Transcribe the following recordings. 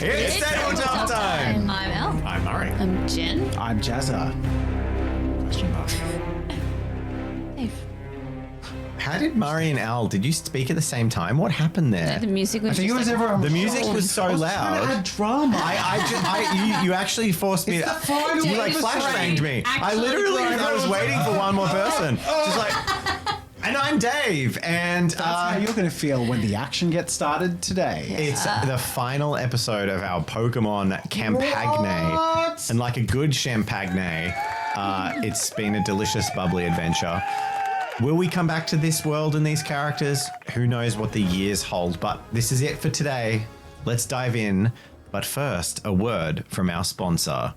It's Tabletop time. I'm El. I'm Murray. I'm Jen. I'm Jazza. Question mark. Dave. How did Murray and Al, did you speak at the same time? What happened there? The music was I think it just was like, everyone. The music was so trying to loud. add drama. You actually forced me It's to. the final You like episode. flashbanged me. I literally I was waiting for one more person. Just like, and I'm Dave, and That's how you're going to feel when the action gets started today. it's the final episode of our Pokemon Campagne. What? And like a good champagne, it's been a delicious, bubbly adventure. Will we come back to this world and these characters? Who knows what the years hold, but this is it for today. Let's dive in. But first, a word from our sponsor,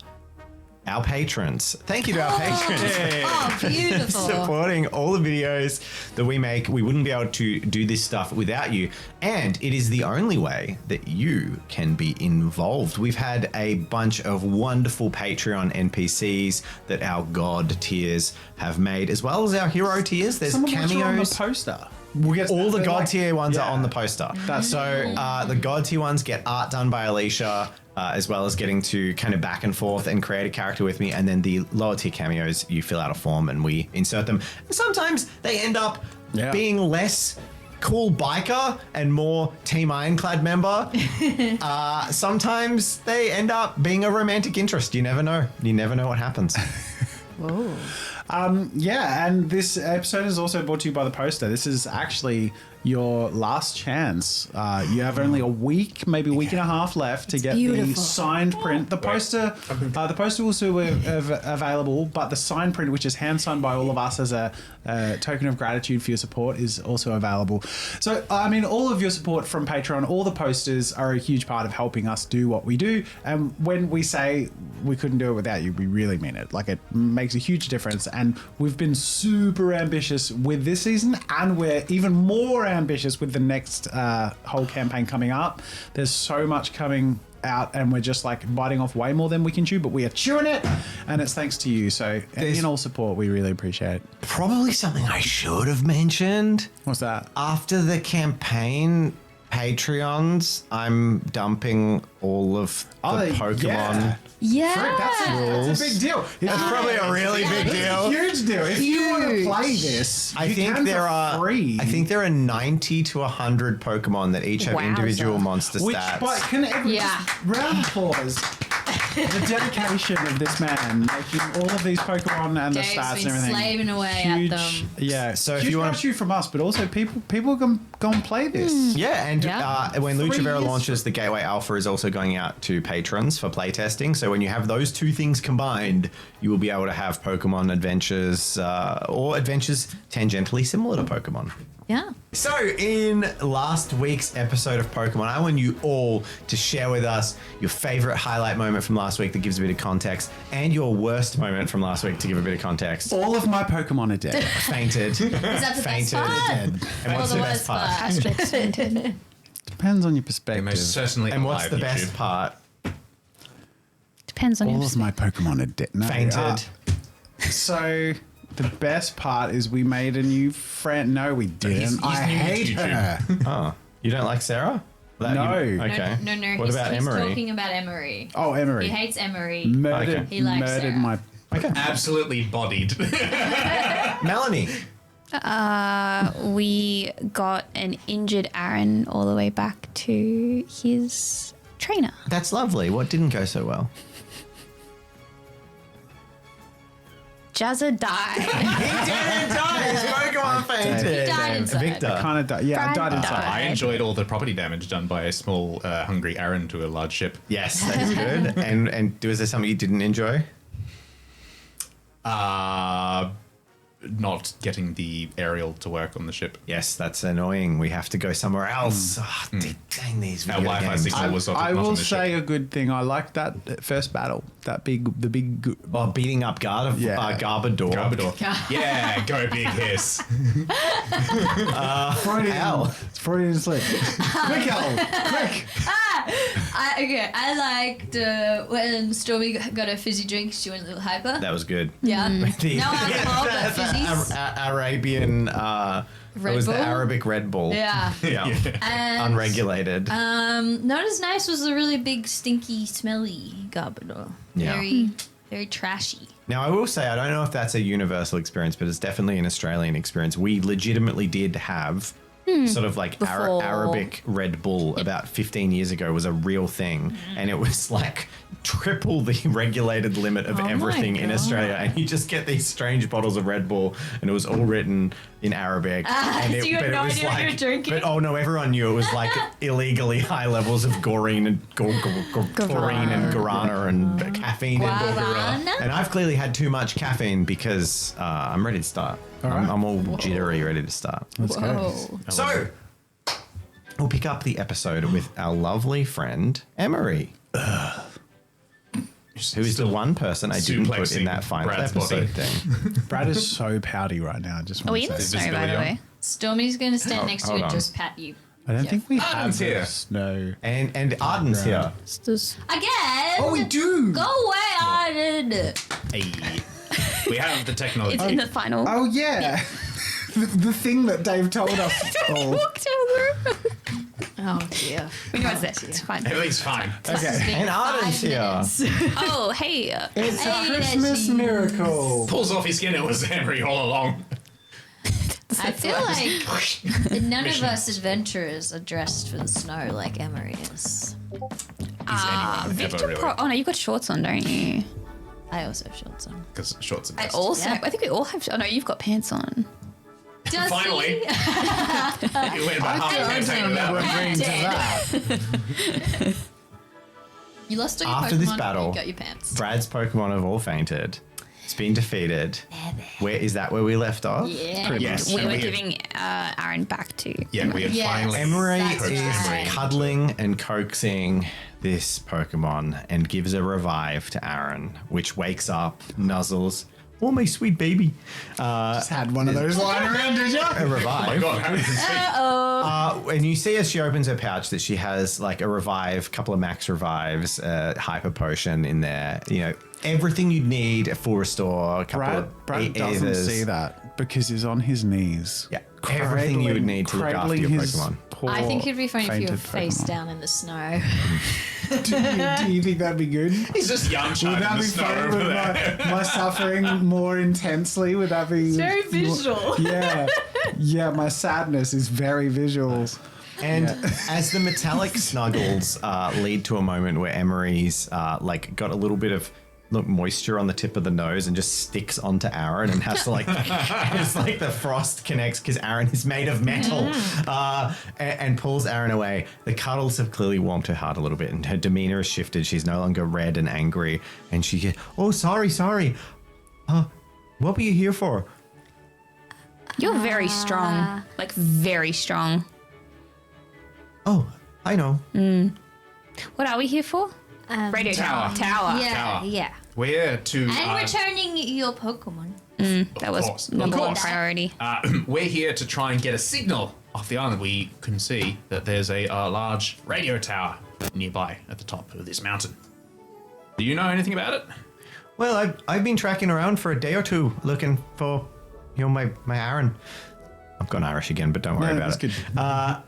our patrons. Thank you to our patrons. Oh, beautiful. Supporting all the videos that we make. We wouldn't be able to do this stuff without you. And it is the only way that you can be involved. We've had a bunch of wonderful Patreon NPCs that our God tiers have made, as well as our hero tiers. There's Some of which cameos. are on the poster. We'll get All the they're God like- tier ones yeah. are on the poster. That's So the God tier ones get art done by Alicia, as well as getting to kind of back and forth and create a character with me. And then the lower tier cameos, you fill out a form and we insert them. And sometimes they end up being less cool biker and more Team Ironclad member. Sometimes they end up being a romantic interest. You never know. You never know what happens. Whoa. Yeah, and this episode is also brought to you by the poster. This is actually your last chance. You have only a week, maybe a week and a half left to get the beautiful. signed print. The poster will still be available, but the signed print, which is hand signed by all of us as a token of gratitude for your support, is also available. So, I mean, all of your support from Patreon, all the posters are a huge part of helping us do what we do. And when we say we couldn't do it without you, we really mean it. Like, it makes a huge difference. And we've been super ambitious with this season, and we're even more ambitious with the next whole campaign coming up. There's so much coming out, and we're just like biting off way more than we can chew, but we are chewing it, and it's thanks to you. So any and all support, we really appreciate. Probably something I should have mentioned. What's that? After the campaign Patreons, I'm dumping all of the Pokemon. Yeah. That's a big deal. That's probably a really big deal. Huge deal. If you want to play this, I you think can there for are. free. I think there are 90 to 100 Pokemon that each have Wowza. individual monster Which, stats. but can everyone Yeah. just round of applause? The dedication of this man making all of these Pokemon and Dave's the stats been and everything. slaving away Huge, at them. Yeah. So if huge you wanna- gratitude from us, but also people can go and play this. Yeah, and Yeah. when 3 Lucha Vera years. launches, the Gateway Alpha is also going out to patrons for playtesting. So when you have those two things combined, you will be able to have Pokemon adventures or adventures tangentially similar to Pokemon. Yeah. So in last week's episode of Pokemon, I want you all to share with us your favorite highlight moment from last week that gives a bit of context, and your worst moment from last week to give a bit of context. All of my Pokemon are dead. Fainted. Is that the best part? And what's Or the best part? Asterisks fainted. Depends on your They perspective. most certainly And what's alive, the best YouTube. part? Depends on your All of my Pokemon are dead. No, Fainted. So the best part is we made a new friend. No, we didn't. he's I new to hate YouTube. her. Oh, you don't like Sarah? No. Okay. No, What about he's Emory? talking about Emory. Oh, Emory. He hates Emory. Murdered, Okay. He likes murdered Sarah. my. Okay. Absolutely bodied. Melanie. We got an injured Aaron all the way back to his trainer. That's lovely. What didn't go so well? Jazza died. He didn't die. His Pokemon fainted. He died inside. Victor. Kind of. Yeah, I died Brad inside. died. I enjoyed all the property damage done by a small, hungry Aaron to a large ship. Yes, that is good. And was there something you didn't enjoy? Not getting the aerial to work on the ship. Yes, that's annoying. We have to go somewhere else. Oh, dang these Our video Wi-Fi games. signal was not I on will the say ship. a good thing. I liked that first battle. The big. Oh, beating up Yeah. Garbodor. Garbodor. Yeah, go big hiss. Freudian. Ow. It's Freudian slip. Quick, Al. Quick. I liked when Stormy got a fizzy drink. She went a little hyper. That was good. Yeah. The- No alcohol, but fizzies. Arabian. Red it was Bull? the Arabic Red Bull. Yeah. Yeah. And, Unregulated. not as nice was the really big, stinky, smelly Garbodor. Yeah. Very trashy. Now, I will say, I don't know if that's a universal experience, but it's definitely an Australian experience. We legitimately did have sort of like Before. Arabic Red Bull about 15 years ago was a real thing. And it was like triple the regulated limit of Oh my everything in God. Australia. And you just get these strange bottles of Red Bull and it was all written in Arabic. And so you had no idea what you were drinking? But oh no, everyone knew it was like illegally high levels of taurine and taurine and guarana and caffeine. Guarana? And I've clearly had too much caffeine because I'm ready to start. I'm all jittery, ready to start. Let's go. Whoa. So, we'll pick up the episode with our lovely friend, Emory, who is the one person I didn't put in that final Brad's episode body. thing. Brad is so pouty right now. I just Are want we to in the say. snow, by the way? Stormy's going to stand next to you hold and on. just pat you. I don't think we have Arden's here. snow. And Arden's here. It's just- Again? Oh, we do. Go away, Arden. Hey. We have the technology. It's in the final. Oh yeah, the thing that Dave told us. It's called. Walked out of the room. Oh, dear. We know it's there. It's fine. Everything's fine. Okay, And Arden's here. Oh, hey. it's a Hey, Christmas Reggie. miracle. Pulls off his skin. It was Henry all along. I feel like none of us adventurers are dressed for the snow like Emory is. Victor really. oh, no, you've got shorts on, don't you? I also have shorts on. Because shorts and I vests. also, Yeah. I think we all have, oh no, you've got pants on. Does Finally. he? You went about half I the don't time that remember one. agreeing to that. You lost all your After Pokemon, this battle, you got your pants. Brad's Pokemon have all fainted. It's been defeated. Where is that where we left off? Yeah. Yes. We and were had- giving Aaron back to. Yeah, we had Yes. finally. Emory That's is right. cuddling and coaxing this Pokemon and gives a revive to Aaron, which wakes up, nuzzles. Oh, my sweet baby. Just had one of those lying around, did you? A revive. Oh my god, how did you speak? And you see as she opens her pouch that she has like a revive, couple of max revives, hyper potion in there. You know, everything you'd need, a full restore, a couple Brad of doesn't Aethers. see that because he's on his knees. Yeah, everything you would need to look after your cradling his Pokemon. poor I think it'd be funny if you were fainted face Pokemon. down in the snow. Do you think that'd be good? He's just young Would child that in the be snow fun over with there. my suffering more intensely? Would that be Very visual. Yeah, yeah. My sadness is very visual. And as the metallic snuggles lead to a moment where Emory's like got a little bit of moisture on the tip of the nose and just sticks onto Aaron and has to like it's like the frost connects because Aaron is made of metal and pulls Aaron away. The cuddles have clearly warmed her heart a little bit and her demeanor has shifted. She's no longer red and angry and she gets, oh sorry what were you here for? You're very strong. Like, very strong. Oh, I know. What are we here for? Radio Tower. Tower. Yeah, Tower. yeah. We're here to. And returning your Pokemon. That was course, of number one course. priority. We're here to try and get a signal off the island. We can see that there's a large radio tower nearby at the top of this mountain. Do you know anything about it? Well, I've been tracking around for a day or two looking for, my Aaron. I've gone Irish again, but don't worry No, about that's it. good.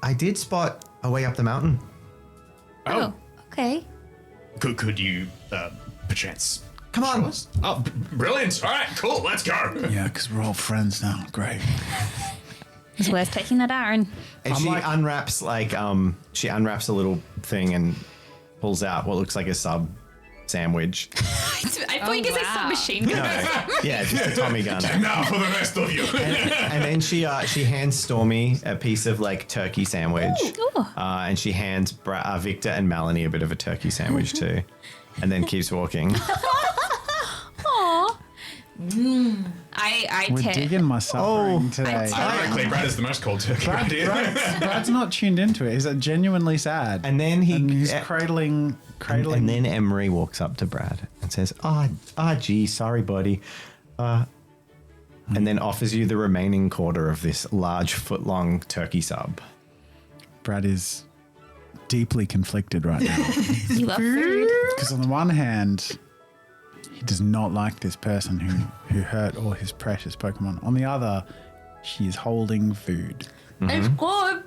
I did spot a way up the mountain. Oh, okay. Could you, perchance? Come on. show us? Oh, brilliant! All right, cool. Let's go. Yeah, because we're all friends now. Great. It's worth taking that Aaron. And I'm she like- unwraps she unwraps a little thing and pulls out what looks like a sub sandwich. I thought you could say wow. submachine gun. Yeah, just a Tommy gun. Now for the rest of you. And then she hands Stormy a piece of like turkey sandwich, Ooh. and she hands Victor and Melanie a bit of a turkey sandwich too, and then keeps walking. Aw. I We're digging my suffering today. Ironically, Brad is the most cold turkey around here. Brad's not tuned into it. He's genuinely sad. And then he's cradling. And then Emory walks up to Brad and says, gee, sorry, buddy. And then offers you the remaining quarter of this large foot-long turkey sub. Brad is deeply conflicted right now. You love food. Because on the one hand, he does not like this person who hurt all his precious Pokemon. On the other, she is holding food. It's good.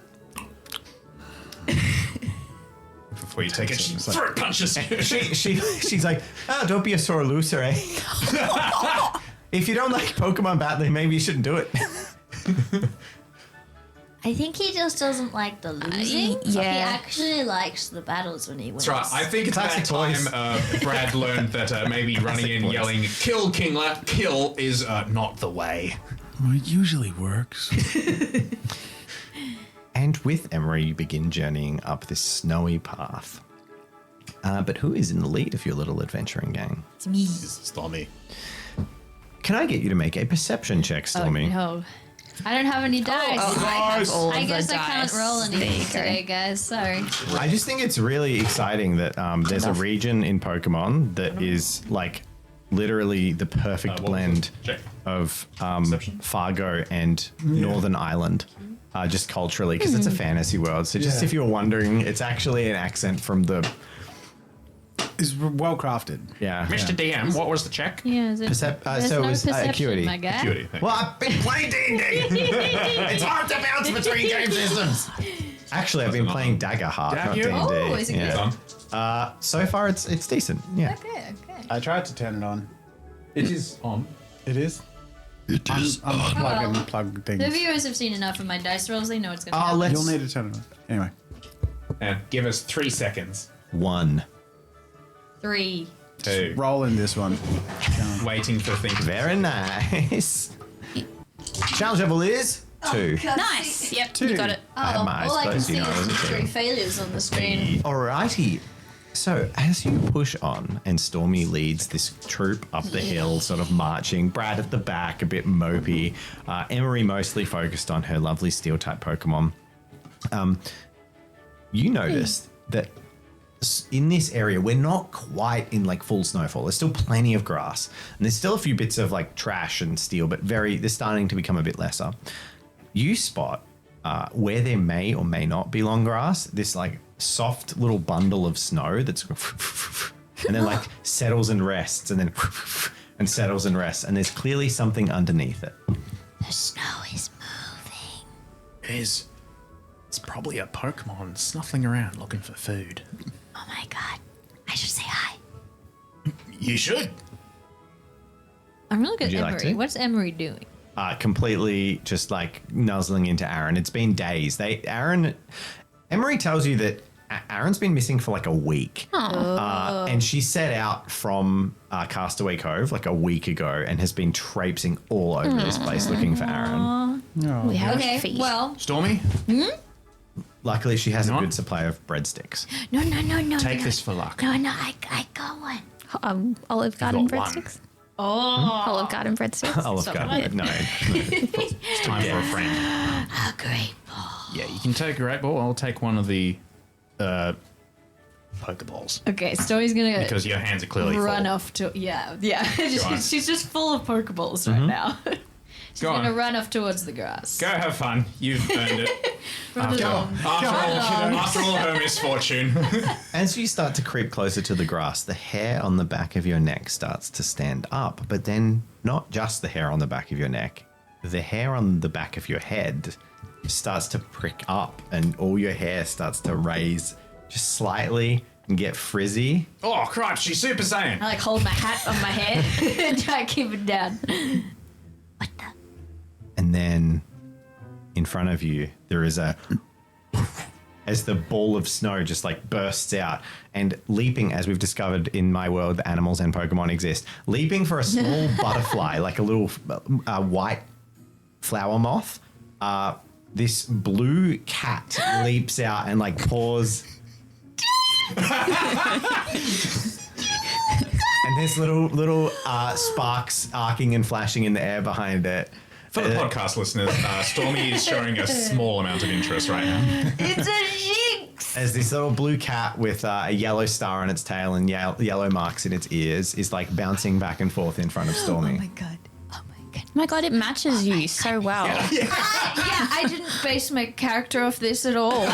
Before you take it, she It's like- throat punches. She's like, oh, don't be a sore loser, eh? If you don't like Pokemon battling, maybe you shouldn't do it. I think he just doesn't like the losing. He yeah. actually likes the battles when he wins. That's right. I think it's Classic that time voice. Brad learned that maybe running in voice. yelling, kill Kingler, kill is not the way. Well, it usually works. And with Emory, you begin journeying up this snowy path. But who is in the lead of your little adventuring gang? It's me. Stormy. Can I get you to make a perception check, Stormy? No. I don't have any dice. I guess I can't roll There you anything go. today, guys. Sorry. I just think it's really exciting that there's a region in Pokemon that is like literally the perfect blend Check. of Perception? Fargo and Northern Ireland, just culturally, because it's a fantasy world. So just Yeah. if you're wondering, it's actually an accent from the It's well crafted. Mr. DM, what was the check? Yeah, is it, so there's it no was perception, acuity. my guy. Acuity. Thank Well, I've been playing D&D. It's hard to bounce between game systems. Actually, I've been playing Dagger Heart, not Dagger? D&D. Oh, is it you. good? Done. So far, it's decent. Yeah. Okay, okay. I tried to turn it on. It is on. It is? It is. Unplug and plug things. The viewers have seen enough of my dice rolls. They know it's going to happen. Let's You'll need to turn it on. Anyway. And give us 3 seconds. 1. 3. 2. Roll in this one. Waiting for things. Very nice. Challenge level is 2. Nice. Yep, Two. you got it. I had my eyes all I can closed, see you know, I is wasn't 3 kidding. failures on the screen. Alrighty. So as you push on and Stormy leads this troop up the hill, sort of marching, Brad at the back, a bit mopey, Emory mostly focused on her lovely steel-type Pokemon, you notice that in this area, we're not quite in like full snowfall. There's still plenty of grass and there's still a few bits of like trash and steel, but they're starting to become a bit lesser. You spot where there may or may not be long grass, this like soft little bundle of snow that's and then like settles and rests and then and settles and rests, and there's clearly something underneath it. The snow is moving. It's probably a Pokemon snuffling around looking for food. Oh my god. I should say hi. You should. I'm really good Would you at like Emory. to? What's Emory doing? Completely just like nuzzling into Aaron. It's been days. Emory tells you that Aaron's been missing for like a week. And she set out from Castaway Cove like a week ago and has been traipsing all over this place looking for Aaron. No. We have Okay, feet. well, Stormy, Luckily, she has a Not- good supply of breadsticks. no. take no. this for luck. No, I got one. Olive Garden got one. breadsticks. Oh. Olive Garden breadsticks. Olive Stop Garden. it. No. It's time for a friend. A great ball. Yeah, you can take a Great Ball. I'll take one of the Pokeballs. Okay, Story's gonna Because your hands are clearly run full. off to yeah. on. She's just full of Pokeballs right now. She's Go gonna on. run off towards the grass. Go have fun. You've earned it. Run along. After all her misfortune. As you start to creep closer to the grass, the hair on the back of your neck starts to stand up, but then not just the hair on the back of your neck, the hair on the back of your head starts to prick up and all your hair starts to raise just slightly and get frizzy. Oh, crap, she's Super Saiyan. I like hold my hat on my head and try to keep it down. What the? And then in front of you, there is a... as the ball of snow just like bursts out and leaping, as we've discovered in my world, the animals and Pokemon exist, leaping for a small butterfly, like a little white flower moth. This blue cat leaps out and like paws. And there's little sparks arcing and flashing in the air behind it. For the podcast listeners, Stormy is showing a small amount of interest right now. It's a Shinx! As this little blue cat with a yellow star on its tail and yellow marks in its ears is like bouncing back and forth in front of Stormy. Oh my god. Oh my god. my god, it matches you so well. Yeah, I didn't base my character off this at all.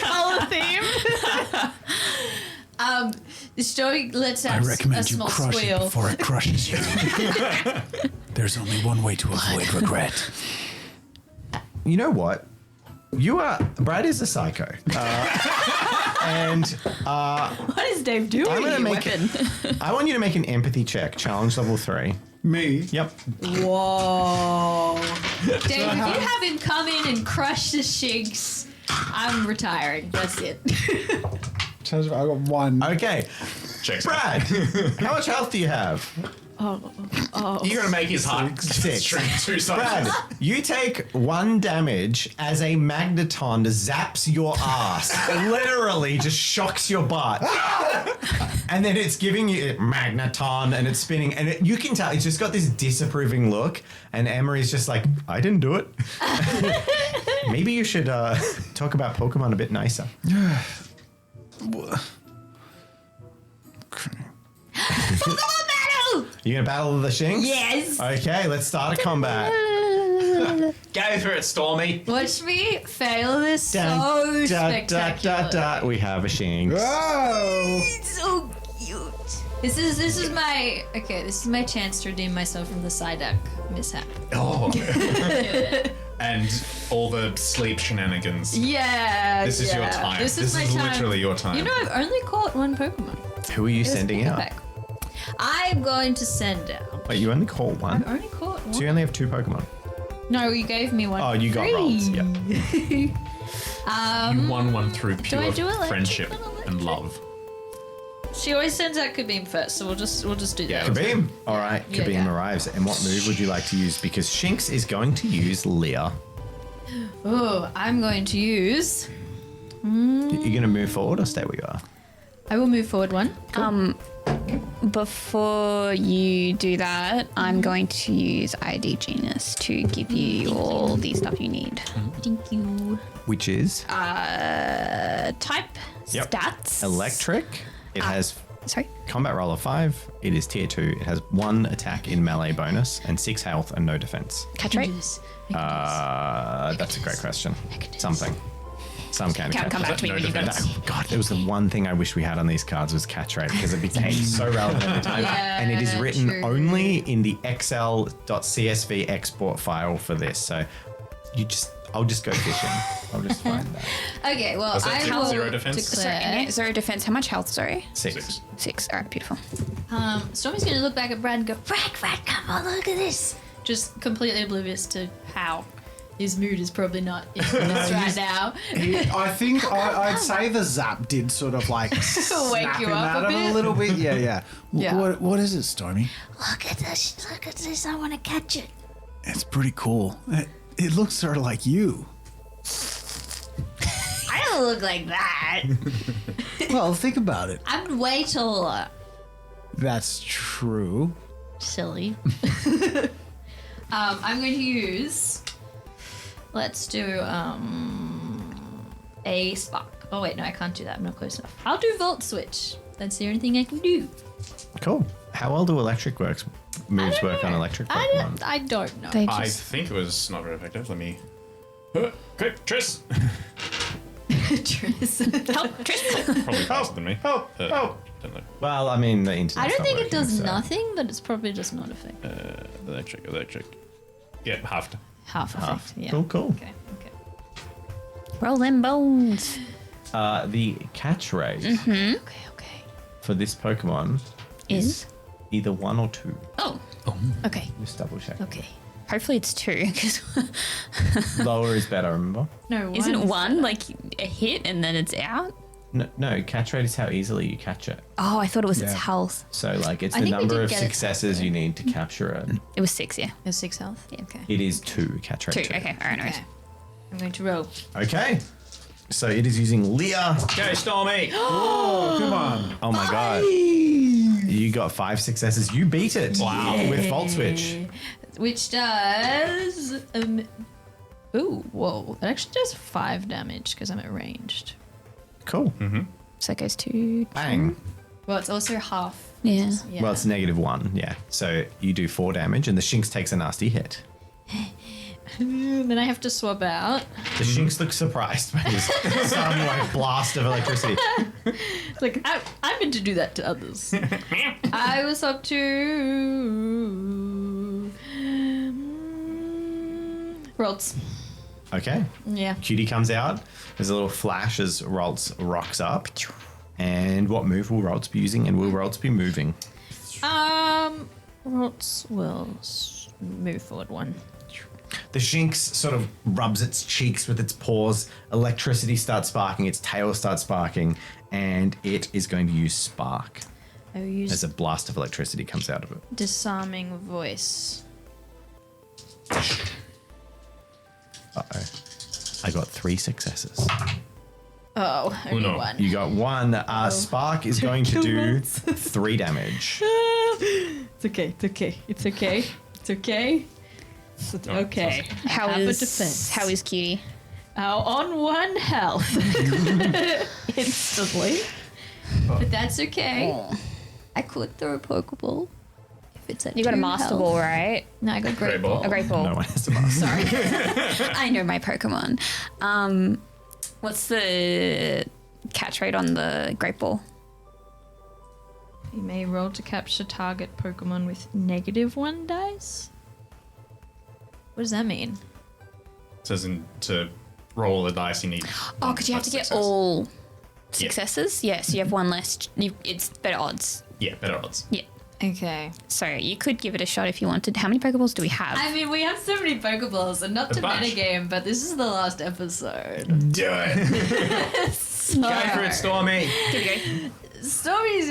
Color theme. The story lets I out a recommend you small crush it squeal. before it crushes you. There's only one way to avoid regret. You know what? Brad is a psycho. And What is Dave doing? I'm going to you make weapon? I want you to make an empathy check, challenge level 3. Me? Yep. Whoa. Dave, if you have him come in and crush the Shinx, I'm retiring. That's it. I got 1. Okay. Checks. Brad, how much health do you have? You're gonna make his heart 6. shrink 2 Brad, sizes. you take 1 damage as a magneton zaps your ass. Literally just shocks your butt. And then it's giving you magneton and it's spinning. And you can tell it's just got this disapproving look. And Emory's just like, I didn't do it. Maybe you should talk about Pokemon a bit nicer. You gonna battle the Shinx? Yes. Okay, let's start a combat. Go for it, Stormy. Watch me fail this so Dun, dun, spectacular. dun. We have a Shinx. Oh! It's so cute. This is my chance to redeem myself from the Psyduck mishap. Oh. And all the sleep shenanigans. Yeah. This is your time. This is my is time. literally your time. You know, I've only caught 1 Pokemon. Who are you sending out? Back. I'm going to send out. Wait, you only caught 1? I've only caught 1. So you only have 2 Pokemon. No, you gave me 1. Oh, you got free. Ralts. Yep. You won one through pure I do electric friendship and electric? and love. She always sends out Kabeam first, so we'll just do Yeah. that. Kabim. All right, Yeah, Kabim yeah. arrives. And what move would you like to use? Because Shinx is going to use Leer. Oh, I'm going to use. You're going to move forward or stay where you are? I will move forward 1. Before you do that, I'm going to use ID Genius to give you all the stuff you need. Thank you. Which is Type, Yep. stats. electric. It has Sorry. combat roll of 5. It is tier 2. It has 1 attack in melee bonus and 6 health and no defense. Catch rate. That's a great question. Something. Some kind of catch Come rate. back to me No when you've got defense. that. God, it was the one thing I wish we had on these cards was catch rate because it became so relevant every time. Yeah, And it is written true. only in the excel.csv export file for this. So I'll just go fishing. I'll just find that. Okay, well, Was that I will 0 defense? Sorry, declare. 0 defense. How much health? Sorry. 6. 6. All right, beautiful. Stormy's going to look back at Brad and go, Brad, come on, look at this. Just completely oblivious to how his mood is probably not in this right now. I think I'd say the zap did sort of like snap you him up out a of bit. a little bit. Yeah, yeah. Yeah. What is it, Stormy? Look at this, I want to catch it. It's pretty cool. It looks sort of like you. I don't look like that. Well, think about it. I'm way taller. That's true. Silly. I'm going to use. Let's do a spark. Oh wait, no, I can't do that. I'm not close enough. I'll do Volt Switch. That's the only thing I can do. Cool. How well do electric moves don't work on know. electric Pokemon? I don't know. They I just think it was not very effective. Let me. Quick, Triss! Tris. help. Tris. Probably faster than me. Oh, Don't know. Well, I mean, the internet. I don't think it does nothing, but it's probably just not effective. Electric. Yeah, halved. Half effect. Yeah. Cool. Okay. Roll them bones. The catch rate Okay. for this Pokemon Is either 1 or 2. oh, Okay. Just double check. Okay. hopefully it's 2 because Lower is better, remember? No. isn't is 1 like a hit and then it's out? No, catch rate is how easily you catch it. Oh, I thought it was its Yeah. health. So, like, it's I the think we number did of get it successes that you need to capture it. It was 6, yeah. It's 6 health. Yeah. Okay. It is 2 catch rate. 2. Okay, all right, no worries. Okay. I'm going to roll. Okay. So it is using Leer. Go, Stormy! Come on. Oh my god. You got 5 successes. You beat it. Wow. With Volt Switch. Which does. Ooh, whoa. That actually does 5 damage because I'm at ranged. Cool. So it goes to Bang. Well, it's also half. Yeah. Well, it's -1, yeah. So you do 4 damage, and the Shinx takes a nasty hit. Then I have to swap out. The Shinx looks surprised by this sudden like blast of electricity. It's like, I meant to do that to others. I was up to... Ralts. Okay. Yeah. Cutie comes out. There's a little flash as Ralts rocks up. And what move will Ralts be using? And will Ralts be moving? Ralts will move forward 1. The Shinx sort of rubs its cheeks with its paws. Electricity starts sparking. Its tail starts sparking. And it is going to use Spark I will use as a blast of electricity comes out of it. disarming voice. Uh-oh. I got 3 successes. Oh, only no. 1. You got 1. Spark is going to do 3 damage. It's okay. It's okay. It's okay. It's okay. It's okay. How I have a is defense. Cutie? On 1 health instantly, but that's okay. I could throw a Pokeball if it's at You got a 2 Master health. Ball, right? No, I got Great Great Ball. Ball. A Great Ball. No one has to master. Sorry. I know my Pokemon. What's the catch rate on the Great Ball? You may roll to capture target Pokemon with -1 dice. What does that mean? It says to roll the dice you need. Oh, because you have to get success. all successes? Yeah, so you have 1 less. It's better odds. Yeah, better odds. Yeah. Okay. So you could give it a shot if you wanted. How many Pokeballs do we have? I mean, we have so many Pokeballs, and not A to bunch. metagame, but this is the last episode. Do it. Go for it, Stormy. Here we go. Stormy's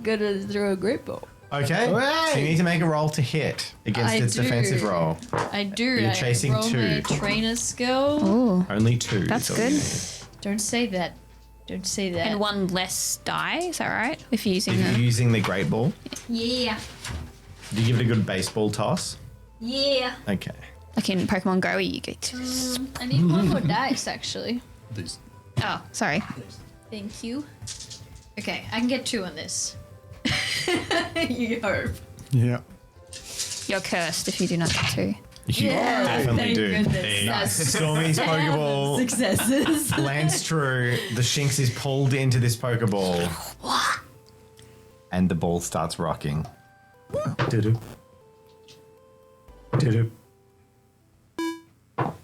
gonna throw a Great Ball. Okay. So you need to make a roll to hit against its defensive roll. I do. You're I chasing roll 2. my trainer skill. Oh, Only 2. That's is all you good. need. Don't say that. Don't say that. and 1 less die. Is that right? If you're using If you're the. using the Great Ball, Yeah. do you give it a good baseball toss? Yeah. Okay. Like in Pokemon Go, where you go to. I need 1 more dice, actually. Oh, sorry. Thank you. Okay, I can get 2 on this. You hope. Yeah. You're cursed if you do not get 2. You definitely thank do. goodness. Nice. Stormy's Pokeball Successes. lands true. The Shinx is pulled into this Pokeball. And the ball starts rocking. Do-do. Do-do.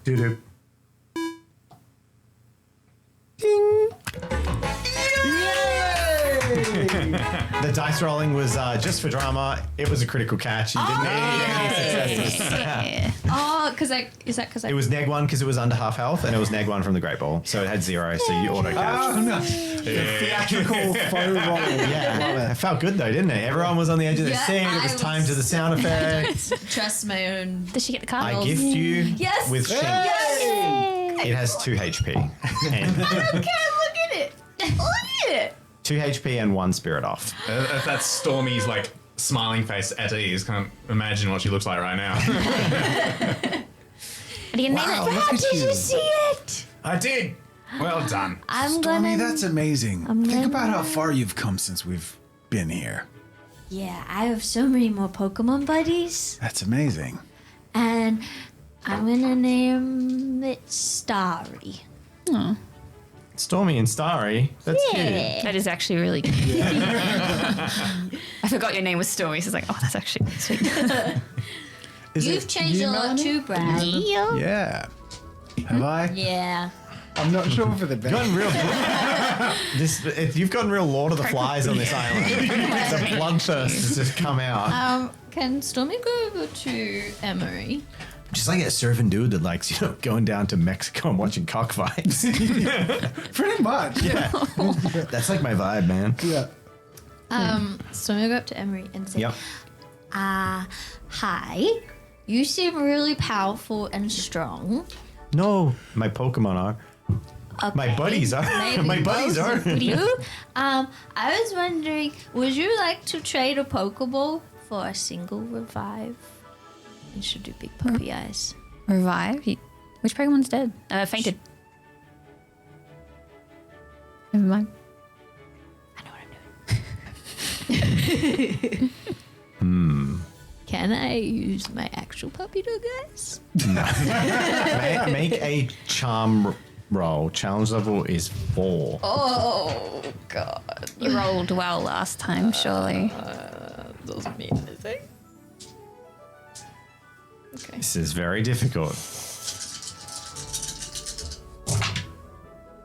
Do-do. Ding! The dice rolling was just for drama. It was a critical catch. You didn't need any successes. Yeah. Oh, because I It was -1 because it was under half health, and it was -1 from the Great Ball. So it had 0, so you auto catch. Oh, no. Theatrical faux roll. Yeah, it felt good though, didn't it? Everyone was on the edge of their Yeah, seat. It I was time was- to the sound effects. trust my own. Does she get the card? I gift you Yes! with Shinx. Yes! It has 2 HP. And Okay, look at it. Look at it. 2 HP and 1 spirit off. If that's Stormy's like smiling face at ease, can't imagine what she looks like right now. Do you name Wow, it? look at you. See it? I did. Well done. I'm Stormy, gonna. that's amazing. Think about how far you've come since we've been here. Yeah, I have so many more Pokemon buddies, That's amazing. and I'm gonna name it Starry. Oh, Stormy and Starry. That's cute. that is actually really good. I forgot your name was Stormy, so it's like, oh, that's actually sweet. Is You've it changed you, a lot Melanie? too, Brad. Yeah. Have I? Yeah. I'm not sure for the best. Gotten real. You've gotten real Lord of the Flies on this island. The bloodthirst has just come out. Can Stormy go over to Emory? Just like a surfing dude that likes, going down to Mexico and watching cockfights. Pretty much. Yeah. That's like my vibe, man. Yeah. Stormy will go up to Emory and say, Yep. Hi. You seem really powerful and strong. No, my Pokemon are. My buddies are. Maybe My buddies both are. of you. I was wondering, would you like to trade a Pokeball for a single revive? You should do big puppy eyes. Revive? Which Pokemon's dead? Fainted. Never mind. I know what I'm doing. Can I use my actual puppy dog, guys? Make a charm roll. Challenge level is 4. Oh, God. You rolled well last time, surely. Doesn't mean anything. Okay. This is very difficult.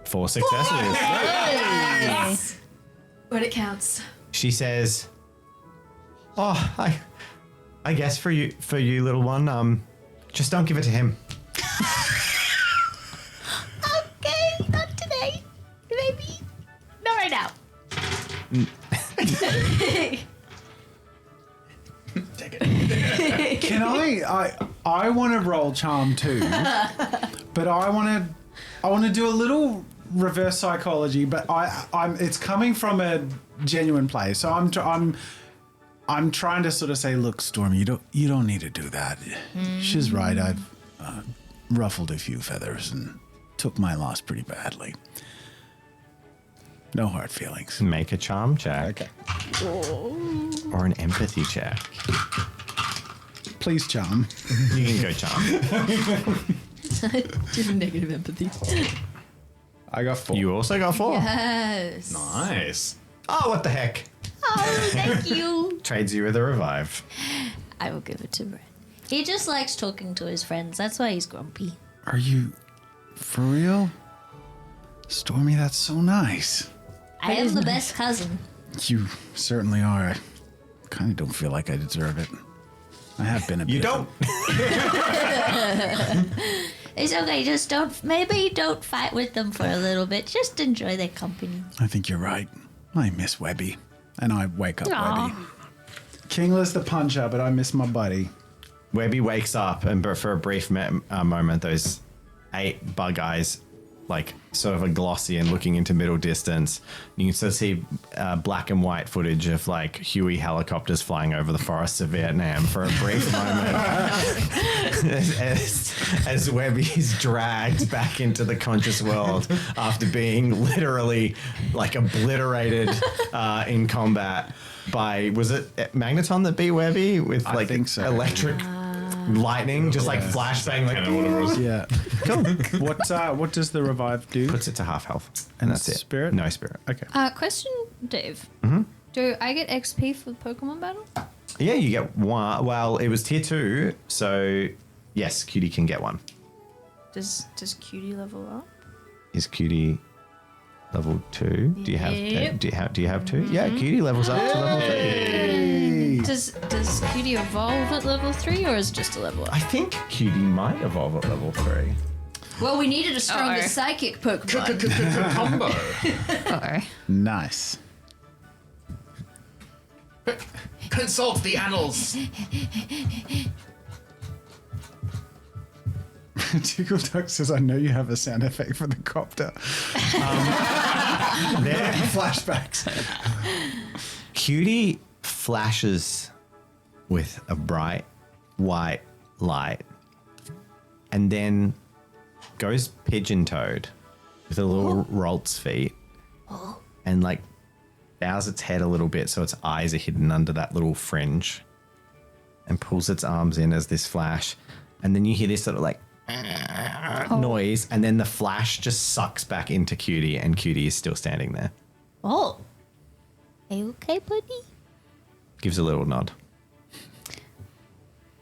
4 successes. But it counts. She says, "Oh, I guess for you, little one. Just don't give it to him." Okay, not today. Maybe. Not right now. Can I want to roll charm too, but I want to do a little reverse psychology, but I'm it's coming from a genuine place. So I'm trying to sort of say, look, Stormy, you don't need to do that. She's right. I've ruffled a few feathers and took my loss pretty badly. No hard feelings. Make a charm check. Okay. Or an empathy check. Please, charm. You can go charm. Do negative empathy. I got 4. You also got 4. Yes. Nice. Oh, what the heck? Oh, thank you. Trades you with a revive. I will give it to Brad. He just likes talking to his friends. That's why he's grumpy. Are you for real? Stormy, that's so nice. I am the best cousin. You certainly are. I kind of don't feel like I deserve it. I have been a bit. You don't? It's okay. Just maybe don't fight with them for a little bit. Just enjoy their company. I think you're right. I miss Webby. And I wake up Aw. Webby. Kingler's the puncher, but I miss my buddy. Webby wakes up, and for a brief moment, those 8 bug eyes, like sort of a glossy and looking into middle distance. You can sort of see black and white footage of like Huey helicopters flying over the forests of Vietnam for a brief moment as Webby is dragged back into the conscious world after being literally like obliterated in combat by, was it Magneton that beat Webby with like think so. electric lightning, just like flashbang, like whatever it was. Yeah. Cool. What does the revive do? puts it to half health, And that's it. spirit? No spirit. Okay. Question, Dave. Do I get XP for the Pokemon battle? Yeah, you get 1. Well, it was tier 2, so yes, Cutie can get 1. Does Cutie level up? Is Cutie level 2? Do you have? Yep. Do you have 2? Yeah, Cutie levels up to level 3. Does Cutie evolve at level 3 or is it just a level up? I think Cutie might evolve at level 3. Well, we needed a stronger Uh-oh. psychic Pokemon. Combo. Uh-oh. Nice. Consult the annals. Tickle Duck says, I know you have a sound effect for the copter. There, Flashbacks. Cutie flashes with a bright white light and then goes pigeon-toed with a little Ralts feet and like bows its head a little bit so its eyes are hidden under that little fringe and pulls its arms in as this flash, and then you hear this sort of like noise, and then the flash just sucks back into Cutie, and Cutie is still standing there. Oh. Are you okay, buddy? Gives a little nod.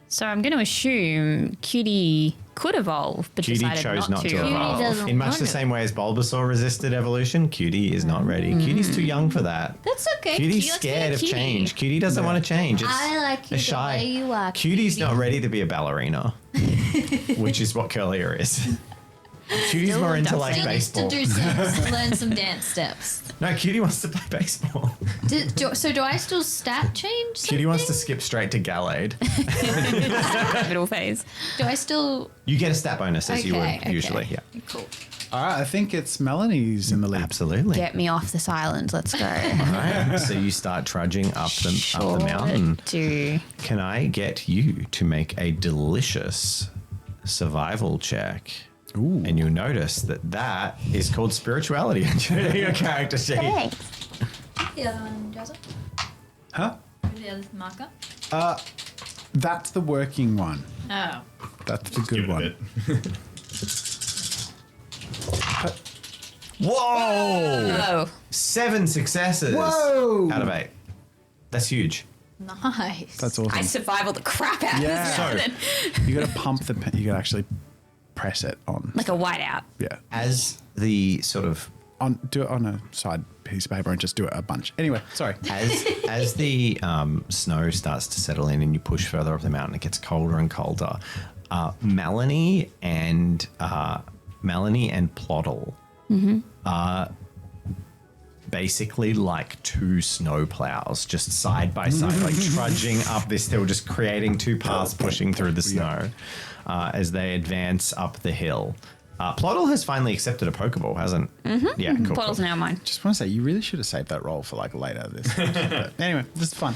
So I'm going to assume Cutie could evolve, but Cutie decided chose not to Cutie evolve. doesn't In much want the to. same way as Bulbasaur resisted evolution, Cutie is not ready. Cutie's too young for that. That's okay. Cutie's Cutie likes to be a scared of cutie. change. Cutie doesn't want to change. It's I like you a the shy. way you are, Cutie's Cutie. not ready to be a ballerina, which is what Curlier is. Cutie's more into like Still needs to baseball. learn some dance steps. No, Cutie wants to play baseball. So do I still stat change something? Cutie wants to skip straight to Gallade. middle phase. Do I still... You get a stat bonus as you would Okay, usually. okay. Yeah, Cool. All right, I think it's Melanie's in the lead. absolutely. Get me off this island. Let's go. All right, so you start trudging up the mountain. Do. Can I get you to make a delicious survival check? Ooh. And you'll notice that is called spirituality in your character sheet. Yeah, Jazza? Huh? The other marker? That's the working one. Oh. That's the good one. Whoa! Oh. 7 successes. Whoa! Out of 8. That's huge. Nice. That's awesome. I survival the crap out Yeah. of this. So- You got to pump the pen. You got to actually press it on. Like a whiteout. Yeah. As the sort of Do it on a side piece of paper and just do it a bunch. Anyway, sorry. as the snow starts to settle in and you push further up the mountain, it gets colder and colder. Melanie and Ploddle are basically like 2 snow plows, just side by side, like trudging up this hill, just creating 2 paths pushing through the snow as they advance up the hill. Ploddle has finally accepted a Pokeball, hasn't? Mm-hmm. Yeah, cool. Bottle's now mine. Just want to say, you really should have saved that roll for like later. But anyway, this is fun.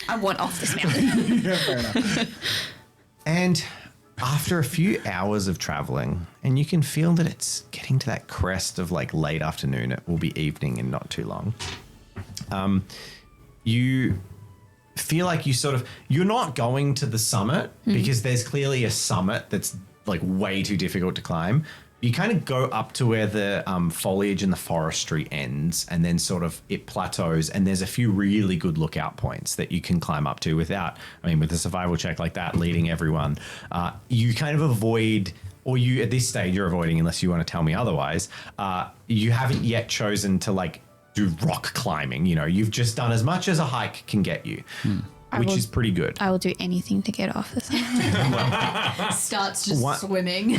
I want off this mountain. Yeah, fair enough. And after a few hours of traveling, and you can feel that it's getting to that crest of like late afternoon, it will be evening in not too long. You feel like you're not going to the summit because there's clearly a summit that's like way too difficult to climb. You kind of go up to where the foliage and the forestry ends, and then sort of it plateaus, and there's a few really good lookout points that you can climb up to with a survival check like that leading everyone. You kind of avoid, or you at this stage you're avoiding, unless you want to tell me otherwise. You haven't yet chosen to like do rock climbing. You know, you've just done as much as a hike can get you, which is pretty good. I will do anything to get off this mountain. Starts just What? swimming.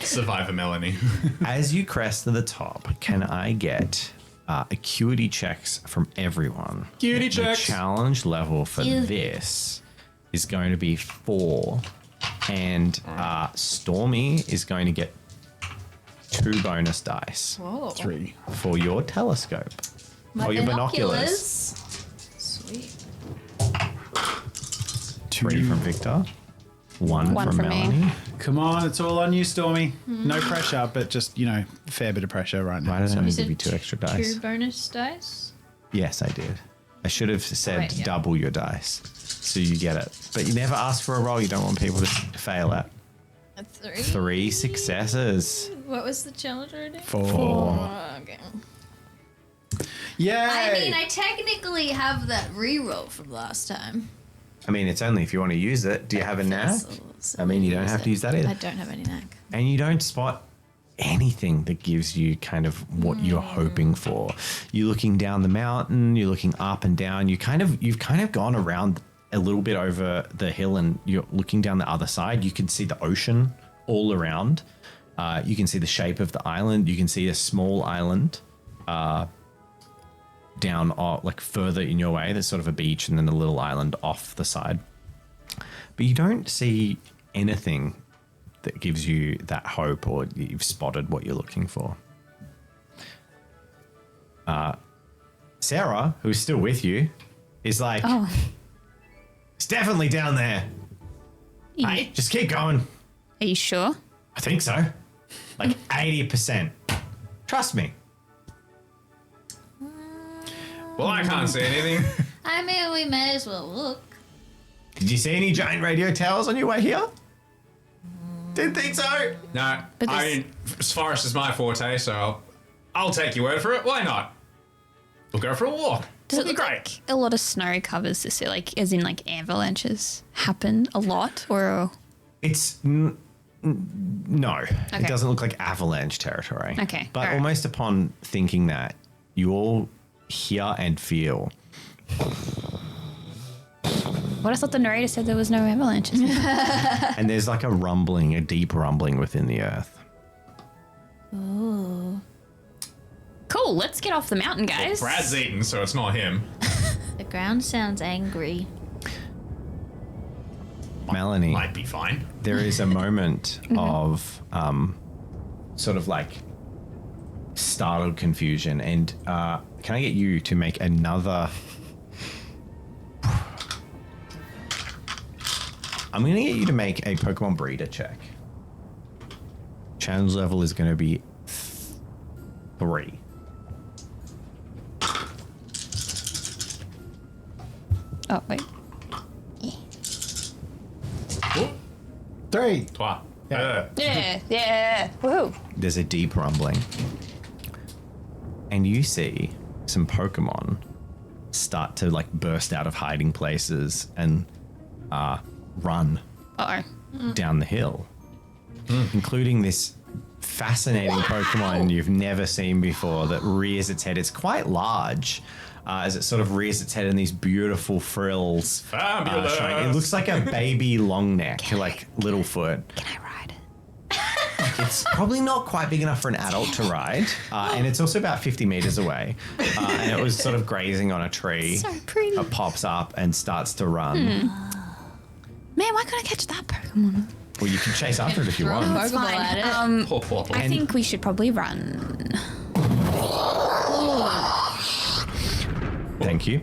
Survivor Melanie. As you crest to the top, can I get acuity checks from everyone? Acuity The checks. challenge level for this is going to be 4, and Stormy is going to get 2 bonus dice Whoa. 3. for your telescope. My or your binoculars. Sweet. 3 from Victor, 1 One from from me. Melanie. Come on, it's all on you, Stormy. No pressure, but just, a fair bit of pressure right now. Why did I only You give you said 2 extra dice? 2 bonus dice? Yes, I did. I should have said Right, yeah. double your dice, so you get it. But you never ask for a roll you don't want people to fail at. A 3. 3 successes. What was the challenge already? 4. Oh, okay. Yay! I mean, I technically have that reroll from last time. I mean, it's only if you want to use it. Do you have a knack? I mean, you don't have to use that either. I don't have any knack. And you don't spot anything that gives you kind of what you're hoping for. You're looking down the mountain, you're looking up and down. You've kind of gone around a little bit over the hill, and you're looking down the other side. You can see the ocean all around. You can see the shape of the island. You can see a small island down like further in your way. There's sort of a beach and then a little island off the side. But you don't see anything that gives you that hope, or you've spotted what you're looking for. Sarah, who's still with you, is like, Oh. it's definitely down there. Hey, just keep going. Are you sure? I think so. Like 80%. Trust me. Well, I can't see anything. I mean, we may as well look. Did you see any giant radio towers on your way here? Didn't think so. No, But I this- mean, forest is my forte, so I'll take your word for it. Why not? We'll go for a walk. Does it It'll be look great. like a lot of snow covers this, like as in like avalanches happen a lot, or It's no. It doesn't look like avalanche territory. Okay, But all right. almost upon thinking that, you all hear and feel what? I thought the narrator said there was no avalanches. and there's like a rumbling, a deep rumbling within the earth. Cool, let's get off the mountain, guys. Brad's eaten, so it's not him. The ground sounds angry. Melanie, Might be fine. there is a moment of sort of like startled confusion, and can I get you to make another? I'm going to get you to make a Pokemon breeder check. Challenge level is going to be 3. Oh, wait. 3. Toi. Yeah. Woohoo. There's a deep rumbling. And you see some Pokemon start to like burst out of hiding places and run Uh-oh. down the hill, including this fascinating Pokemon you've never seen before that rears its head. It's quite large as it sort of rears its head in these beautiful frills. Fabulous. It looks like a baby long neck, like Littlefoot. Can I ride it? It's probably not quite big enough for an adult to ride, and it's also about 50 meters away. And it was sort of grazing on a tree. So pretty. It pops up and starts to run. Man, why can't I catch that Pokemon? Well, you can chase after it if you Throw want. a It's Pokeball fine. at it. I think we should probably run. Thank you.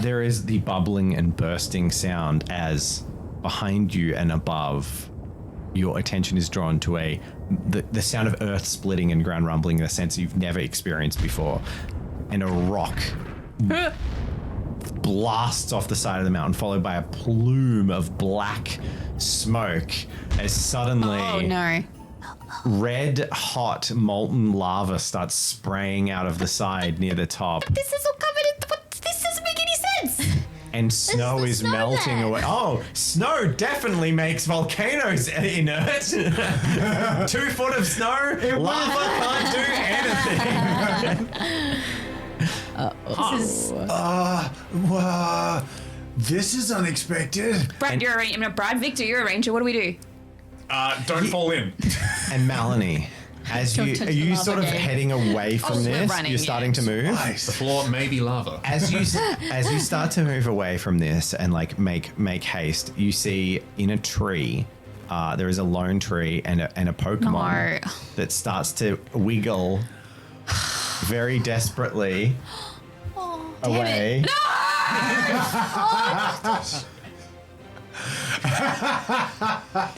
There is the bubbling and bursting sound as behind you and above, your attention is drawn to the sound of earth splitting and ground rumbling in a sense you've never experienced before. And a rock blasts off the side of the mountain, followed by a plume of black smoke as suddenly Oh, no. red hot molten lava starts spraying out of the side near the top. This is all covered in... This doesn't make any sense. And snow is melting away. Oh, snow definitely makes volcanoes inert. 2 foot of snow, lava can't do anything. This is unexpected. Brad, you're a ranger. No, Brad, Victor, you're a ranger. What do we do? Don't fall in. And Melanie, as Don't you touch are the you lava sort of game. heading away from we're this? running, You're starting to move. The floor may be lava. As you start to move away from this and like make haste, you see in a tree, there is a lone tree and a Pokemon No. that starts to wiggle very desperately away. It's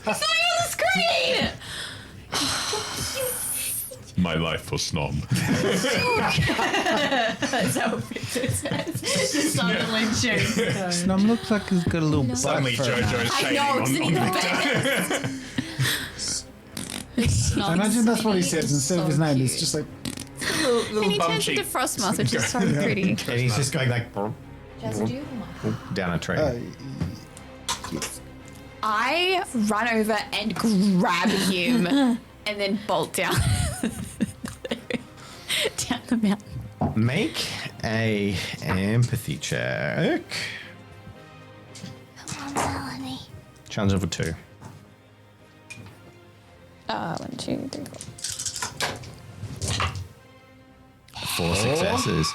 not on the screen! My life for Snom. That's how Victor says. Just suddenly shoots. Snom looks like he's got a little Suddenly butt fur. JoJo's I shading know, on it's I imagine that's what he says instead of his name. It's just like, And he bum turns cheek. into Frostmoth, which is so pretty. And he's just going like down a tree. I run over and grab him and then bolt down down the mountain. Make a empathy check. Challenge level 2. 1, 2, 3, 4. 4 successes.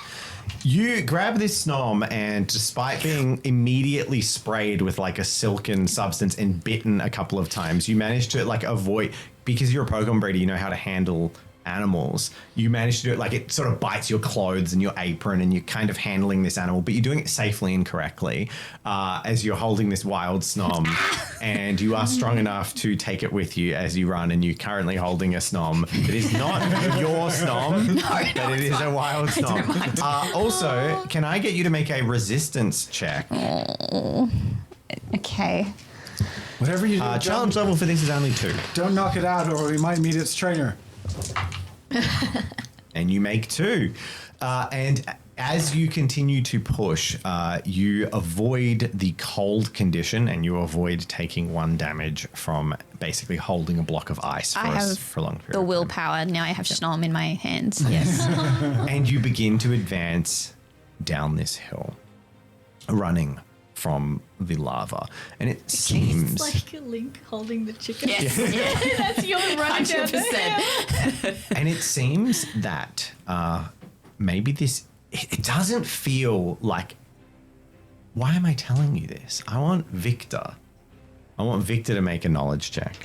You grab this Snom, and despite being immediately sprayed with like a silken substance and bitten a couple of times, you manage to like avoid, because you're a Pokemon breeder, you know how to handle animals. You manage to do it like it sort of bites your clothes and your apron, and you're kind of handling this animal, but you're doing it safely and correctly as you're holding this wild Snom, and you are strong enough to take it with you as you run, and you're currently holding a Snom that is not your Snom, but it is a wild Snom. Also, can I get you to make a resistance check? Okay. whatever you do, Challenge level for this is only 2. don't knock it out or we might meet its trainer. And you make 2. And as you continue to push, you avoid the cold condition, and you avoid taking 1 damage from basically holding a block of ice for, I have for a long period. the of time. willpower. Now I have Snom in my hands. Yes. And you begin to advance down this hill, running from the lava. And it seems... It's like a Link holding the chicken. Yes. That's your running down the hill. 100%. And it seems that maybe this... It doesn't feel like... Why am I telling you this? I want Victor to make a knowledge check,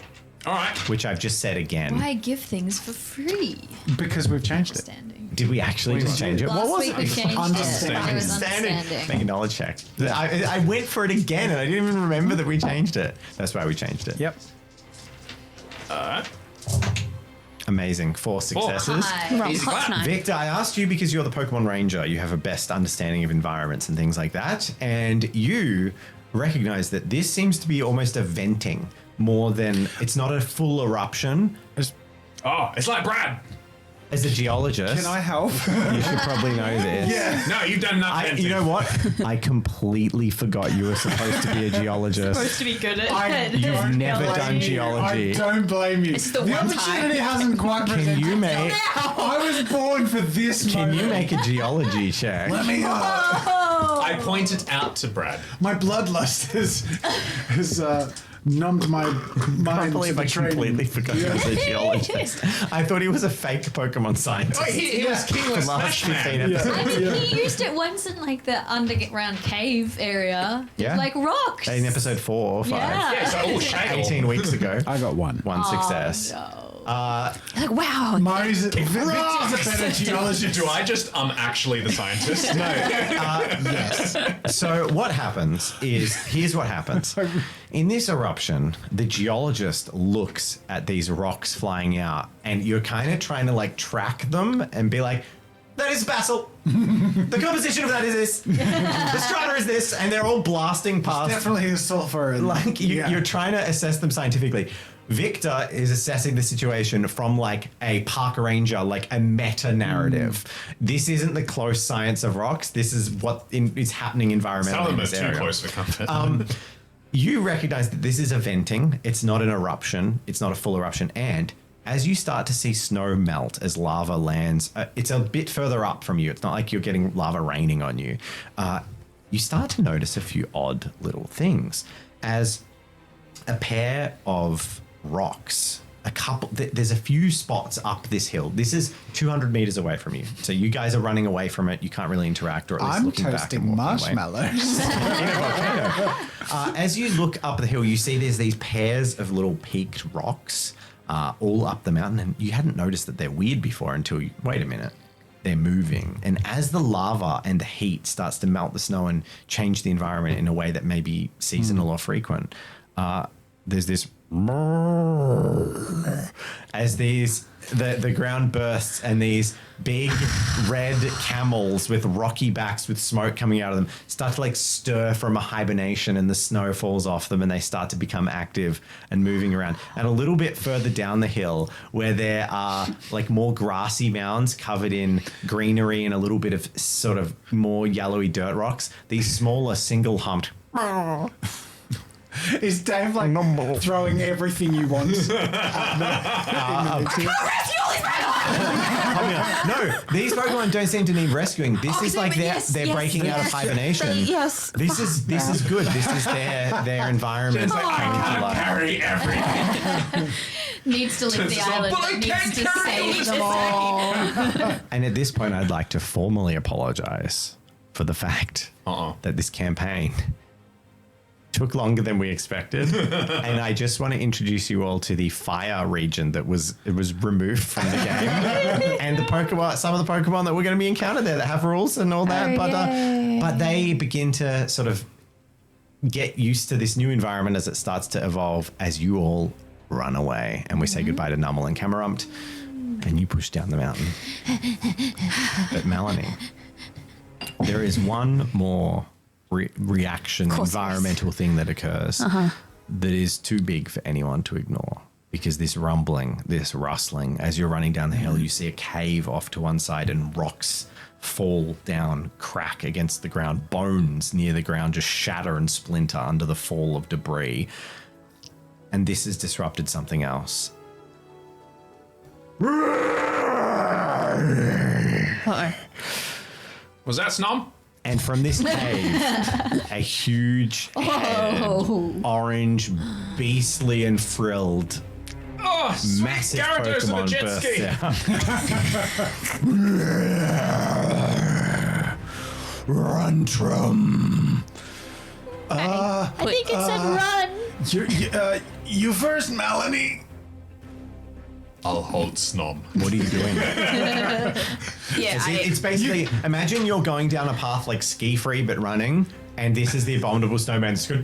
All right. which I've just said again. Why give things for free? Because we've changed it. Standing. Did we actually just change it? Last what was week it? we changed it. Understanding. It was Understanding. understanding. Make a knowledge check. I went for it again, and I didn't even remember that we changed it. That's why we changed it. Yep. Amazing. 4 successes. Hi. Easy Hot clap. tonight. Victor, I asked you because you're the Pokemon Ranger. You have a best understanding of environments and things like that. And you recognize that this seems to be almost a venting more than it's not a full eruption. Oh, it's like Brad. As a geologist, Can I help? you should probably know this. Yeah. No, you've done nothing. You know what? I completely forgot you were supposed to be a geologist. Supposed to be good at You've don't never blame done you. geology. I don't blame you. It's the one time. opportunity hasn't quite Can presented. you make I was born for this Can moment. you make a geology check? Let me. I pointed out to Brad. My bloodlust has numbed my mind. I can't believe to I the training. completely forgot he was a geologist. I thought he was a fake Pokemon scientist. Oh, he was King The of last Smash 15 Man. episodes. I mean, he used it once in like the underground cave area. Yeah. Like rocks. In episode 4 or 5. Yeah. Yeah, so all shale. 18 weeks ago. I got one. One success. No. Like, wow. Mari's Victor's a better geologist. Do I just actually the scientist? No. Yes. So what happens is, here's what happens. In this eruption, the geologist looks at these rocks flying out, and you're kind of trying to like track them and be like, that is basalt. The composition of that is this. The strata is this, and they're all blasting past. Definitely the sulfur. And, Like you're trying to assess them scientifically. Victor is assessing the situation from like a park ranger, like a meta narrative. This isn't the close science of rocks. This is what is happening environmentally. Some of in them are this too area. close for comfort. You recognize that this is a venting. It's not an eruption. It's not a full eruption. And as you start to see snow melt as lava lands, it's a bit further up from you. It's not like you're getting lava raining on you. You start to notice a few odd little things as a pair of rocks. There's a few spots up this hill. This is 200 meters away from you. So you guys are running away from it. You can't really interact, or at least I'm looking back and toasting walking away. marshmallows. In a volcano. As you look up the hill, you see there's these pairs of little peaked rocks all up the mountain, and you hadn't noticed that they're weird before until you wait a minute. They're moving, and as the lava and the heat starts to melt the snow and change the environment in a way that may be seasonal or frequent, there's this as the ground bursts, and these big red camels with rocky backs with smoke coming out of them start to like stir from a hibernation, and the snow falls off them and they start to become active and moving around. And a little bit further down the hill, where there are like more grassy mounds covered in greenery and a little bit of sort of more yellowy dirt rocks, these smaller single humped Is Dave like throwing everything you want? No, these Pokemon don't seem to need rescuing. This is like they're breaking out of hibernation. Yes. This is good. This is their environment. Carry everything. Needs to leave the Turns us off, island, but I but needs can't to carry save it. them all. And at this point, I'd like to formally apologize for the fact that this campaign took longer than we expected. And I just want to introduce you all to the fire region that was removed from the game. And the Pokemon, some of the Pokemon that we're going to be encountered there that have rules and all that. But they begin to sort of get used to this new environment as it starts to evolve as you all run away. And we say goodbye to Nummel and Camarumpt. And you push down the mountain. But Melanie, there is one more reaction, environmental thing that occurs that is too big for anyone to ignore. Because this rumbling, this rustling, as you're running down the hill, you see a cave off to one side and rocks fall down, crack against the ground. Bones near the ground just shatter and splinter under the fall of debris. And this has disrupted something else. Was that Snom? And from this cave, a huge head, orange, beastly and frilled, Oh, sweet massive Gyarados on a Pokemon jet bursts ski. out. Rantrum. I think it said run. You first, Melanie. I'll hold Snom. What are you doing? Yeah. It's basically, imagine you're going down a path like ski free but running, and this is the abominable snowman just going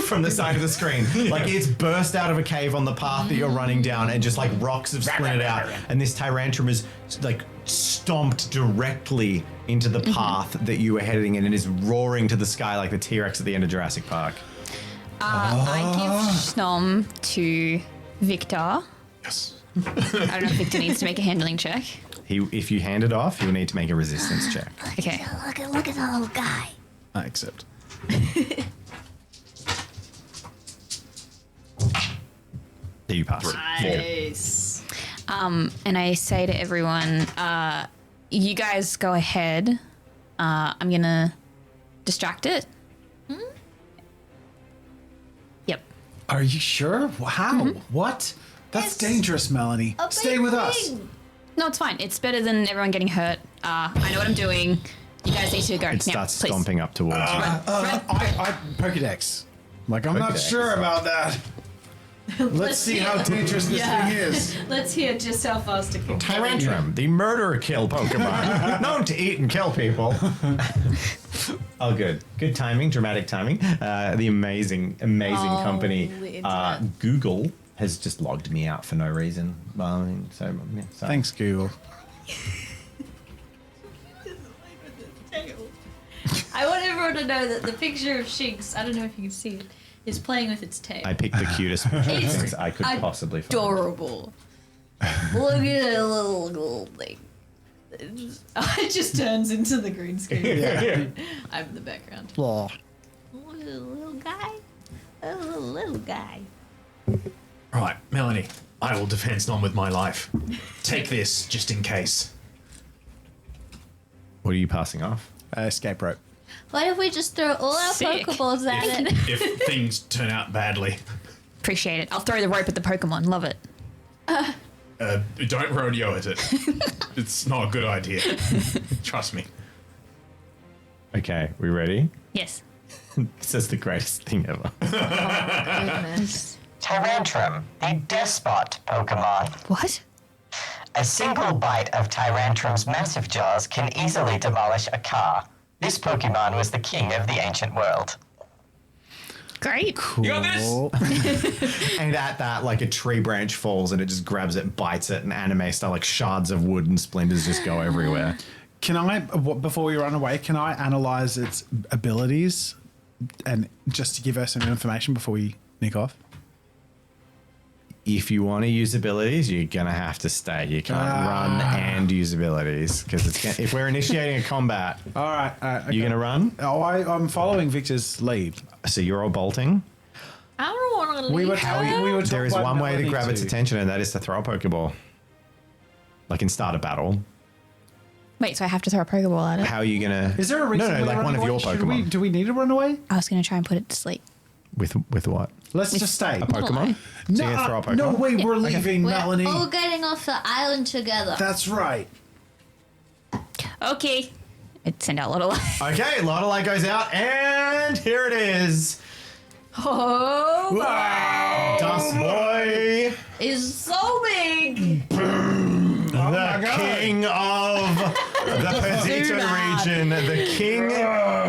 from the side of the screen. Like it's burst out of a cave on the path that you're running down, and just like rocks have splintered out, and this Tyrantrum is like stomped directly into the path that you were heading in and is roaring to the sky like the T-Rex at the end of Jurassic Park. I give Snom to Victor. Yes. I don't know if Victor needs to make a handling check. If you hand it off, you'll need to make a resistance check. Okay. Look at the little guy. I accept. You pass. Nice. And I say to everyone, you guys go ahead. I'm going to distract it. Yep. Are you sure? How? What? That's dangerous, Melanie. Stay with us. No, it's fine. It's better than everyone getting hurt. I know what I'm doing. You guys need to go It now, starts please. stomping up towards you. I Pokedex. Like, I'm not Pokedex. sure about that. Let's see how dangerous this thing is. Let's hear just how fast it can go. Tyrantrum, the murderer kill Pokemon, known to eat and kill people. Oh, good. Good timing, dramatic timing. The amazing company, the internet. Google, has just logged me out for no reason. So Thanks, Google. I want everyone to know that the picture of Shinx, I don't know if you can see it, is playing with its tail. I picked the cutest things I could possibly find. Adorable. Look at that little thing. It just turns into the green screen. I'm in the background. Oh. Little guy. Oh, little guy. Right, Melanie, I will defend Snom with my life. Take this just in case. What are you passing off? Escape rope. What if we just throw all our Sick. Pokeballs at it? If things turn out badly, Appreciate it. I'll throw the rope at the Pokemon. Love it. don't rodeo at it. It's not a good idea. Trust me. Okay, we ready? Yes. This is the greatest thing ever. Goodness. Tyrantrum, the despot Pokemon. What? A single bite of Tyrantrum's massive jaws can easily demolish a car. This Pokemon was the king of the ancient world. Great. You got this? And at that, like a tree branch falls and it just grabs it, bites it, and anime style, like shards of wood and splinters just go everywhere. Can I, before we run away, can I analyze its abilities and just to give us some information before we nick off? If you want to use abilities, you're gonna have to stay. You can't run and use abilities because if we're initiating a combat, All right. Okay. you're gonna run. Oh, I'm following Victor's lead. So you're all bolting. I don't want to leave. We were There is talking one about way to Melanie grab its too. attention, and that is to throw a Pokeball. Like in start a battle. Wait, so I have to throw a Pokeball at it? Uh, How are you gonna? Is there a reason? No, we're like one running of your away? Should we- Pokemon. Do we need to run away? I was going to try and put it to sleep. With what? Let's just stay. A Pokemon? So you're gonna throw a Pokemon? No, wait, we're leaving, We're Melanie. all getting off the island together. That's right. Okay. It send out little. Okay, Lottelei goes out, and here it is. Oh, Wow! Dust Boy, is so big. the king of the Perdito region, the king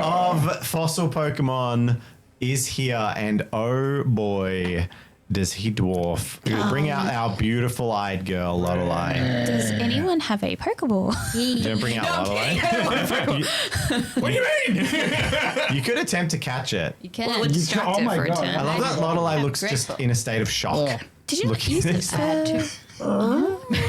of fossil Pokemon is here, and oh boy, does he dwarf. Bring out our beautiful-eyed girl, Lottelei. Does anyone have a Pokeball? Don't bring out Lottelei. What do you mean? You could attempt to catch it. You can. Well, we'll distract oh it my for a God. turn. I love that Lottelei looks just in a state of shock. Did you not Looking use at this? this.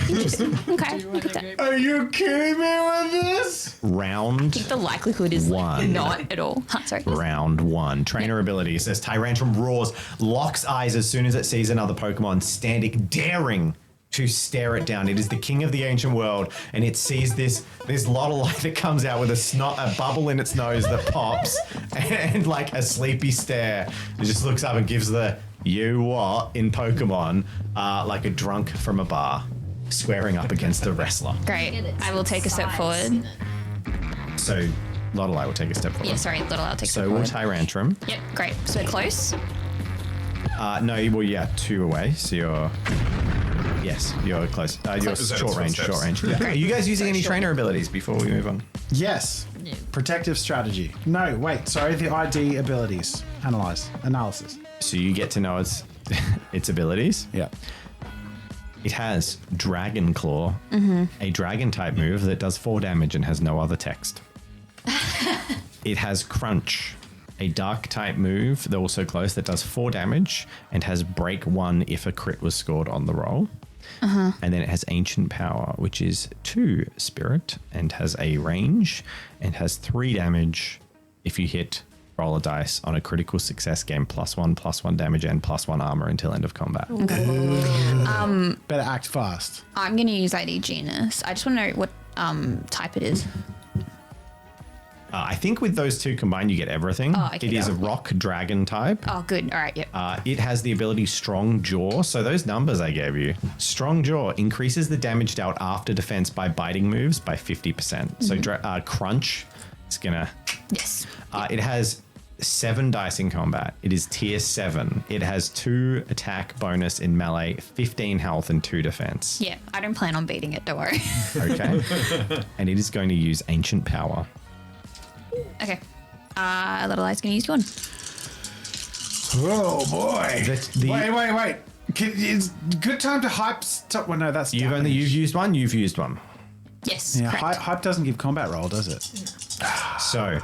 Interesting. Okay. Look at that. Are you kidding me with this? Round The likelihood is like, One. not at all. Huh, sorry. Round one. Trainer ability says Tyrantrum roars, locks eyes as soon as it sees another Pokemon standing, daring to stare it down. It is the king of the ancient world, and it sees this Lottelei that comes out with a bubble in its nose that pops, and like a sleepy stare. It just looks up and gives the "you what" in Pokemon, like a drunk from a bar, squaring up against a wrestler. Great. I will take a step forward. So Lottelei will take a step forward. Yeah, sorry, little. I'll take a step So we'll forward. Tyrantrum. Yep, great. So we're close. No, well, yeah, 2 away. So you're Yes, you're close. You're Is that short its range. footsteps? Short range. Yeah. Are you guys using any trainer abilities before we move on? Yes. No. Protective strategy. No, wait. Sorry, the ID abilities. Analysis. So you get to know its abilities. Yeah. It has Dragon Claw, a dragon type move that does 4 damage and has no other text. It has Crunch, a dark type move that also close that does 4 damage and has Break 1 if a crit was scored on the roll. And then it has Ancient Power, which is 2 spirit and has a range and has 3 damage if you hit roll a dice on a critical success game, +1 damage and +1 armor until end of combat. Better act fast. I'm going to use ID Genus. I just want to know what type it is. I think with those two combined, you get everything. Oh, okay. It is a rock dragon type. Oh, good. All right. Yep. It has the ability Strong Jaw. So those numbers I gave you, Strong Jaw increases the damage dealt after defense by biting moves by 50%. So Crunch is gonna. Yes. It has 7 dice in combat. It is tier 7. It has 2 attack bonus in melee, 15 health, and 2 defense. Yeah. I don't plan on beating it. Don't worry. Okay. And it is going to use Ancient Power. Okay. Little Eye's going to use one. Oh boy. The- Wait. It's good time to hype stop. Well, no, that's You've used one. You've used one. Yes. Yeah, correct. hype doesn't give combat roll, does it? So,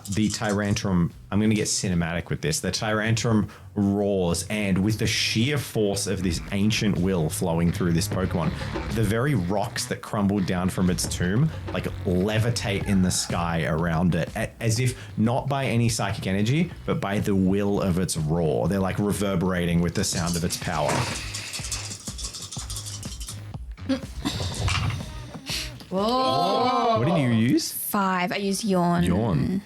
the Tyrantrum, I'm going to get cinematic with this. The Tyrantrum roars, and with the sheer force of this ancient will flowing through this Pokemon, the very rocks that crumbled down from its tomb, like, levitate in the sky around it, as if not by any psychic energy, but by the will of its roar. They're, like, reverberating with the sound of its power. Whoa. What did you use? 5. I use Yawn. Yawn.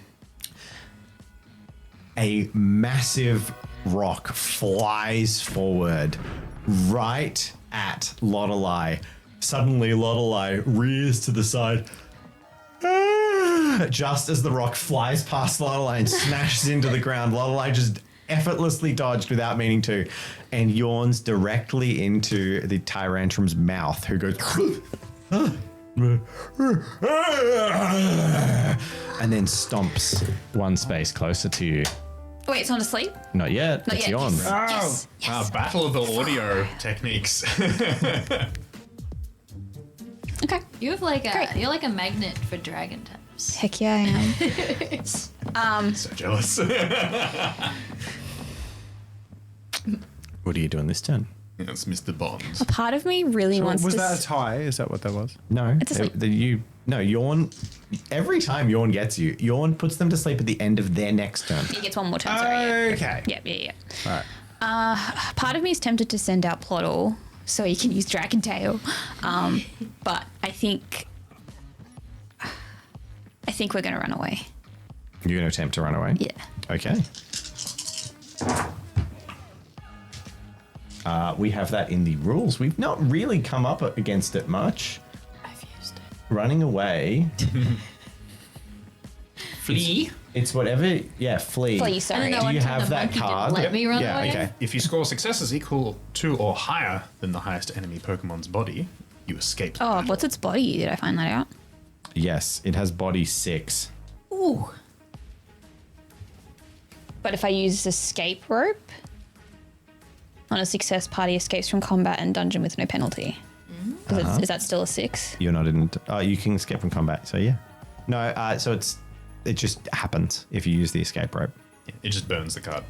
A massive rock flies forward right at Lottelei. Suddenly, Lottelei rears to the side. Just as the rock flies past Lottelei and smashes into the ground, Lottelei just effortlessly dodged without meaning to and yawns directly into the Tyrantrum's mouth, who goes... and then stomps one space closer to you. Wait, it's not asleep? Not yet. Not it's yet. yawn. Yes. Battle of the audio techniques. Okay. You have like Great. you're like a magnet for dragon types. Heck yeah, I am. So jealous. What are you doing this turn? That's Mr. Bonds. A part of me really wants Was to. that a tie? Is that what that was? No. It's asleep. Yawn. Every time Yawn gets you, Yawn puts them to sleep at the end of their next turn. He gets one more turn. Sorry. Okay. Yeah. All right. Part of me is tempted to send out Ploddle so he can use Dragon Tail, but I think we're gonna run away. You're going to attempt to run away? Yeah. Okay. We have that in the rules. We've not really come up against it much. I've used it. Running away. Flee. It's whatever. Yeah, flee. Flee, I sorry. don't know Do you until have the that monkey card? didn't let me run Yeah, away. okay. If you score successes equal to or higher than the highest enemy Pokemon's body, you escape. the Oh, battle. what's its body? Did I find that out? Yes, it has body 6. Ooh. But if I use escape rope, on a success, party escapes from combat and dungeon with no penalty. Is that still a 6? You're not in. You can escape from combat. So yeah. No. So it just happens if you use the escape rope. It just burns the card.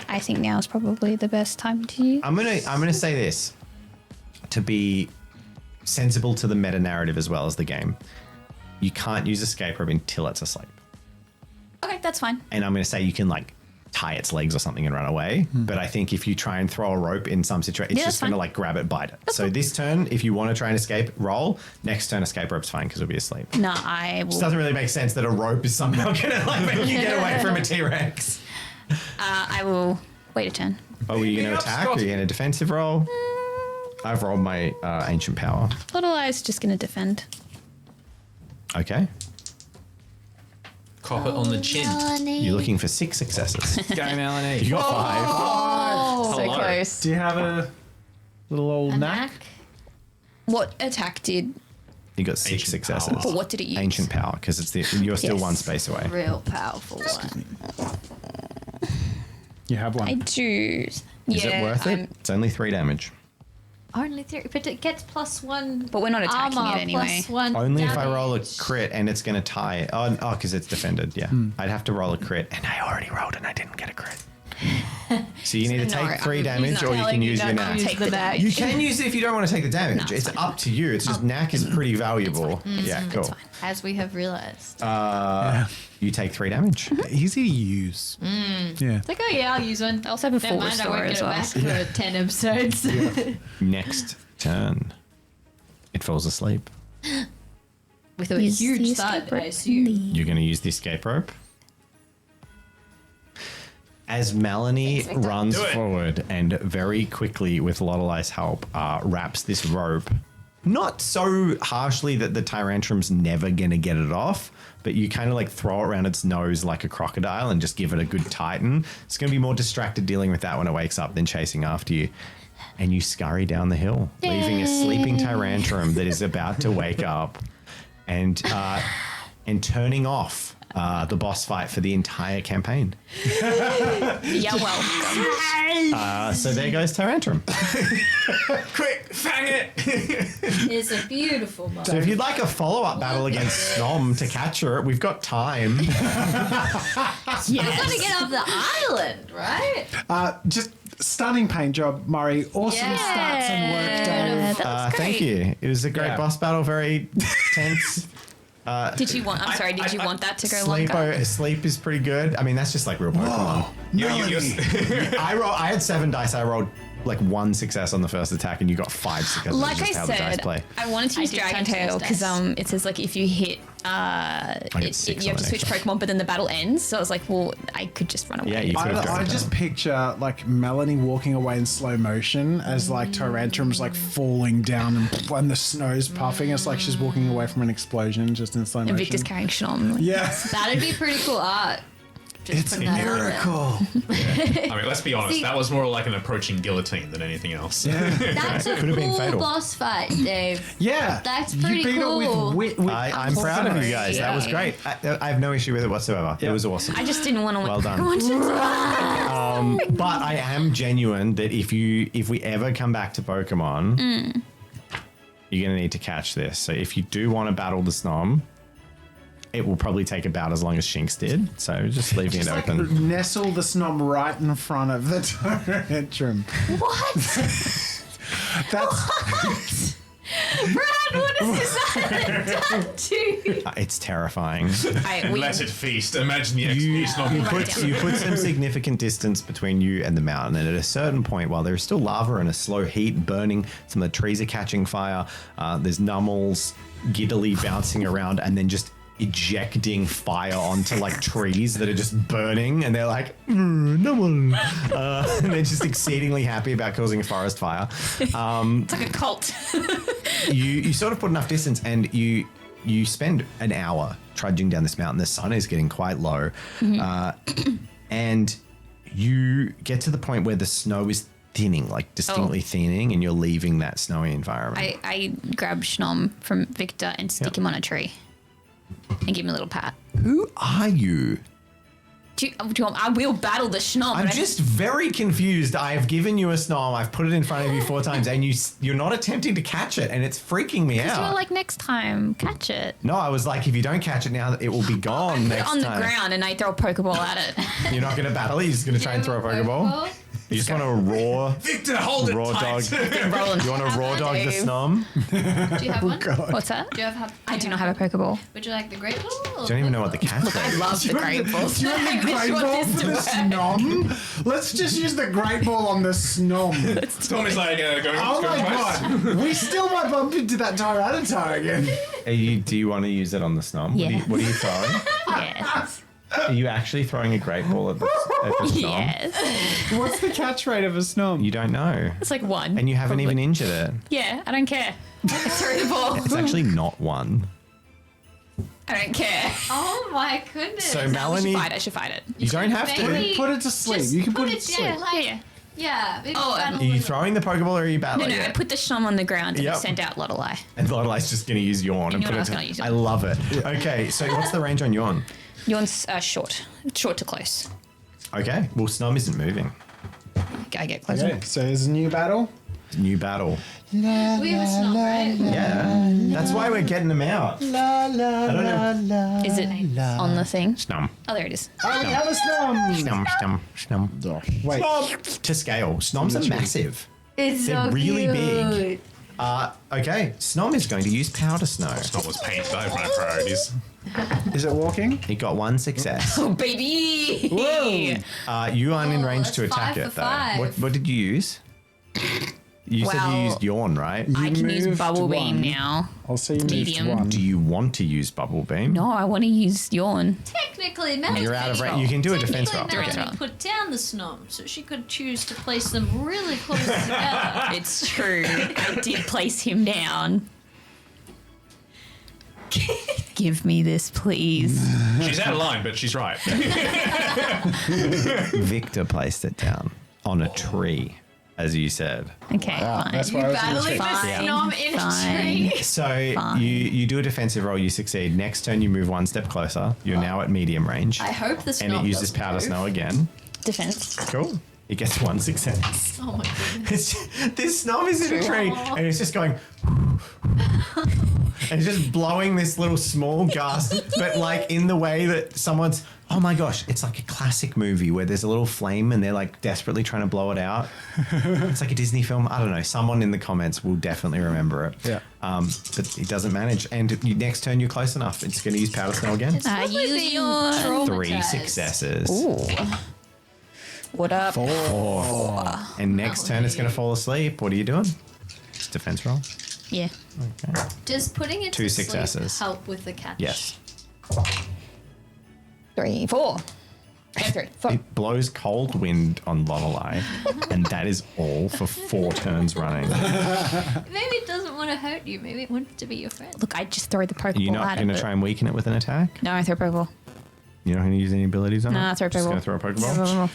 I think now is probably the best time to use. I'm gonna say this to be sensible to the meta narrative as well as the game. You can't use escape rope until it's asleep. Okay, that's fine. And I'm gonna say you can like tie its legs or something and run away. But I think if you try and throw a rope in some situation, it's Yeah, just that's gonna fine. like grab it, bite it. So this turn, if you want to try and escape, roll. Next turn, escape rope's fine because it'll be asleep. No, I will. It doesn't really make sense that a rope is somehow gonna like make you get away from a T-Rex. I will wait a turn. Oh, are you gonna up, attack? Scott. Are you gonna defensive roll? I've rolled my ancient power. Little Eye's just gonna defend. Okay. Cop it on the chin. You're looking for 6 successes. Go, Melanie. You got 5. Oh, so Hello. close. Do you have a Little old A knack. What attack did? You got 6 Ancient successes. power. But what did it use? Ancient power, because you're still Yes. one space away. Real powerful one. You have one. I do. Is Yeah, it worth it? It's only 3 damage. Only 3, but it gets +1. But we're not attacking armor, it anyway. +1 Only if I roll a damage. crit and it's going to tie. Oh, because it's defended. Yeah. I'd have to roll a crit, and I already rolled and I didn't get a crit. So you need to No, take 3 I'm damage, not or you can telling you use your don't knack. use Take the the damage. You can use it if you don't want to take the damage. No, it's it's up to you. It's just knack is pretty valuable. Yeah, cool. fine. As we have realized. You take 3 damage. Easy to use. Yeah. It's like, oh yeah, I'll use one. I also have a Never full mind, I restore won't as get well. it back for 10 episodes. Next turn, it falls asleep. With a Use huge the thud, escape I rope assume. You're going to use the escape rope. As Melanie runs Do it. forward and very quickly, with Lottlei's help, wraps this rope, not so harshly that the Tyrantrum's never going to get it off, but you kind of like throw it around its nose like a crocodile and just give it a good tighten. It's going to be more distracted dealing with that when it wakes up than chasing after you. And you scurry down the hill, leaving a sleeping Tyrantrum that is about to wake up and turning off the boss fight for the entire campaign. Yeah, well. So there goes Tyrantrum. Quick, fang it! It's a beautiful moment. So if you'd like a follow-up battle against Snom to catch her, we've got time. You've got to get off the island, right? Just stunning paint job, Murray. Awesome Yeah. stats and work done. That was Thank great. you. It was a great Yeah. boss battle, very tense. Did you want? I'm sorry. Did you want that to go longer? Sleep is pretty good. I mean, that's just like real Pokemon. I had 7 dice. I rolled like 1 success on the first attack, and you got 5 successes. Like That's I just how the dice said, play. I wanted to use did Dragon touch Tail those because dice. it says like if you hit, get 6 you have on to the switch next Pokemon, but then the battle ends. So I was like, well, I could just run away. Yeah, you could have I Dragon just Tail. picture like Melanie walking away in slow motion as like Tyrantrum's like falling down and the snow's puffing. It's like she's walking away from an explosion just in slow motion. And Victor's carrying Snom. Yeah. That'd be pretty cool art. Just It's a putting that out there. miracle. I mean, let's be honest, See- that was more like an approaching guillotine than anything else. That's a Could have been cool fatal. boss fight, Dave. Yeah. That's You pretty beat cool. it with I'm proud of you guys. That was Yeah. great. I have no issue with it whatsoever. It was awesome. I just didn't want to. Well done. But I am genuine that if we ever come back to Pokemon, you're going to need to catch this. So if you do want to battle the Snom, it will probably take about as long as Shinx did. So just leaving it like open. nestle the Snom right in front of the Tyrantrum. What? That's Brad, what has this island done to you? It's terrifying. Let it feast. Imagine the You execution of put some significant distance between you and the mountain, and at a certain point, while there is still lava and a slow heat burning, some of the trees are catching fire. There's Nummels giddily bouncing around, and then just ejecting fire onto like trees that are just burning, and they're like, Nummel. And they're just exceedingly happy about causing a forest fire. It's like a cult. You sort of put enough distance, and you spend an hour trudging down this mountain. The sun is getting quite low, and you get to the point where the snow is thinning, like distinctly thinning, and you're leaving that snowy environment. I grab Snom from Victor and stick him on a tree and give him a little pat. Who are you? I will battle the Snom. I'm just very confused. I have given you a Snom. I've put it in front of you 4 times, and you're not attempting to catch it, and it's freaking me You out. were like, next time, catch it. No, I was like, if you don't catch it now, it will be gone next On the time. ground, and I throw a Pokeball at it. You're not going to battle it. You're just going to try and throw a Pokeball. You just want to raw Victor, hold it raw tight. dog. Rolling. You want to raw dog the Dave. Snom? Do you have one? What's that? Do you have? I do not have a Pokeball. Would you like the great ball? I don't even know what the cat's I is. love the great balls. Do you want the great ball for the Snom? Let's just use the great ball on the Snom. Tommy's like going Oh my twice. god, we still might bump into that Tyranitar again. Do you want to use it on the Snom? Yeah. What are you throwing? Yes. Are you actually throwing a great ball at the Snom? Yes. What's the catch rate of a Snom? You don't know. It's like 1. And you haven't even injured it. Yeah, I don't care. I threw the ball. It's actually not 1. I don't care. Oh my goodness. So I Melanie, should fight it. you don't have to. Maybe Put it to sleep. just You can put it to yeah, sleep. like, Yeah. Yeah. Oh, Are you throwing the Pokeball or are you No, battling no, I it? put the Snom on the ground and Yep. sent out Lottelai. And Lottlei's just going to use Yawn and You know put what, it I was gonna use I it. love it. Okay, so what's the range on Yawn? Yawn's short. Short to close. Okay, well, Snom isn't moving. I get closer. Okay, so there's a new battle. New battle. We have a Snom, right? Yeah, that's why we're getting them out. I don't know. Is it on the thing? Snom. Oh, there it is. Oh, we have a Snom. Snom. Wait. To scale, Snoms are massive. It's They're so really cute. big. Okay, Snom is going to use Powder Snow. Snom was painted over my priorities. Is it walking? He got one success. Oh, baby! Whoa. You aren't in Oh, range that's to attack 5 it, for though. 5. What did you use? You said you Well, used Yawn, right? I can use moved Bubble Beam one. now. I'll see you moved Medium. one. Do you want to use Bubble Beam? No, I want to use Yawn. Technically, Melanie. You're out of range. You can do a defense roll. Technically, Okay. Melanie put down the Snom so she could choose to place them really close together. It's true. I did place him down. Give me this, please. She's out of line, but she's right. Victor placed it down on a tree, as you said. Okay, fine. That's why I was gonna Battling the check. Snom in a Fine. tree. So you do a defensive roll, you succeed. Next turn, you move one step closer. You're now at medium range. I hope the Snom And it uses doesn't Powder move. Snow again. Defense. Cool. It gets one success. Oh my goodness. This Snom is in a tree and it's just going and it's just blowing this little small gust, but like in the way that someone's, oh my gosh, it's like a classic movie where there's a little flame and they're like desperately trying to blow it out. It's like a Disney film. I don't know. Someone in the comments will definitely remember it. Yeah. But it doesn't manage. And next turn you're close enough. It's going to use Powder Snow again. Probably use being your- 3 traumatized. successes. Ooh. What up? 4. And next turn it's going to fall asleep. What are you doing? Just defense roll. Yeah. Does putting it 2 to sleep successes. help with the catch? Yes. 3, 4. 3, 4. It blows cold wind on Lorelei, and that is all for 4 turns running. Maybe it doesn't want to hurt you. Maybe it wants to be your friend. Look, I just throw the Pokeball You're not at going to it. try and weaken it with an attack? No, I throw Pokeball. You're not going to use any abilities on it? No, I throw Just Pokeball. going to throw a Pokeball?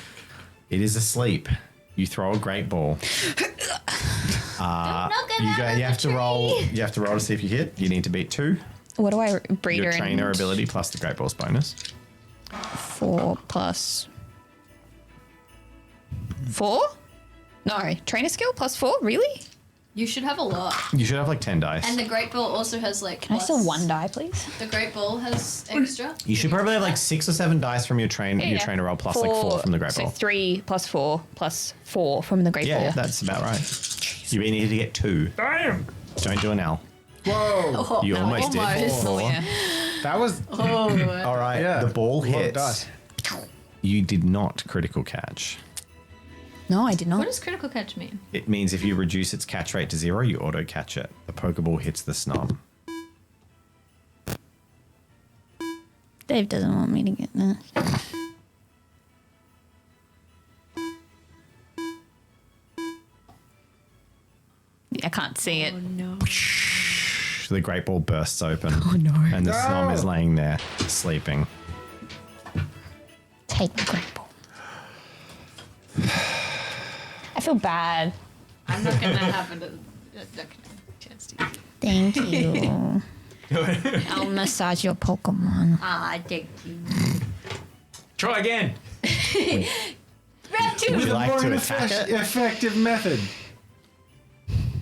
It is asleep. You throw a great ball. Don't knock it You out go. of You have the to roll. tree. You have to roll to see if you hit. You need to beat 2. What do I breeder Your trainer and ability plus the great ball's bonus. 4 plus 4? No, trainer skill plus 4? Really? You should have a lot. You should have like 10 dice. And the Great Ball also has like. Can I still 1 die, please? The Great Ball has extra. You should probably have like 6 or 7 dice from your trainer roll plus like 4 from the great so ball. 3 plus 4 plus 4 from the great Yeah, ball. that's about right. You need to get 2. Damn! Don't do an L. Whoa. Oh, You no, almost did. almost. 4. Yeah. That was. Oh, All right, Yeah. the ball A lot of hits. dice. You did not critical catch. No, I did not. what does critical catch mean? It means if you reduce its catch rate to 0, you auto catch it. The Pokeball hits the Snom. Dave doesn't want me to get that. I can't see it. Oh no. The great ball bursts open. Oh no. And the Snom is laying there, sleeping. Take the great ball. I feel bad. I'm not gonna have a chance to. Thank you. I'll massage your Pokemon. Ah, thank you. Try again. Round 2. Would you like More to an attack it? effective method.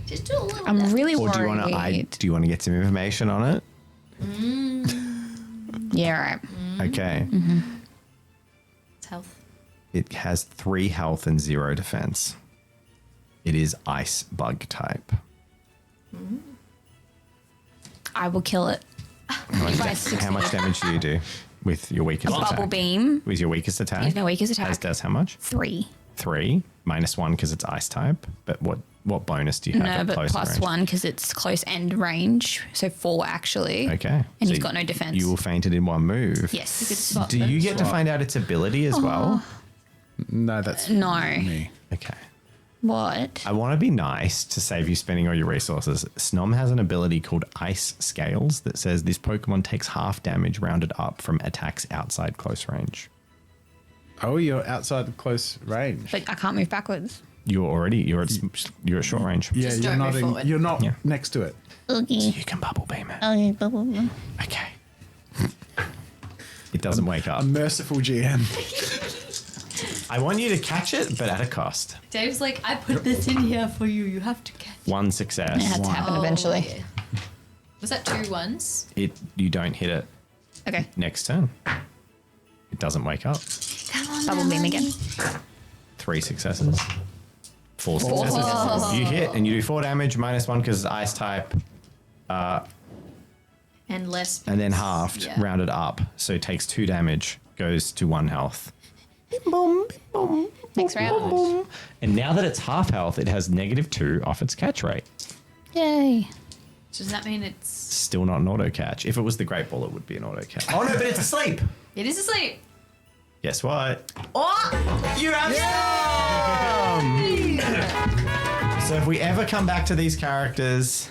Just do a little. I'm bit. really Or do you worried. want to? Do you want to get some information on it? Yeah, right. Okay. It's health. It has 3 health and 0 defense. It is ice bug type. I will kill it. How much damage do you do with your weakest attack? Bubble beam. With your weakest attack? Use my weakest attack. Does how much? 3. 3 minus 1 because it's ice type. But what bonus do you have? No, at but close plus range? 1 because it's close end range. So 4 actually. Okay. And So he's got no defense. You will faint it in 1 move. Yes. Do you get to find out its ability as well? No, that's No. me. Okay. What? I want to be nice to save you spending all your resources. Snom has an ability called Ice Scales that says this Pokemon takes half damage rounded up from attacks outside close range. Oh, you're outside the close range. But I can't move backwards. You're at short range. Yeah, Just you're don't not move forward. you're not Yeah. next to it. Okay. You can bubble beam it. Okay, bubble beam. Okay. It doesn't wake up. A merciful GM. I want you to catch it, but at a cost. Dave's like, I put this in here for you. You have to catch. One It success. had to happen eventually. yeah. Was that 2 ones? You don't hit it Okay. next turn. It doesn't wake up. Come on, Bubble beam again. 3 successes. 4 successes. You hit and you do 4 damage, -1 because it's ice type, And less. and then because- halved, yeah. rounded up. So it takes 2 damage, goes to 1 health. Bing, boom, bing, boom, Next boom, round. boom, boom. And now that it's half health, it has -2 off its catch rate. Yay. So does that mean it's. Still not an auto catch. If it was the Great Ball, it would be an auto catch. Oh no, but it's asleep. It is asleep. Guess what? Oh! You have Snom! So if we ever come back to these characters,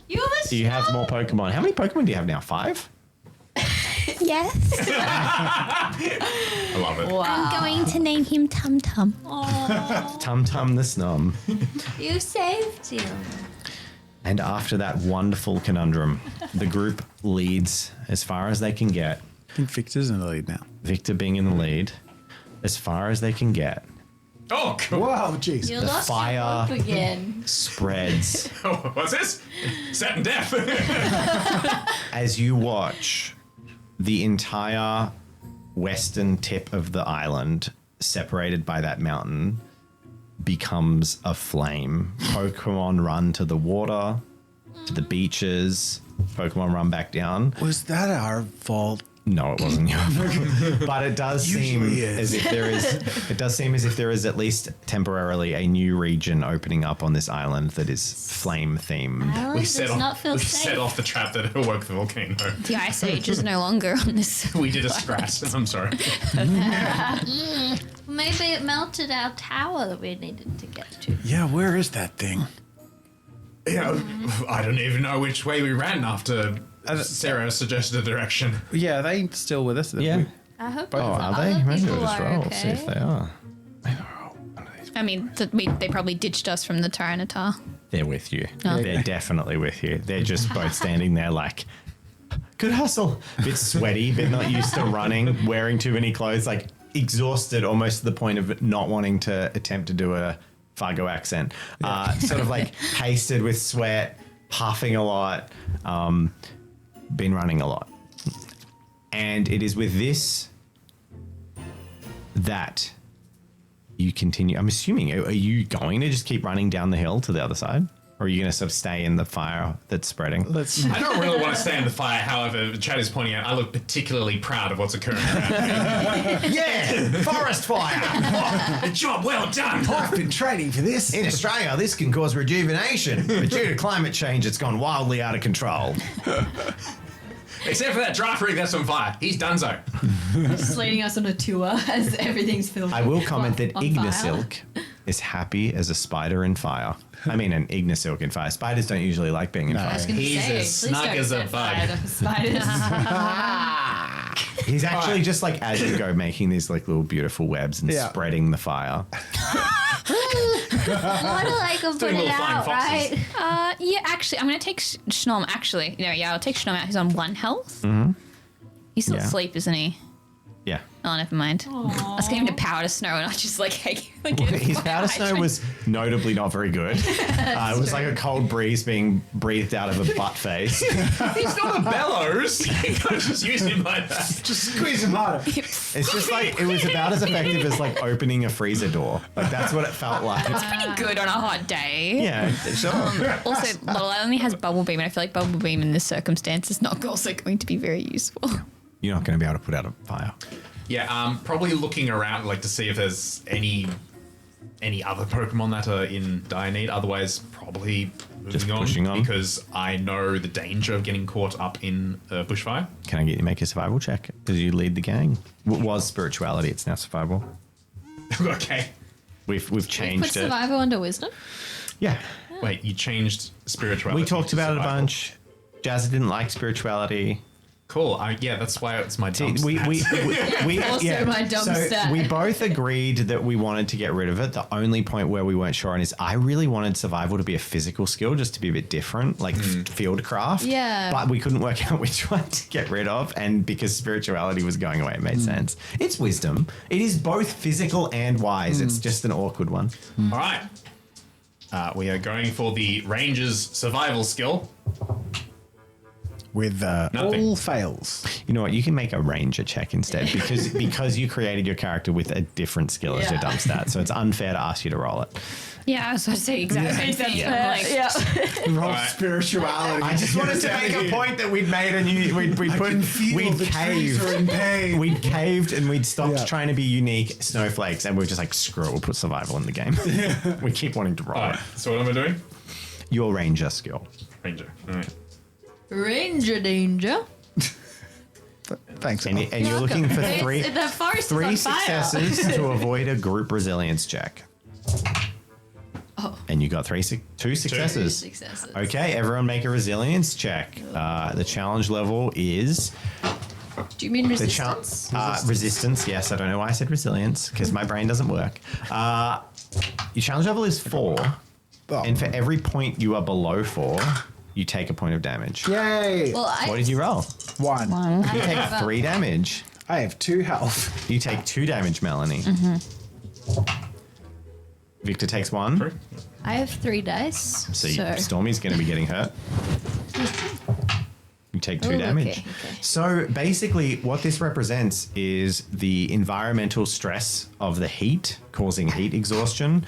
You have a you have more Pokemon. How many Pokemon do you have now? 5? Yes. I love it. I'm going to name him Tum Tum. Tum Tum the Snom. You saved him. And after that wonderful conundrum, the group leads as far as they can get. I think Victor's in the lead now. Victor being in the lead, as far as they can get. Oh, cool. Whoa, jeez. You The lost fire- your hope again. Spreads What's this? Set and death. as you watch the entire western tip of the island, separated by that mountain, becomes a flame. Pokemon run to the water, to the beaches. Pokemon run back down. Was that our fault? No, it wasn't your fault. But it does seem Usually is. as if there is. It does seem as if there is at least temporarily a new region opening up on this island that is flame themed. Island we does set not off. feel We safe. set off the trap that awoke the volcano. The Ice Age is no longer on this. We did a scratch. I'm sorry. Maybe it melted our tower that we needed to get to. Yeah, where is that thing? Yeah, I don't even know which way we ran after Sarah suggested a direction. Yeah, are they still with us? Yeah. I hope Oh, the are they? other Maybe people we'll just are roll. okay. See if they are. I mean, they probably ditched us from the Tyranitar. They're with you. Oh. They're definitely with you. They're just both standing there like, good hustle. Bit sweaty, bit not used to running, wearing too many clothes, like exhausted almost to the point of not wanting to attempt to do a Fargo accent. Sort of like pasted with sweat, puffing a lot, been running a lot. And it is with this that you continue. I'm assuming, are you going to just keep running down the hill to the other side? Or are you going to sort of stay in the fire that's spreading? Let's. I don't really want to stay in the fire. However, Chad is pointing out I look particularly proud of what's occurring around me. Yeah, forest fire. Job well done. I've been training for this. In Australia, this can cause rejuvenation, but due to climate change, it's gone wildly out of control. Except for that draft rig that's on fire. He's done so. Just leading us on a tour as everything's filled. I will comment that on fire. Ignisilk is happy as a spider in fire. I mean, an Ignisilk in fire. Spiders don't usually like being in I was fire. gonna He's say, as please snug don't as a set fire bug. to spiders. He's actually just like, as you go, making these like little beautiful webs and Yeah. spreading the fire. What do I go put doing it little flying out, foxes. right? Yeah, actually, I'm going to take Snom. Actually, I'll take Snom out. He's on 1 health. Mm-hmm. He's still Yeah. asleep, isn't he? Yeah. Oh, never mind. I was getting him to power to snow, and I just like, hey, His powder snow was notably not very good. It was like a cold breeze being breathed out of a butt face. He's not a bellows. You can't just use him like that. Just squeeze him harder. It's just like, it was about as effective as like opening a freezer door. Like that's what it felt like. pretty good on a hot day. Yeah, sure. Also, Little only has Bubble Beam, and I feel like Bubble Beam in this circumstance is not also going to be very useful. You're not going to be able to put out a fire. Yeah, probably looking around like to see if there's any other Pokemon that are in dire need. Otherwise, probably Just moving pushing on. because I know the danger of getting caught up in bushfire. Can I get you to make a survival check? Because you lead the gang. What was spirituality? It's now survival. Okay. We've Put changed it. survival under wisdom. Yeah. Wait, you changed spirituality. We talked to about it a survival. bunch. Jazza didn't like spirituality. Cool. Yeah, that's why it's my dump we Also my dumb stat. we both agreed that we wanted to get rid of it. The only point where we weren't sure on is I really wanted survival to be a physical skill, just to be a bit different, like fieldcraft. Yeah. But we couldn't work out which one to get rid of, and because spirituality was going away, it made sense. It's wisdom. It is both physical and wise. It's just an awkward one. All right. We are going for the ranger's survival skill. With Nothing. all fails. You know what? You can make a ranger check instead because you created your character with a different skill as your dump stat. So it's unfair to ask you to roll it. Yeah, so I say exactly the same thing. Like, Roll Alright. spirituality. I just wanted to make a point that we'd made a new. We'd caved. We'd caved and we'd stopped trying to be unique snowflakes, and we were just like, screw it, we'll put survival in the game. We keep wanting to roll All it. right. So what am I doing? Your ranger skill. Ranger. All right. Ranger danger. Thanks. And you're looking for three The forest is on fire. successes to avoid a group resilience check. Oh. And you got two successes. Successes. Okay, everyone make a resilience check. The challenge level is Do you mean the resistance? resistance. Yes, I don't know why I said resilience because my brain doesn't work. Your challenge level is 4, and for every point you are below 4, you take a point of damage. Yay! Well, What did you roll? 1. You take 3 damage. I have 2 health. You take 2 damage, Melanie. Victor takes 1. I have 3 dice. So Stormy's going to be getting hurt. You take 2 Ooh, damage. okay. So basically, what this represents is the environmental stress of the heat causing heat exhaustion.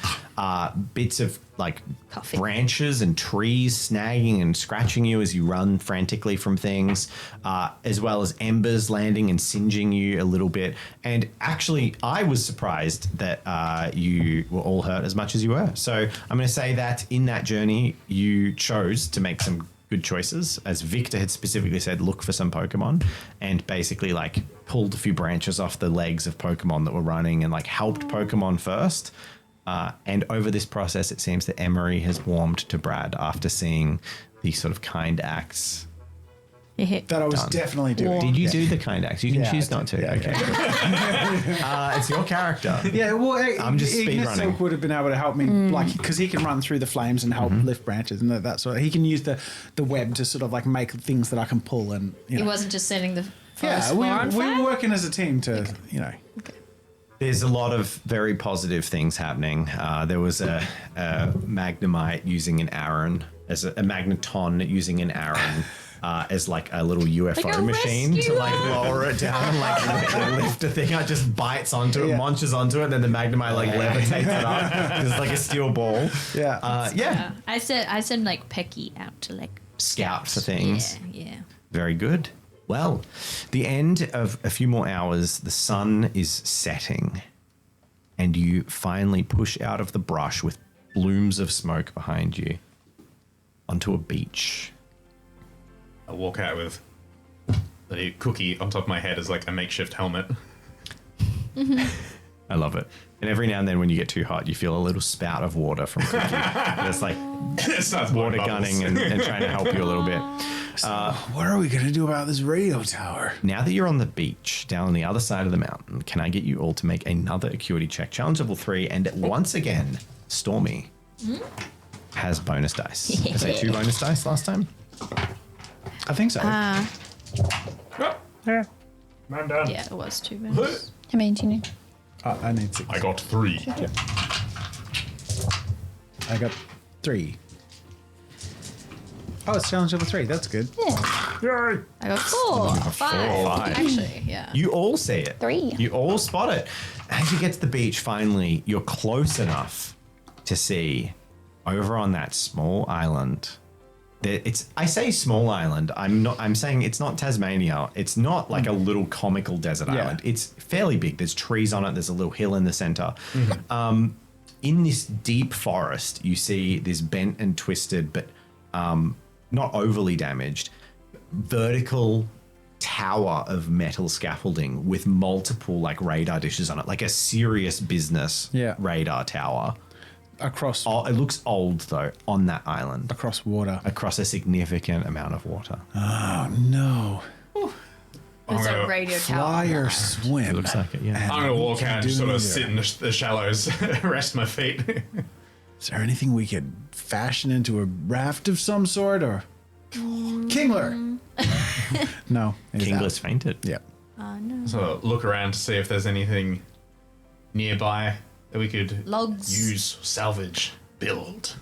Bits of like Coffee. branches and trees snagging and scratching you as you run frantically from things, as well as embers landing and singeing you a little bit. And actually, I was surprised that you were all hurt as much as you were. So I'm going to say that in that journey, you chose to make some good choices. As Victor had specifically said, look for some Pokemon, and basically like pulled a few branches off the legs of Pokemon that were running and like helped Pokemon first. And over this process, it seems that Emory has warmed to Brad after seeing these sort of kind acts. That I was definitely doing. Did you do the kind acts? You can Yeah, choose I not did. to. Okay. It's your character. Yeah, well, I'm just Ignis speedrunning. Silk would have been able to help me, like, because he can run through the flames and help lift branches and that sort of. He can use the web to sort of like make things that I can pull and you It know. wasn't just setting the Yeah, forest fire on we fire? were working as a team to, you know. There's a lot of very positive things happening. There was a Magnemite using an Aron, as a Magneton using an Aron. As like a little UFO Like a machine to rescuer. like lower it down, like lift a thing. It just bites onto it, munches onto it, and then the Magnemite like levitates it up. It's like a steel ball. Yeah. Yeah. I said like Pecky out to like Scout for things. Yeah. Very good. Well, the end of a few more hours, the sun is setting, and you finally push out of the brush with blooms of smoke behind you onto a beach. I walk out with the cookie on top of my head as like a makeshift helmet. I love it. And every now and then when you get too hot, you feel a little spout of water from Cookie. That's like It starts water blowing bubbles. gunning and trying to help you a little bit. What are we going to do about this radio tower? Now that you're on the beach, down on the other side of the mountain, can I get you all to make another acuity check? Challenge level 3, and once again, Stormy has bonus dice. I say 2 bonus dice last time? I think so. Man down. Yeah, it was 2 minutes. How many do you need? I need 6. I got 3. I got 3. Oh, it's challenge level 3. That's good. I got 4. 5. 5. Actually, yeah. You all see it. 3. You all spot it. As you get to the beach, finally, you're close enough to see over on that small island. I say small island. I'm saying it's not Tasmania. It's not like a little comical desert island. It's fairly big. There's trees on it. There's a little hill in the center. In this deep forest, you see this bent and twisted, but not overly damaged, vertical tower of metal scaffolding with multiple like radar dishes on it, like a serious business radar tower. Across It looks old though, on that island. across water. Across a significant amount of water. Oh no. There's a gonna radio Fly tower. or swim. Looks like it, yeah. And I'm gonna we walk can out and do just sort of neither. sit in the shallows, rest my feet. Is there anything we could fashion into a raft of some sort, or Kingler? No, it is Kingler's fainted. out. Yeah. So look around to see if there's anything nearby that we could Logs. use, salvage, build.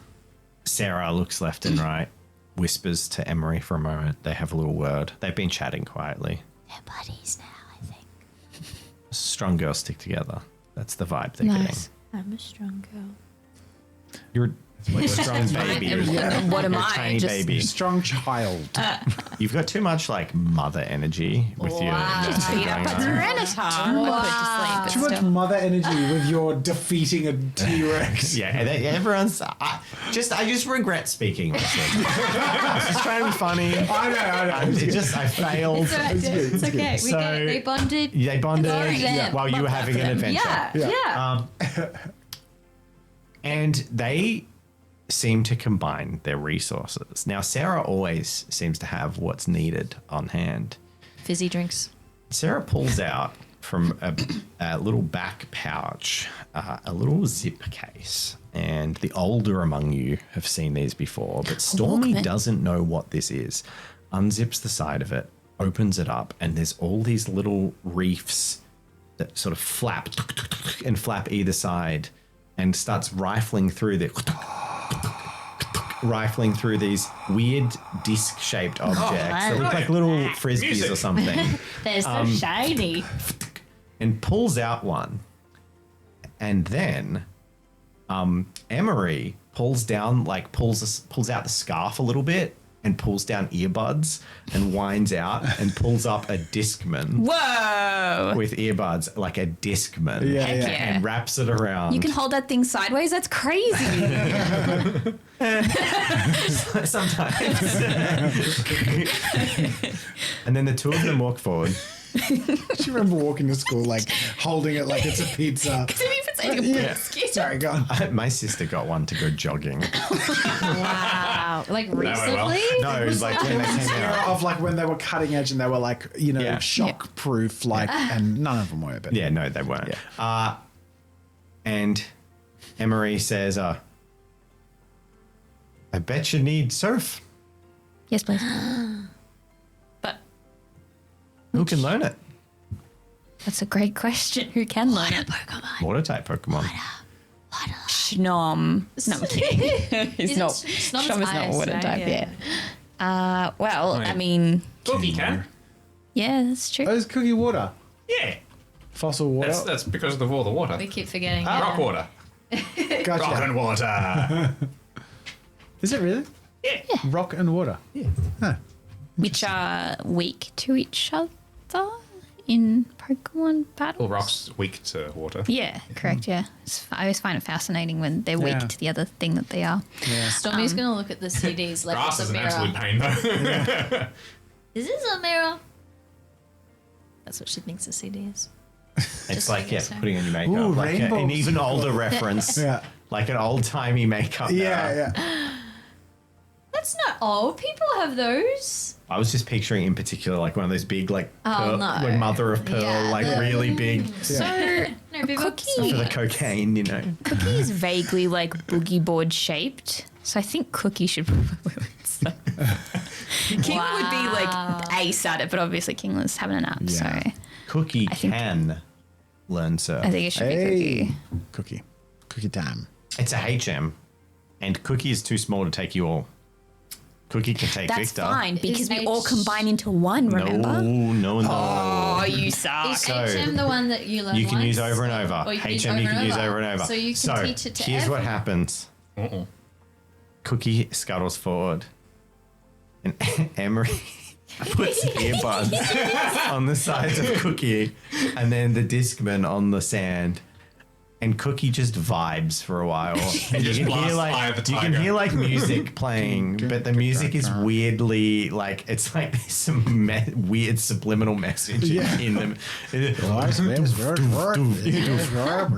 Sarah looks left and right, whispers to Emory for a moment. They have a little word. They've been chatting quietly. They're buddies now, I think. Strong girls stick together. That's the vibe they're Nice. I'm a strong girl. getting. You're a strong baby. What am You're a I? tiny Just baby. Strong child. You've got too much like mother energy with your just beat up a Tyranitar. Too much mother energy with your defeating a T-Rex. Yeah, and everyone's. I just regret speaking. This week. I was just trying to be funny. I know. I failed. It's okay. So- They bonded. They bonded Sorry, them. while you were having an adventure. Yeah. And they seem to combine their resources. Now, Sarah always seems to have what's needed on hand. Fizzy drinks. Sarah pulls out from a little back pouch a little zip case. And the older among you have seen these before, but Stormy doesn't know what this is. Unzips the side of it, opens it up, and there's all these little reefs that sort of flap and flap either side, and starts rifling through these weird disc-shaped objects that look like little frisbees Music. or something. They're so shiny. And pulls out one. And then Emory pulls out the scarf a little bit and pulls down earbuds and winds out and pulls up a Discman Whoa! with earbuds, like a Discman. Yeah, Heck yeah. yeah. And wraps it around. You can hold that thing sideways? That's crazy. Sometimes. And then the two of them walk forward. Do you remember walking to school like holding it like it's a pizza? Sorry, go on. My sister got one to go jogging. Wow. Like well. recently? No, it was like when they came out. Of like when they were cutting edge and they were like, Yeah. shock proof, like, and none of them were. But Yeah, no, they weren't. Yeah. And Emory says, I bet you need surf. Yes, please. But Who can learn it? that's a great question. Who can learn it? Water type Pokemon. Snom. No, I'm kidding. He's not. Snom's Snom is not ice, water right? type Yeah. yet. Well, Right. I mean, Cookie can. yeah, that's true. Oh, it's cookie water. Yeah. Fossil water. That's because of all the water. We keep forgetting. Rock water. Gotcha. Rock and water. Is it really? Yeah. Rock and water. Yeah. Huh. Which are weak to each other in Pokemon battle. Well, rock's weak to water. Yeah, correct. Yeah, I always find it fascinating when they're weak Yeah. to the other thing that they are. Stormy's going to look at the CDs like Grass it's is a an mirror. absolute pain, though. Is this a mirror? That's what she thinks a CD is. It's Just like, yeah, so. putting on your makeup. Ooh, like an rainbows. even older reference. Yeah. Like an old-timey makeup. Yeah, now. yeah. That's not old. People have those. I was just picturing in particular like one of those big like Oh, pearl, no. like mother of pearl, Yeah, like the- really big So No, people. Cookie, for the cocaine, you know. Cookie is vaguely like boogie board shaped. So I think Cookie should probably win some. Kingler would be like ace at it, but obviously Kingler's having a nap. Yeah. So Cookie I think- can learn surf. I think it should be Hey. Cookie. Cookie. Cookie time. It's a HM, and Cookie is too small to take you all. Cookie can take That's Victor. fine because Is we all H- combine into one. Remember? No. Oh, you suck. Is So, HM the one that you learn You can once? use over and over. Or you can use HM you over can and use over. over and over. So you can teach it to here's what everyone. happens. Cookie scuttles forward, and Emory puts earbuds on the sides of Cookie, and then the Discman on the sand. and Cookie just vibes for a while. And just blasts Eye of the you can Tiger. hear like music playing, but the music is weirdly like it's like there's some weird subliminal message in them.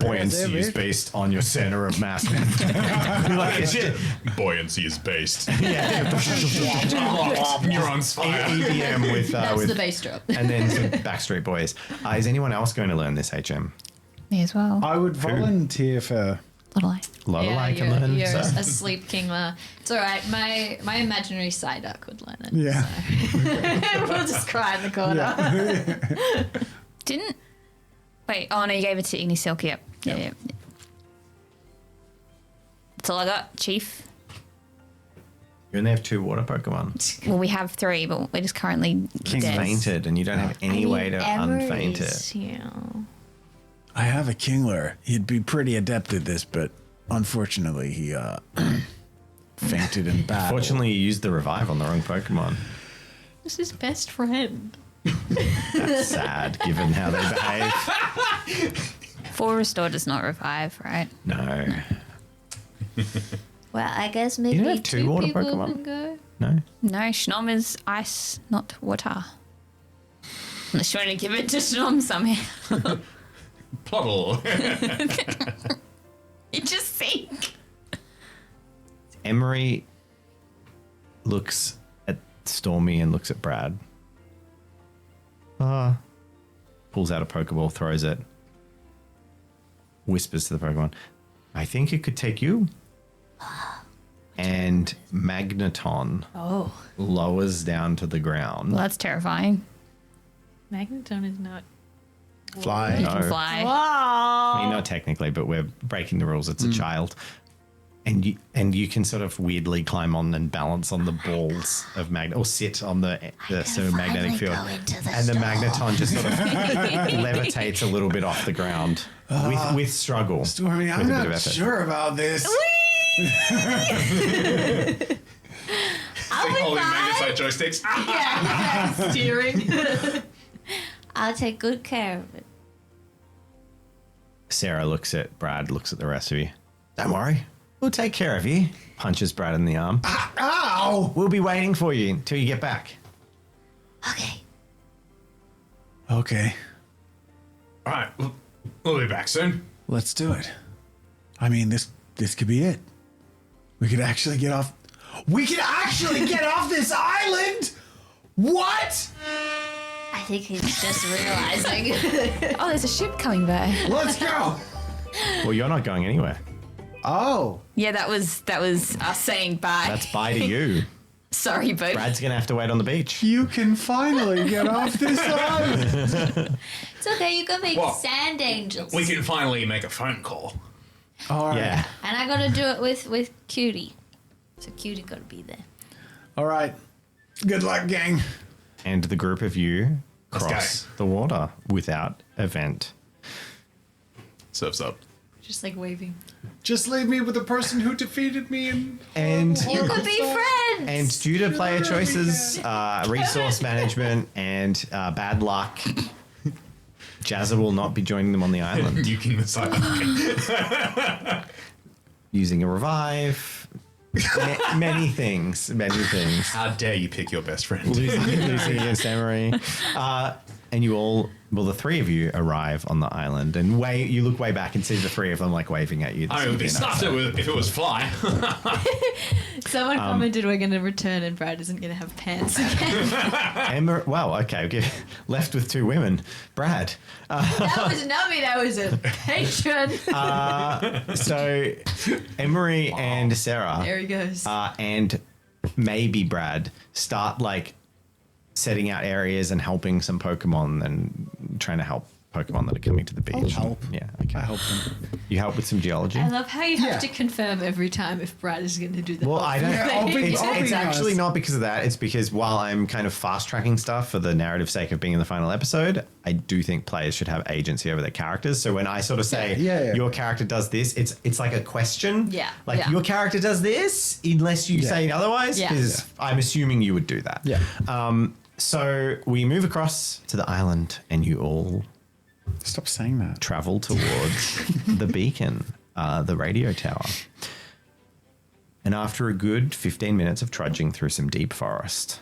Buoyancy is based on your center of mass. Like it's just, Buoyancy is based. yeah. Neurons fire. EDM with That's with the bass drop. and then some Backstreet Boys. Is anyone else going to learn this HM? Me as well. I would volunteer for. Lorelei. Lorelei can learn. You're so. asleep, Kingler. It's all right. My imaginary Psyduck would learn it. Yeah. So. We'll just cry in the corner. Didn't. Wait, oh no, you gave it to Igni Silk. Yep. Yeah. That's all I got, Chief. You only have 2 water Pokemon. Well, we have 3, but we're just currently King's dead. fainted, and you don't have any way to unfaint it. Yeah. I have a Kingler. He'd be pretty adept at this, but unfortunately he fainted in battle. Fortunately, you used the revive on the wrong Pokemon. This is best friend. That's sad, given how they behave. 4 restore does not revive, right? No. Well, I guess maybe You don't have 2 water people Pokemon? can go. No. No, Snom is ice, not water. Unless you want to give it to Snom somehow. Plottle. You just sink. Emory looks at Stormy and looks at Brad. Pulls out a Pokeball, throws it. Whispers to the Pokemon, I think it could take you. And Magneton lowers down to the ground. Well, that's terrifying. Magneton is not. Fly. You No. can fly. I mean, not technically, but we're breaking the rules. It's a child. And you can sort of weirdly climb on and balance on the balls of magnet, or sit on the sort of magnetic field. And the Magneton just sort of levitates a little bit off the ground with struggle. Stormy, I'm with a bit of not effort. sure about this. Holding magnesite joysticks. Yeah, steering. I'll take good care of it. Sarah looks at Brad, looks at the rest of you. Don't worry. We'll take care of you. Punches Brad in the arm. Ow! We'll be waiting for you until you get back. Okay. Okay, All right, we'll be back soon. let's do it. I mean, this could be it. We could actually get off. We could actually get off this island. What? I think he's just realizing. Oh, there's a ship coming by. Let's go. Well, you're not going anywhere. Oh. Yeah, that was us saying bye. That's bye to you. Sorry, but Brad's going to have to wait on the beach. You can finally get off this island. It's okay, you can make What? sand angels. We can finally make a phone call. All right. Yeah. And I gotta do it with Cutie. So Cutie gotta be there. All right. Good luck, gang. And the group of you Let's cross the water without event. Surf's up. Just like waving. Just leave me with the person who defeated me and And You could be friends. and due to player choices, resource management, and bad luck, Jazza will not be joining them on the island. Nuking the side. Using a revive, many things. How dare you pick your best friend? Losing against Emory. And you all, well, the 3 of you arrive on the island, and you look way back and see the 3 of them like waving at you. I mean, it would be stuffed if it was fly. Someone commented we're going to return and Brad isn't going to have pants again. Wow, okay. Left with 2 women. Brad. That was not me, that was a patron. So Emory and Sarah. There he goes. And maybe Brad start like setting out areas and helping some Pokemon and trying to help Pokemon that are coming to the beach. help. Yeah, okay. I help them. You help with some geology? I love how you have Yeah. to confirm every time if Brad is going to do that. Well, I don't. Yeah, I'll be- it's I'll be it's actually honest. not because of that. It's because while I'm kind of fast tracking stuff for the narrative sake of being in the final episode, I do think players should have agency over their characters. So when I sort of say Yeah. your character does this, it's like a question. Yeah, Like yeah. your character does this unless you say otherwise, Yeah. because I'm assuming you would do that. Yeah. So we move across to the island, and you all Stop saying that. travel towards the beacon, the radio tower. And after a good 15 minutes of trudging through some deep forest,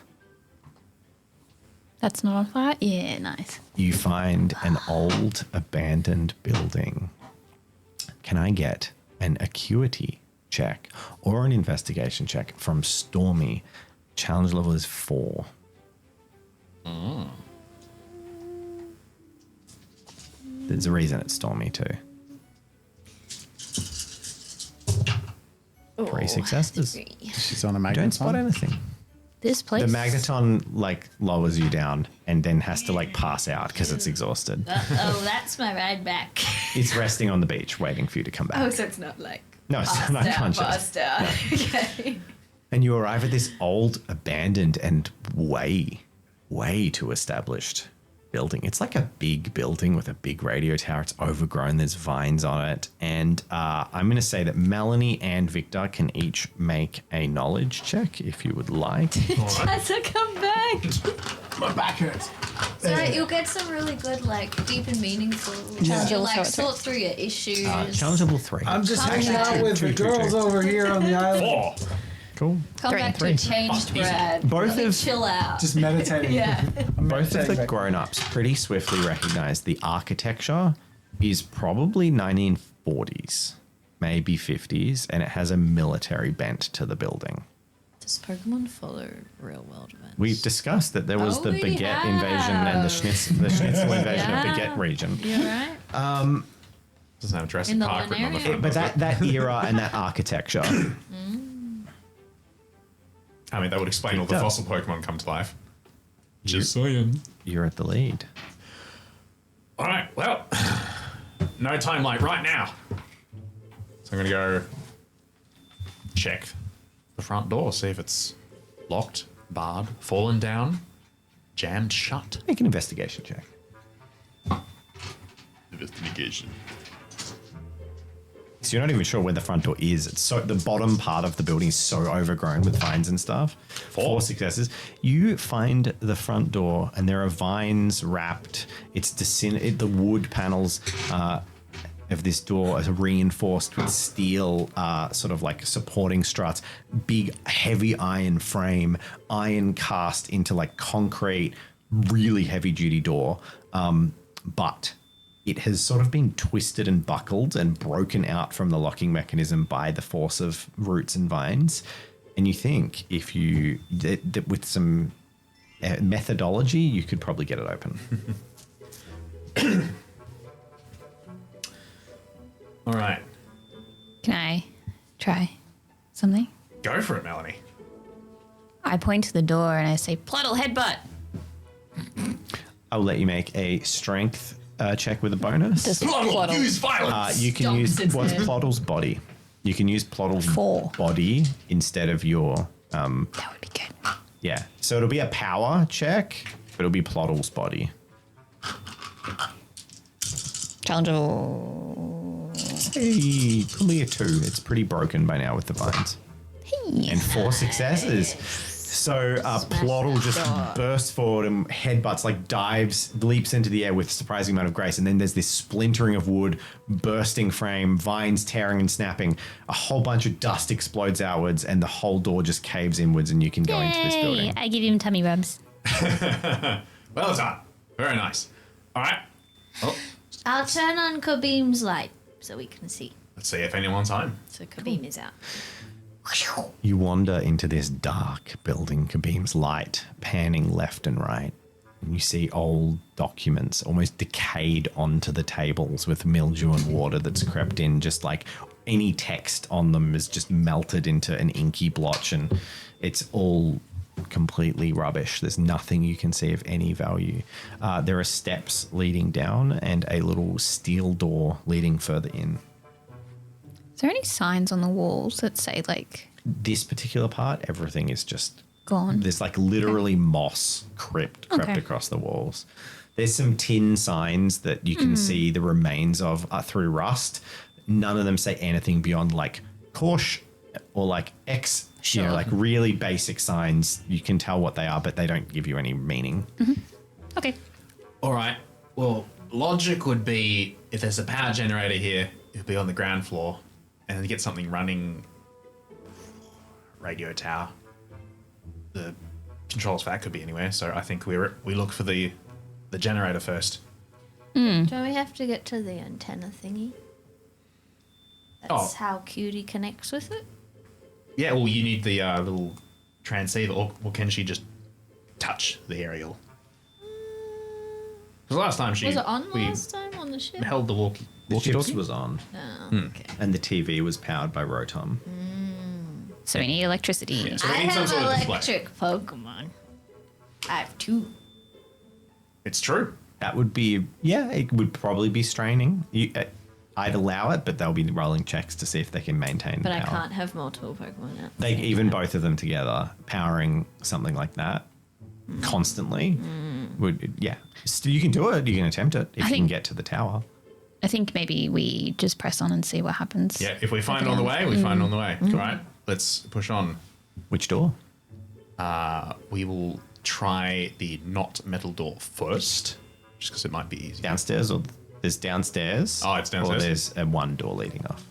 That's not on fire? Yeah, nice. you find an old abandoned building. Can I get an acuity check or an investigation check from Stormy? Challenge level is 4. There's a reason it's Stormy too. 3 successes. She's on a Don't magnet. spot anything. This place. The magneton like lowers you down and then has to like pass out because it's exhausted. Oh, that's my ride back. It's resting on the beach waiting for you to come back. Oh, so it's not like No, it's not conscious. passed out. Okay. And you arrive at this old, abandoned, and way too established building. It's like a big building with a big radio tower. It's overgrown. There's vines on it. And I'm going to say that Melanie and Victor can each make a knowledge check if you would like. Has to come back. My back hurts. So you'll get some really good, like, deep and meaningful. Yeah. You'll like sort through your issues. Challenge level 3. I'm just Come hanging back. out with the girls over here on the island. 4. Cool. Come Three. back to a changed Brad. Both Really of- chill out. Just meditating. Yeah. Both of the grown-ups pretty swiftly recognize the architecture is probably 1940s, maybe 50s, and it has a military bent to the building. Does Pokemon follow real world events? We've discussed that there was Oh, the we Baguette invasion and the Schnitzel invasion of Baguette region. You alright? Doesn't have Jurassic In the Park written on the area? front. But does it? that era and that architecture, I mean, that would explain all the does. fossil Pokemon come to life. Just saying. you're at the lead. All right, well, no time like right now. So I'm going to go check the front door, see if it's locked, barred, fallen down, jammed shut. Make an investigation check. Investigation. So you're not even sure where the front door is. It's so the bottom part of the building is so overgrown with vines and stuff. 4 successes. You find the front door, and there are vines wrapped. It's the wood panels of this door are reinforced with steel, sort of like supporting struts. Big, heavy iron frame, iron cast into like concrete. Really heavy duty door, but it has sort of been twisted and buckled and broken out from the locking mechanism by the force of roots and vines. And you think if you, with some methodology, you could probably get it open. All right, Can I try something? go for it, Melanie. I point to the door and I say, Ploddle headbutt. I'll let you make a strength check with a bonus. Ploddle, use violence. You can Stomps use its what's head. Ploddle's body. You can use Ploddle's 4. body instead of your That would be good. yeah. So it'll be a power check, but it'll be Ploddle's body. Challenge. Hey, probably a 2. It's pretty broken by now with the vines. And 4 successes. So Ploddle just bursts forward and headbutts, like dives, leaps into the air with surprising amount of grace. And then there's this splintering of wood, bursting frame, vines tearing and snapping. A whole bunch of dust explodes outwards, and the whole door just caves inwards, and you can go into this building. I give him tummy rubs. Well done. Very nice. All right. Oh, I'll turn on Kabim's light so we can see. let's see if anyone's home. So Kabim is out. You wander into this dark building, Kabim's light panning left and right. And you see old documents almost decayed onto the tables with mildew and water that's crept in. Just like any text on them is just melted into an inky blotch, and it's all completely rubbish. There's nothing you can see of any value. There are steps leading down and a little steel door leading further in. Is there any signs on the walls that say, like, This particular part, everything is just gone? there's like literally moss crept Okay. across the walls. There's some tin signs that you can see the remains of through rust. None of them say anything beyond like Korsh or like X. You know, Sure. like really basic signs. You can tell what they are, but they don't give you any meaning. Okay. All right. Well, logic would be if there's a power generator here, it'll be on the ground floor, and then you get something running. Radio tower. The controls for that could be anywhere, so I think we look for the generator first. Don't we have to get to the antenna thingy? That's how Cutie connects with it? Yeah, well, you need the little transceiver, or can she just touch the aerial? Because last time Was it on last time on the ship? held the The walkie-talkie. chips was on, Oh, okay. and the TV was powered by Rotom. So we need electricity. Yeah, so we I need some have sort of display. electric Pokemon. I have 2. It's true. That would be, it would probably be straining. I'd allow it, but they'll be rolling checks to see if they can maintain But the I power. can't have multiple Pokemon at the They same even time. both of them together, powering something like that constantly would, Still, you can do it. You can attempt it if you can think- get to the tower. I think maybe we just press on and see what happens. Yeah, if we find it on the way, we find it on the way. All right, let's push on. Which door? We will try the not metal door first, just because it might be easier. Downstairs, or there's downstairs? Oh, it's downstairs. Or there's one door leading off.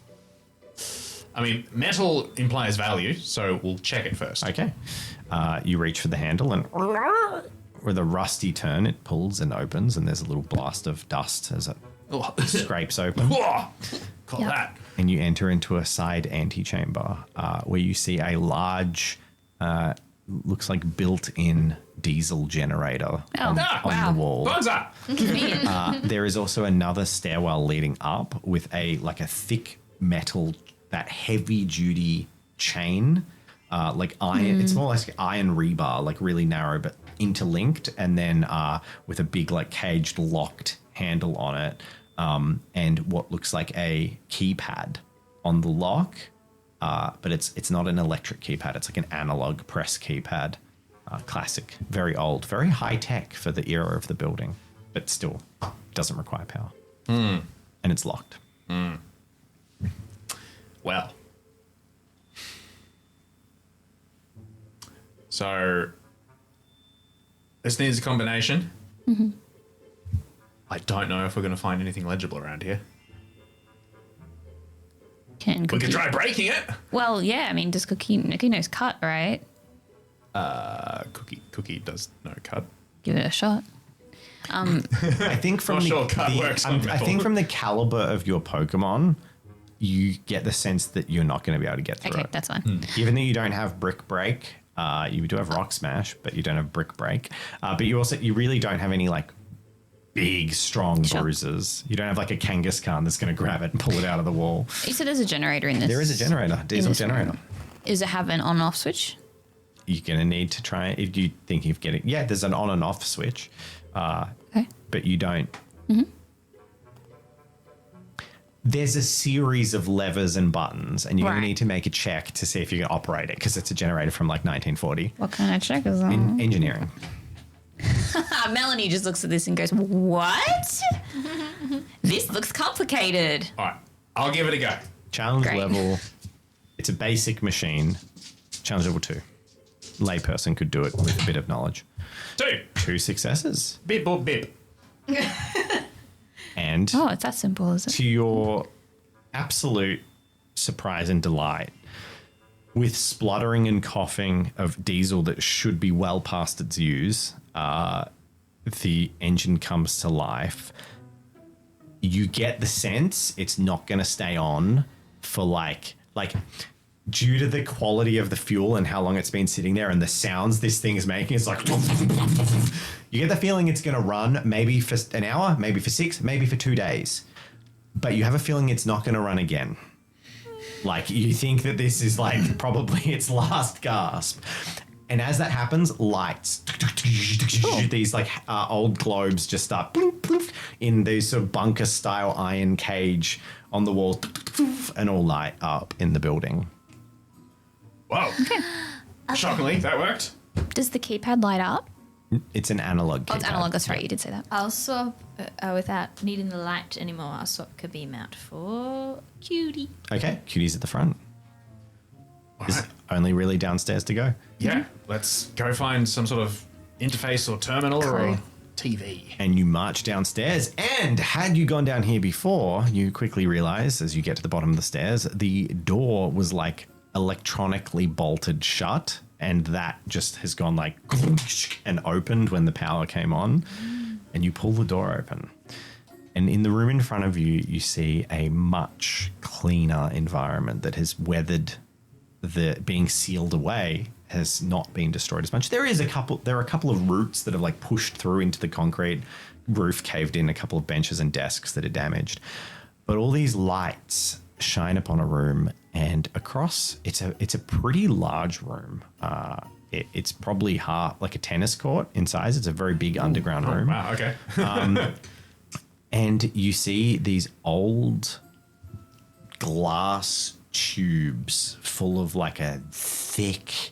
I mean, metal implies value, so we'll check it first. Okay. You reach for the handle, and with a rusty turn, it pulls and opens, and there's a little blast of dust as it Oh. scrapes open. Whoa! Call Yep. that. And you enter into a side antechamber where you see a large, looks like built-in diesel generator on wow. the wall. Thumbs up. There is also another stairwell leading up with a thick metal, that heavy-duty chain, like iron. It's more like iron rebar, like really narrow but interlinked, and then with a big caged locked handle on it, and what looks like a keypad on the lock, but it's not an electric keypad. It's like an analog press keypad, classic, very old, very high tech for the era of the building, but still doesn't require power, and it's locked. Well. So, this needs a combination. I don't know if we're going to find anything legible around here. Can We Cookie? could try breaking it. Well, yeah. I mean, does Cookie knows cut, right? Cookie does no cut. Give it a shot. I think from Not sure cut works on I metal. think from the caliber of your Pokemon, you get the sense that you're not going to be able to get through Okay, it. that's fine. Given that you don't have Brick Break, you do have Rock Smash, but you don't have Brick Break. But you really don't have any big, strong Sure. bruises. You don't have a Kangaskhan that's going to grab it and pull it out of the wall. You said there's a generator in this. There is a generator, diesel this room. generator. Does it have an on-off switch? You're going to need to try if you think of getting. Yeah, there's an on and off switch, Okay. but you don't. There's a series of levers and buttons, and you're going Right. to need to make a check to see if you can operate it because it's a generator from 1940. What kind of check is that? Engineering. Melanie just looks at this and goes, "What? This looks complicated." All right, I'll give it a go. Challenge Great. level. It's a basic machine. Challenge level 2. Layperson could do it with a bit of knowledge. 2 successes. Bip or bip. And Oh, it's that simple, is it? to your absolute surprise and delight, with spluttering and coughing of diesel that should be well past its use, the engine comes to life. You get the sense it's not going to stay on for due to the quality of the fuel and how long it's been sitting there and the sounds this thing is making, it's you get the feeling it's going to run maybe for an hour, maybe for 6, maybe for 2 days, but you have a feeling it's not going to run again. You think that this is probably its last gasp. And as that happens, lights, these old globes just start bloop, bloop, in these sort of bunker style iron cage on the wall, and all light up in the building. Whoa. Shockingly, that worked. Does the keypad light up? It's an analog. Oh, it's keypad. analog. That's right. You did say that. I'll swap, without needing the light anymore, I'll swap Kabeam out for Cutie. Okay, Cutie's at the front. All There's right. only really downstairs to go. Yeah, let's go find some sort of interface or terminal or TV. And you march downstairs. And had you gone down here before, you quickly realize as you get to the bottom of the stairs, the door was like electronically bolted shut. And that just has gone like and opened when the power came on. And you pull the door open. And in the room in front of you, you see a much cleaner environment that has weathered the being sealed away, has not been destroyed as much. There are a couple of roots that have like pushed through into the concrete, roof caved in, a couple of benches and desks that are damaged. But all these lights shine upon a room, and across it's a pretty large room. It's probably like a tennis court in size. It's a very big underground room. Wow, okay. And you see these old glass tubes full of like a thick,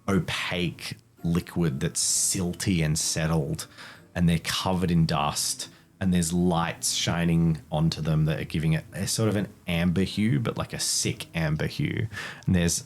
opaque liquid that's silty and settled, and they're covered in dust, and there's lights shining onto them that are giving it a sort of an amber hue, but like a sick amber hue. And there's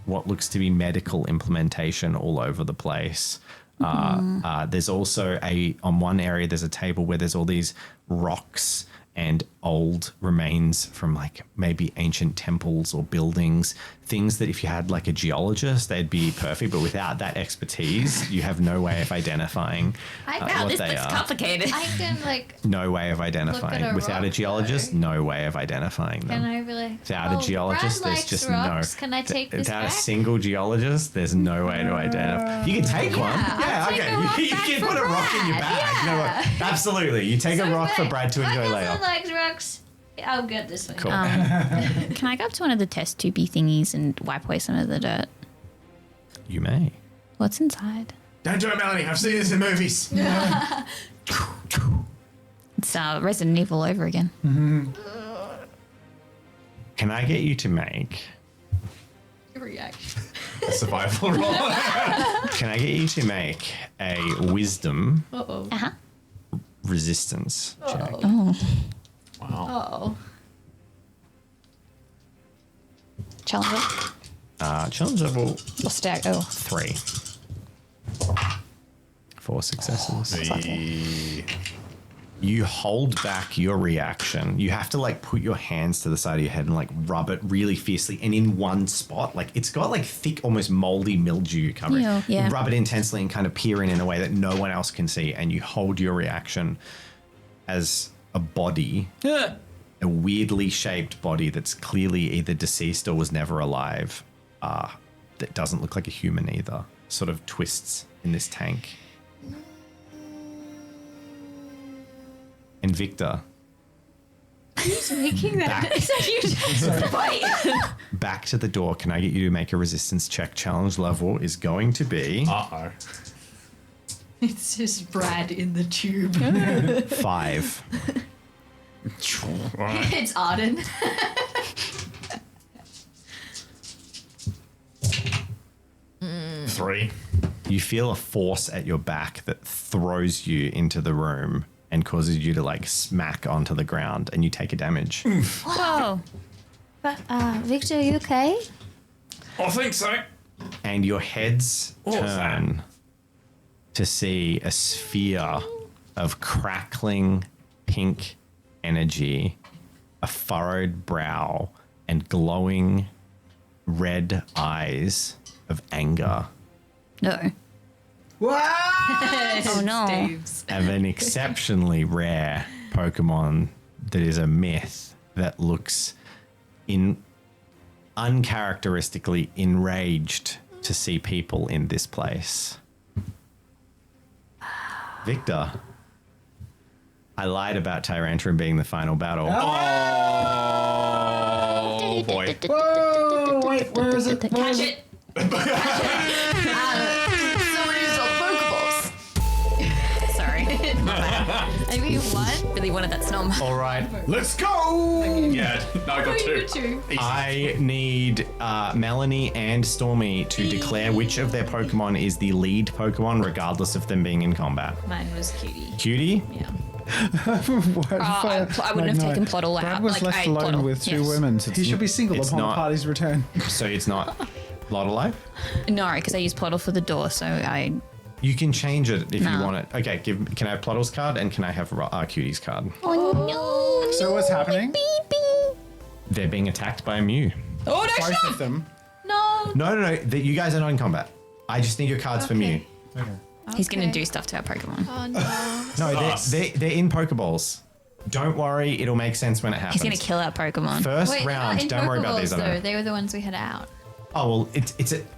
what looks to be medical implementation all over the place. There's also on one area, there's a table where there's all these rocks and old remains from like maybe ancient temples or buildings, things that if you had like a geologist, they'd be perfect. But without that expertise, you have no way of identifying Wow, what this they looks are. complicated. I can like. No way of identifying. a Without a rock, geologist, no way of identifying them. Can I be like? Without a geologist, Brad there's likes just rocks. no. Can I take this Without back? a single geologist, there's no way to identify. You can take one. I'll take a rock You back can for put a rock in your Brad. bag. No, absolutely. You take a rock for Brad to enjoy My later. husband likes rocks. I'll get this one. Cool. Can I go up to one of the test tubey thingies and wipe away some of the dirt? You may. What's inside? Don't do it, Melanie. I've seen this in movies. It's Resident Evil over again. Can I get you to make? Reaction. A survival roll. Can I get you to make a wisdom Uh-huh. resistance check? Oh. Oh. Challenge. Challenge level Or stack. Oh. 3. 4 successes. You hold back your reaction. You have to like put your hands to the side of your head and like rub it really fiercely, and in one spot, like it's got like thick, almost moldy mildew covering. Yeah. You rub it intensely and kind of peer in a way that no one else can see, and you hold your reaction as a body, a weirdly shaped body that's clearly either deceased or was never alive. That doesn't look like a human either. Sort of twists in this tank. And Victor, Who's making that? back to the door. Can I get you to make a resistance check? Challenge level is going to be Uh-oh. It's just Brad in the tube. 5. Right. It's Arden. Three. You feel a force at your back that throws you into the room and causes you to like smack onto the ground, and you take a damage. Whoa. But, Victor, are you okay? I think so. And your heads What was that? turn to see a sphere of crackling pink energy, a furrowed brow, and glowing red eyes of anger No. Oh no. Dave's. of an exceptionally rare Pokemon that is a myth that looks uncharacteristically enraged to see people in this place. Victor, I lied about Tyrantrum being the final battle. Oh boy. Whoa, wait, where is it? Where is Catch it. Someone used all Pokeballs. Sorry. I mean, one. Really wanted that Snom. All right, Let's go! Yeah, no, I got two. Two. Easy. I need Melanie and Stormy to declare which of their Pokemon is the lead Pokemon, regardless of them being in combat. Mine was Cutie. Cutie? Yeah. I wouldn't have taken Ploddle Brad out. was left I- alone Ploddle, with two yes. women. He should be single It's upon the not- party's return. So it's not Lotto Life? No, because I used Ploddle for the door, so I You can change it if you No. want it. Okay, can I have Ploddle's card and can I have Cutie's card? Oh no! So what's happening? They're being attacked by a Mew. Oh no! Both Snom! of them. No. No. You guys are not in combat. I just need your cards for Mew. Okay. He's gonna do stuff to our Pokemon. Oh no. No, they're in Pokeballs. Don't worry, it'll make sense when it happens. He's gonna kill our Pokemon. First Wait, they're not round. in Don't worry about Pokeballs, these. I though. know. They were the ones we had out. Oh well,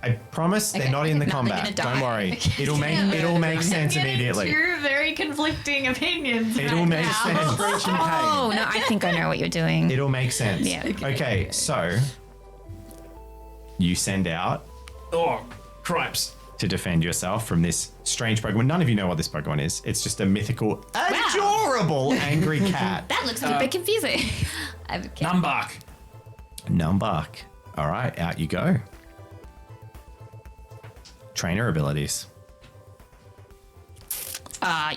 I promise they're Okay, not in the okay. No, they're combat. gonna Don't die. worry. Okay. It'll make sense immediately. Two very conflicting opinions. It'll make sense. Oh no! I think I know what you're doing. It'll make sense. Yeah. Okay, so you send out Oh, cripes. to defend yourself from this strange Pokemon. None of you know what this Pokemon is. It's just a mythical, adorable, angry cat. That looks a bit confusing. I have a cat. Numbark. Numbark. All right, out you go. Trainer abilities.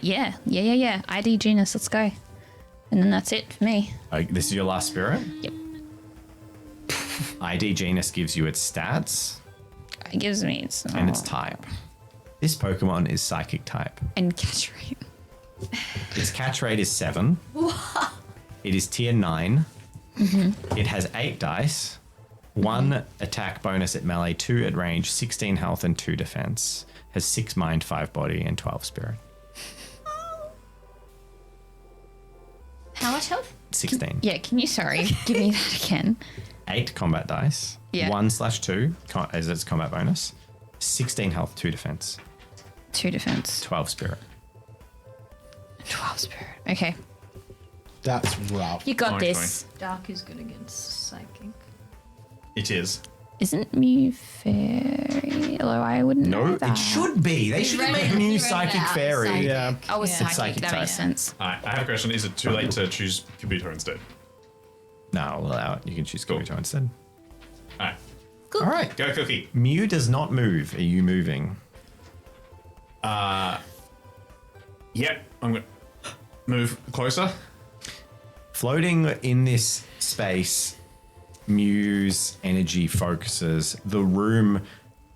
Yeah. ID genus. Let's go. And then that's it for me. This is your last spirit. Yep. ID genus gives you its stats It gives me its and its type. This Pokemon is psychic type. and catch rate. Its catch rate is 7. It is tier 9. It has 8 dice, 1 attack bonus at melee, 2 at range, 16 health, and 2 defense. Has 6 mind, 5 body, and 12 spirit. How much health? 16. Yeah. Can you give me that again? 8 combat dice. Yeah. 1/2 as its combat bonus. 16 health, 2 defense, 2 defense, 12 spirit. 12 spirit. Okay, That's rough. you got Okay. this. Dark is good against psychic. It is. Isn't Mew fairy? Although I wouldn't know No, that. it should be. They should read make it- new he read it psychic out, fairy. psychic. Yeah. Oh, it's Yeah. psychic. Psychic That type. makes sense. All right, I have a question. Is it too late to choose Kabuto instead? No, I'll allow it. You can choose Cool. Kabuto instead. All right, All right. go Cookie. Mew does not move. Are you moving? Yep, I'm gonna move closer. Floating in this space, Mew's energy focuses. The room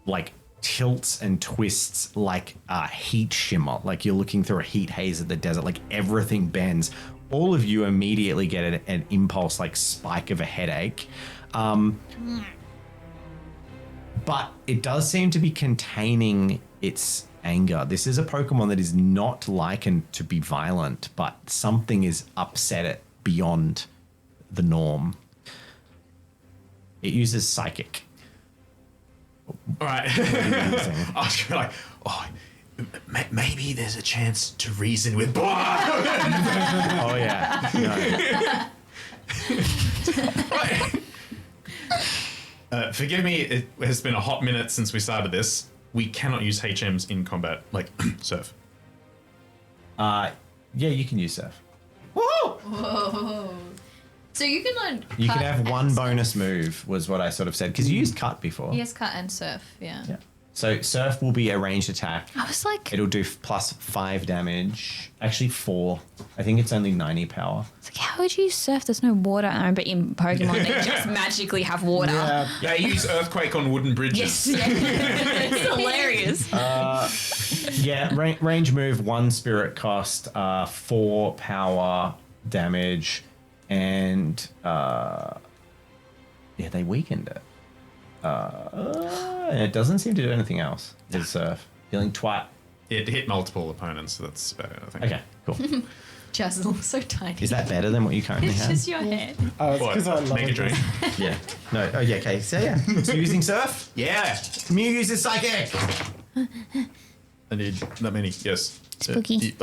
like tilts and twists like a heat shimmer. Like you're looking through a heat haze at the desert. Like everything bends. All of you immediately get an impulse like spike of a headache. But it does seem to be containing its anger. This is a Pokemon that is not likened to be violent, but something is upset it beyond the norm. It uses Psychic. All right. Using. I was gonna be like, oh, maybe there's a chance to reason with. Oh yeah. No. Forgive me, it has been a hot minute since we started this. We cannot use HMs in combat, like Surf. Yeah, you can use Surf. Whoa. So you can learn. You can cut have and one surf. bonus move, was what I sort of said, because you used Cut before. Yes, cut and surf. Yeah. Yeah. So Surf will be a ranged attack. I was like, It'll do plus 5 damage. Actually 4. I think it's only 90 power. it's like, how would you surf? There's no water. I but in Pokemon, they just magically have water. Yeah. They use Earthquake on wooden bridges. Yes, it's hilarious. Yeah, range move, 1 spirit cost, 4 power damage, and yeah, they weakened it. And it doesn't seem to do anything else. It's Surf. Dealing twat. It hit multiple opponents, so that's about it, I think. Okay, cool. Jazzle, so tiny. Is that better than what you currently It's have? just your head. Oh, it's What? because I love Make a it. drink. Yeah. No. Oh, yeah. Okay. So yeah. So using Surf. Yeah. Mew uses Psychic. I need that many. Yes. Spooky.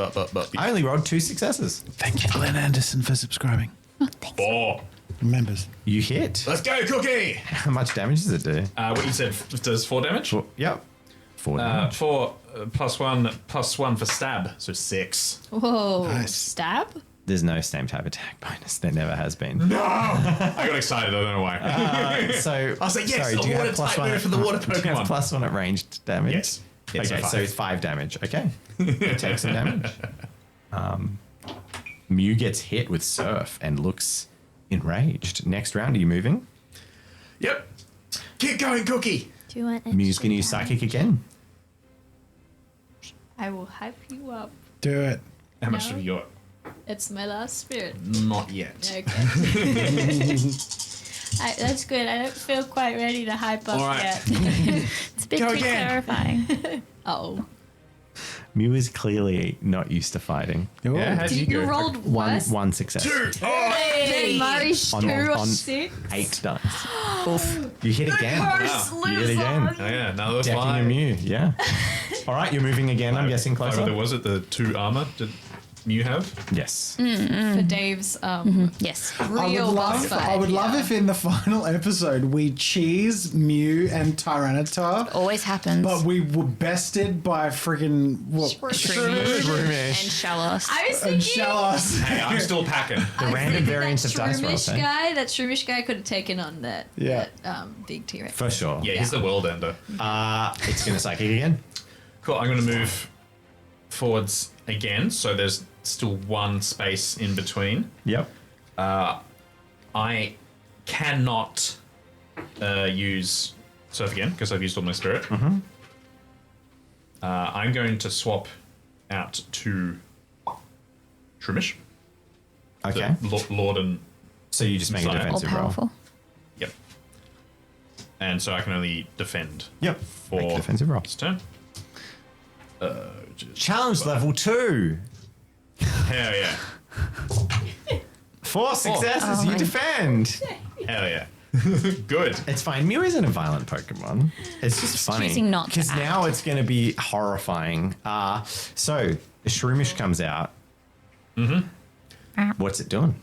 I only rolled 2 successes. Thank you, Glenn Anderson, for subscribing. Oh, thanks. 4. Members. You hit. Let's go, Cookie. How much damage does it do? What you said does 4 damage. Yep. 4 damage. 4 +1 for stab, so 6. Whoa. Nice. Stab? There's no same type attack bonus. There never has been. I got excited. I don't know why. So I was like, yes, sorry, a do you water have plus type 1 move for the water Do you have Pokemon. plus 1 at ranged damage? Yes. Yes, Okay, so so 5. it's 5 damage. Okay. You take some damage. Mew gets hit with Surf and looks enraged. Next round, are you moving? Yep. Keep going, Cookie. Do you want Mew's going to use extra Psychic again. I will hype you up. Do it. How much No. have you got? It's my last spirit. Not yet. Okay. That's good. I don't feel quite ready to hype up All right. yet. It's a bit too terrifying. Oh. Mew is clearly not used to fighting. Yeah, how'd you go? rolled One worse? one success. Hey. Murray's On- 2 or on- 6? 8 dice. Oof. You hit again. Wow. You hit again. Oh, yeah, another Decking a five. Mew, yeah. All right, you're moving again, I'm guessing There closer. was it the 2 armor did Mew have? Yes. For Dave's Yes. real boss fight. I would love yeah. if in the final episode we cheese Mew and Tyranitar, Always happens. but we were bested by freaking Shroomish and Shallows. I was and thinking Shallows. Hey, I'm still packing. The random variants of dice rolls, eh? That Shroomish guy could have taken on that, Yeah. that big T-Rex. For sure. Yeah, he's the world ender. It's going to psychic again. Cool, I'm going to move forwards again, so there's still one space in between. Yep. I cannot use Surf again, because I've used all my spirit. Mm-hmm. I'm going to swap out to Shroomish. Okay. Lord and... So you just make a Sorry. All defensive roll. powerful. Yep. And so I can only defend Yep. for Make a defensive roll. this turn. Challenge level 2. Hell yeah. 4 successes, you defend. Hell yeah. Good. It's fine. Mew isn't a violent Pokemon. It's just funny. choosing not to Because now it's going to be horrifying. So the Shroomish comes out. Mm-hmm. What's it doing?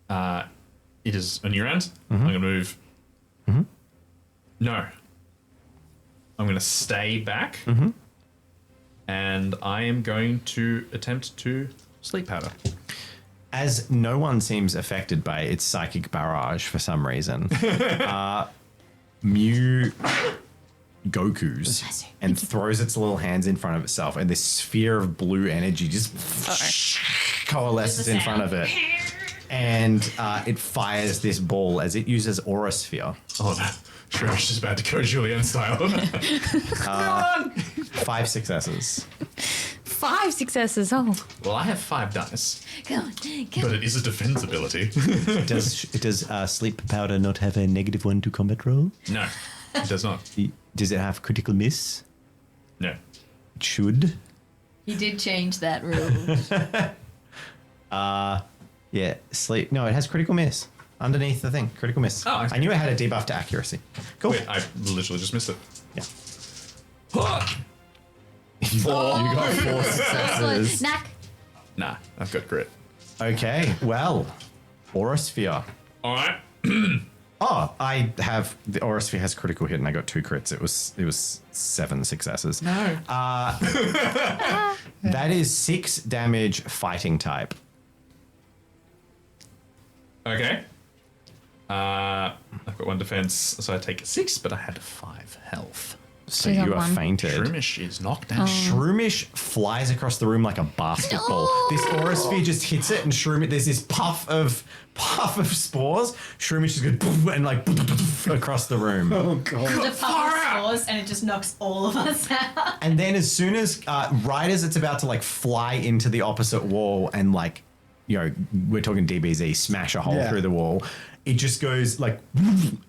It is a new round. I'm going to move. No. I'm going to stay back. And I am going to attempt to sleep powder. As no one seems affected by its psychic barrage for some reason, Mew Goku's and throws its little hands in front of itself, and this sphere of blue energy just coalesces in front of it. And it fires this ball as it uses Aura Sphere. Oh, no. Shroomish is about to go Julian style. 5 successes. 5 successes. Oh. Well, I have 5 dice, Come on, but it is a defense ability. Does sleep powder not have a -1 to combat roll? No, it does not. Does it have critical miss? No. It should. He did change that rule. Yeah, sleep. No, it has critical miss underneath the thing. Critical miss. Oh, okay. I knew it had a debuff to accuracy. Cool. Wait, I literally just missed it. Yeah. Fuck. You got 4 Excellent. successes. Snack. Nah, I've got grit. Okay, well, Aura Sphere. All right. Oh, I have the Aura Sphere has critical hit, and I got 2 crits. It was 7 successes. No. That is 6 damage, fighting type. Okay. I've got 1 defense, so I take 6, but I had 5 health. So She's on you are 1. fainted. Shroomish is knocked down. Shroomish flies across the room like a basketball. This Aura Sphere just hits it, and Shroomish, there's this puff of spores. Shroomish just goes boom, and like across the room. Oh god. The puppy spores, and it just knocks all of us out. And then as soon as right as it's about to like fly into the opposite wall and like, you know, we're talking DBZ, smash a hole Yeah. through the wall, it just goes like,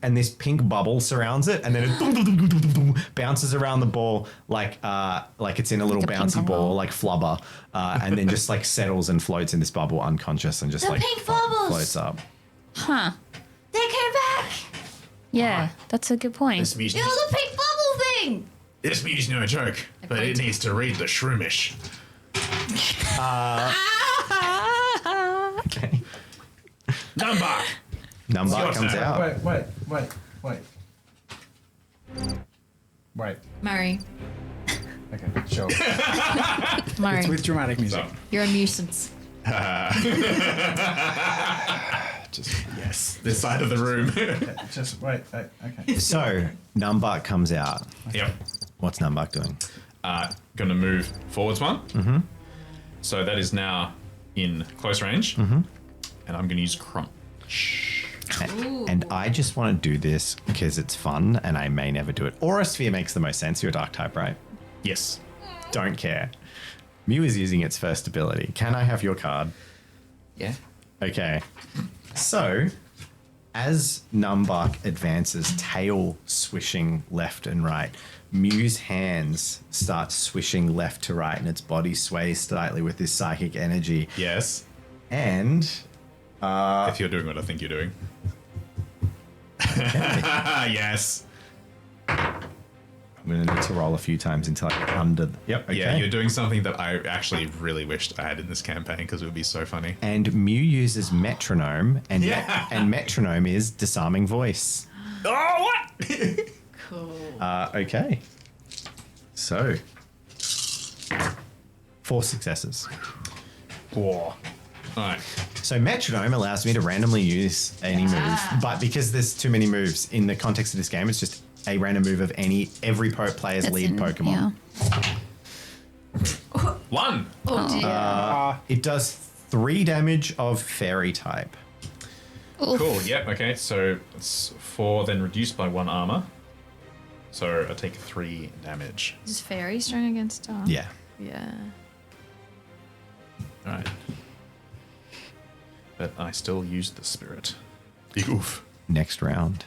and this pink bubble surrounds it, and then it bounces around the ball like it's in a little Like a bouncy ping-pong ball, ball. like flubber, and then just like settles and floats in this bubble unconscious and just The like pink bubbles! floats up. Huh. They came back. Yeah, that's a good point. This Mew's, It was a pink bubble thing. this Mew's no joke, but it needs to read the Shroomish. Okay. Number. Number Yours comes now. out. Wait. Murray, Okay, sure. Murray. It's with dramatic music. you're a nuisance. Yes, this side of the room. Just wait. Okay. So Numbuk comes out. Yep. What's Numbuk doing? Going to move forwards 1. Mm-hmm. So that is now in close range. Mm-hmm. And I'm going to use Crunch. And I just want to do this because it's fun, and I may never do it. Aura Sphere makes the most sense. You're a dark type, right? Yes. Don't care. Mew is using its first ability. Can I have your card? Yeah. Okay. So, as Numbark advances, tail swishing left and right, Mew's hands start swishing left to right, and its body sways slightly with this psychic energy. Yes. And If you're doing what I think you're doing. Yes. I'm going to need to roll a few times until I get under. Yep. Okay. Yeah, you're doing something that I actually really wished I had in this campaign because it would be so funny. And Mew uses metronome, and Yeah. and metronome is disarming voice. Oh, what? Cool. Okay. So, 4 successes. Whoa. All right. So metronome allows me to randomly use any move, but because there's too many moves in the context of this game, it's just a random move of every player's That's lead in- Pokemon. Yeah. 1. Oh dear. It does 3 damage of fairy type. Oof. Cool. Yep. Okay. So it's 4, then reduced by 1 armor. So I take 3 damage. Is fairy strong against Tom? Yeah. Yeah. All right. But I still used the spirit. Big oof. Next round,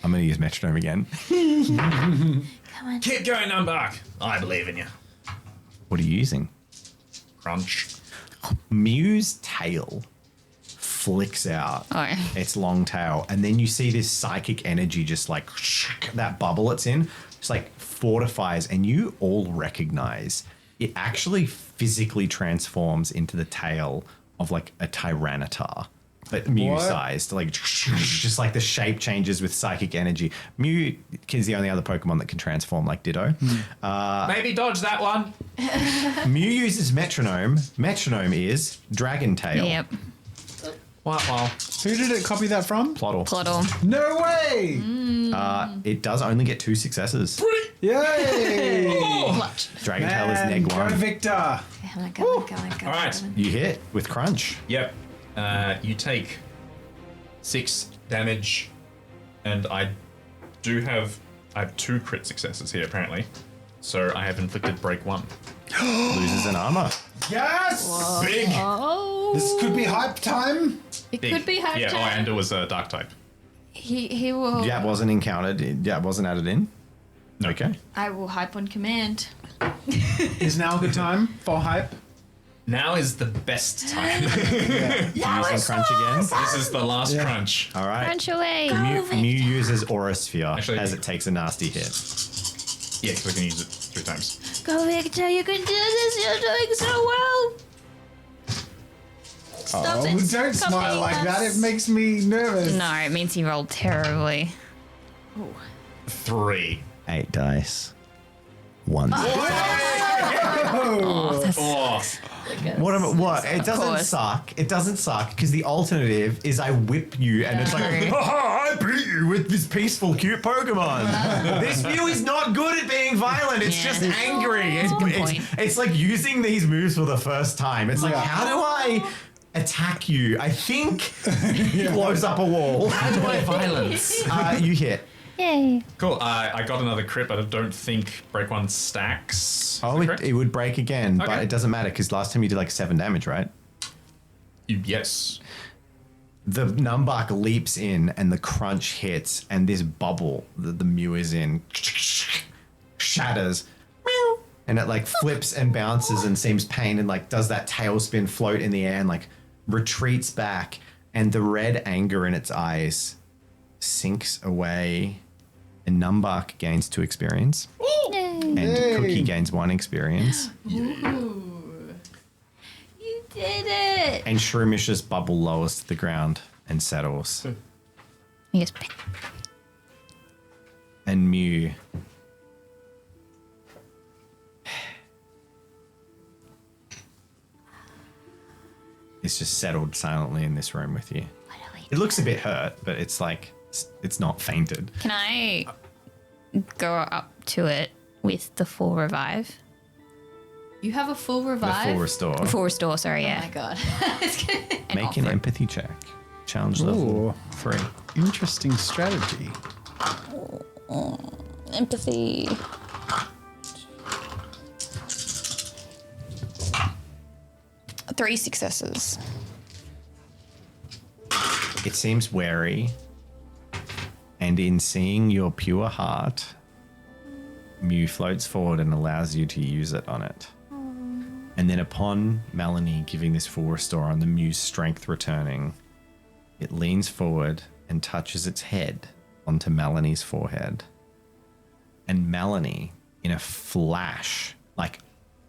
I'm going to use metronome again. Come on. Keep going, Numbark. I believe in you. What are you using? Crunch. Mew's tail flicks out. Oh. Its long tail, and then you see this psychic energy just like that bubble it's in just like fortifies, and you all recognize it actually physically transforms into the tail of like a Tyranitar, but Mew sized, like just like the shape changes with psychic energy. Mew is the only other Pokemon that can transform like Ditto. Maybe dodge that one. Mew uses metronome. Metronome is Dragon Tail. Yep. Wow. Who did it copy that from? Plottle. Plottle. No way! It does only get 2 successes. Yay! Dragon Tail is Man, neg go 1. Victor! Come on, come on, come on, come All on. right. You hit with Crunch. Yep. You take 6 damage, and I have 2 crit successes here apparently. So I have inflicted break 1. Loses an armor. Yes! Big. Oh. This could be hype time. It Big. could be half Yeah. time. Oh, and it was a dark type. He will. That wasn't encountered. That wasn't added in. No. Okay. I will hype on command. Is now a good time for hype? Now is the best time. Using Crunch again. This is the last crunch. All right. Crunch away. Mew uses Aura Sphere Actually- as it takes a nasty hit. Yeah, because I can use it 3 times. Go, Victor, you can do this. You're doing so well. Stop it. Don't smile like that. It makes me nervous. No, it means he rolled terribly. 3. 8 dice. 1. Oh, that's Oh, What? It doesn't course. suck. It doesn't suck because the alternative is I whip you and it's like, haha, I beat you with this peaceful, cute Pokemon. This Mew is not good at being violent. It's Yeah. just angry. a good point. It's like using these moves for the first time. It's like, how do I attack you? I think he blows up a wall. how do I violence? You hit. Yay. Cool. I got another crit, but I don't think break 1 stacks. Oh, Is that correct? it would break again, but Okay. it doesn't matter because last time you did like 7 damage, right? Yes. The Numbark leaps in and the crunch hits, and this bubble that the Mew is in shatters. Meow. And it like flips and bounces and seems pain and like does that tailspin float in the air and like retreats back, and the red anger in its eyes sinks away, and Numbark gains 2 experience. And Cookie gains 1 experience. You did it. And Shroomis's bubble lowers to the ground and settles. Yes. And Mew is just settled silently in this room with you. It looks a bit hurt, but it's like it's not fainted. Can I go up to it with the full revive? You have a full The revive. full restore. Full restore, sorry, Oh yeah. my god. Make an empathy check. Challenge level Ooh. 3. Interesting strategy. Empathy. 3 successes. It seems wary, and in seeing your pure heart, Mew floats forward and allows you to use it on it. And then upon Melanie giving this full restore on the Mew's strength returning, it leans forward and touches its head onto Melanie's forehead. And Melanie, in a flash, like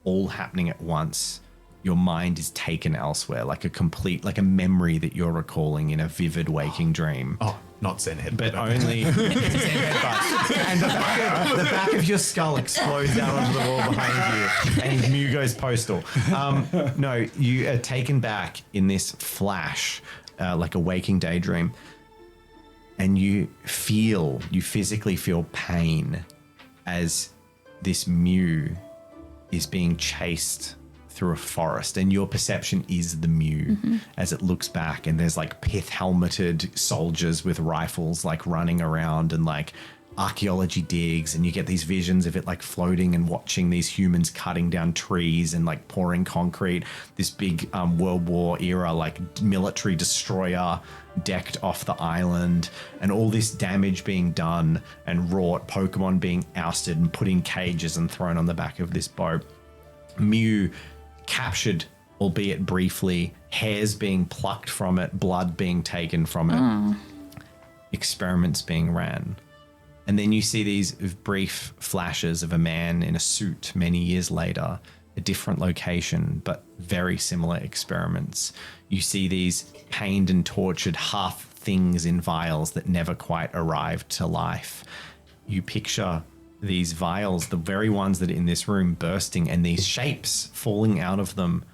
all happening at once, your mind is taken elsewhere, like a memory that you're recalling in a vivid waking dream. Oh, not Zen head. But only and the back of your skull explodes down onto the wall behind you, and Mew goes postal. No, you are taken back in this flash, like a waking daydream, and you physically feel pain as this Mew is being chased through a forest, and your perception is the Mew as it looks back, and there's like pith helmeted soldiers with rifles like running around, and like archaeology digs, and you get these visions of it like floating and watching these humans cutting down trees and like pouring concrete, this big World War era like military destroyer decked off the island, and all this damage being done and wrought, Pokemon being ousted and put in cages and thrown on the back of this boat. Mew captured, albeit briefly, hairs being plucked from it, blood being taken from it, experiments being ran. And then you see these brief flashes of a man in a suit many years later, a different location, but very similar experiments. You see these pained and tortured half things in vials that never quite arrived to life. You picture these vials, the very ones that are in this room, bursting, and these shapes falling out of them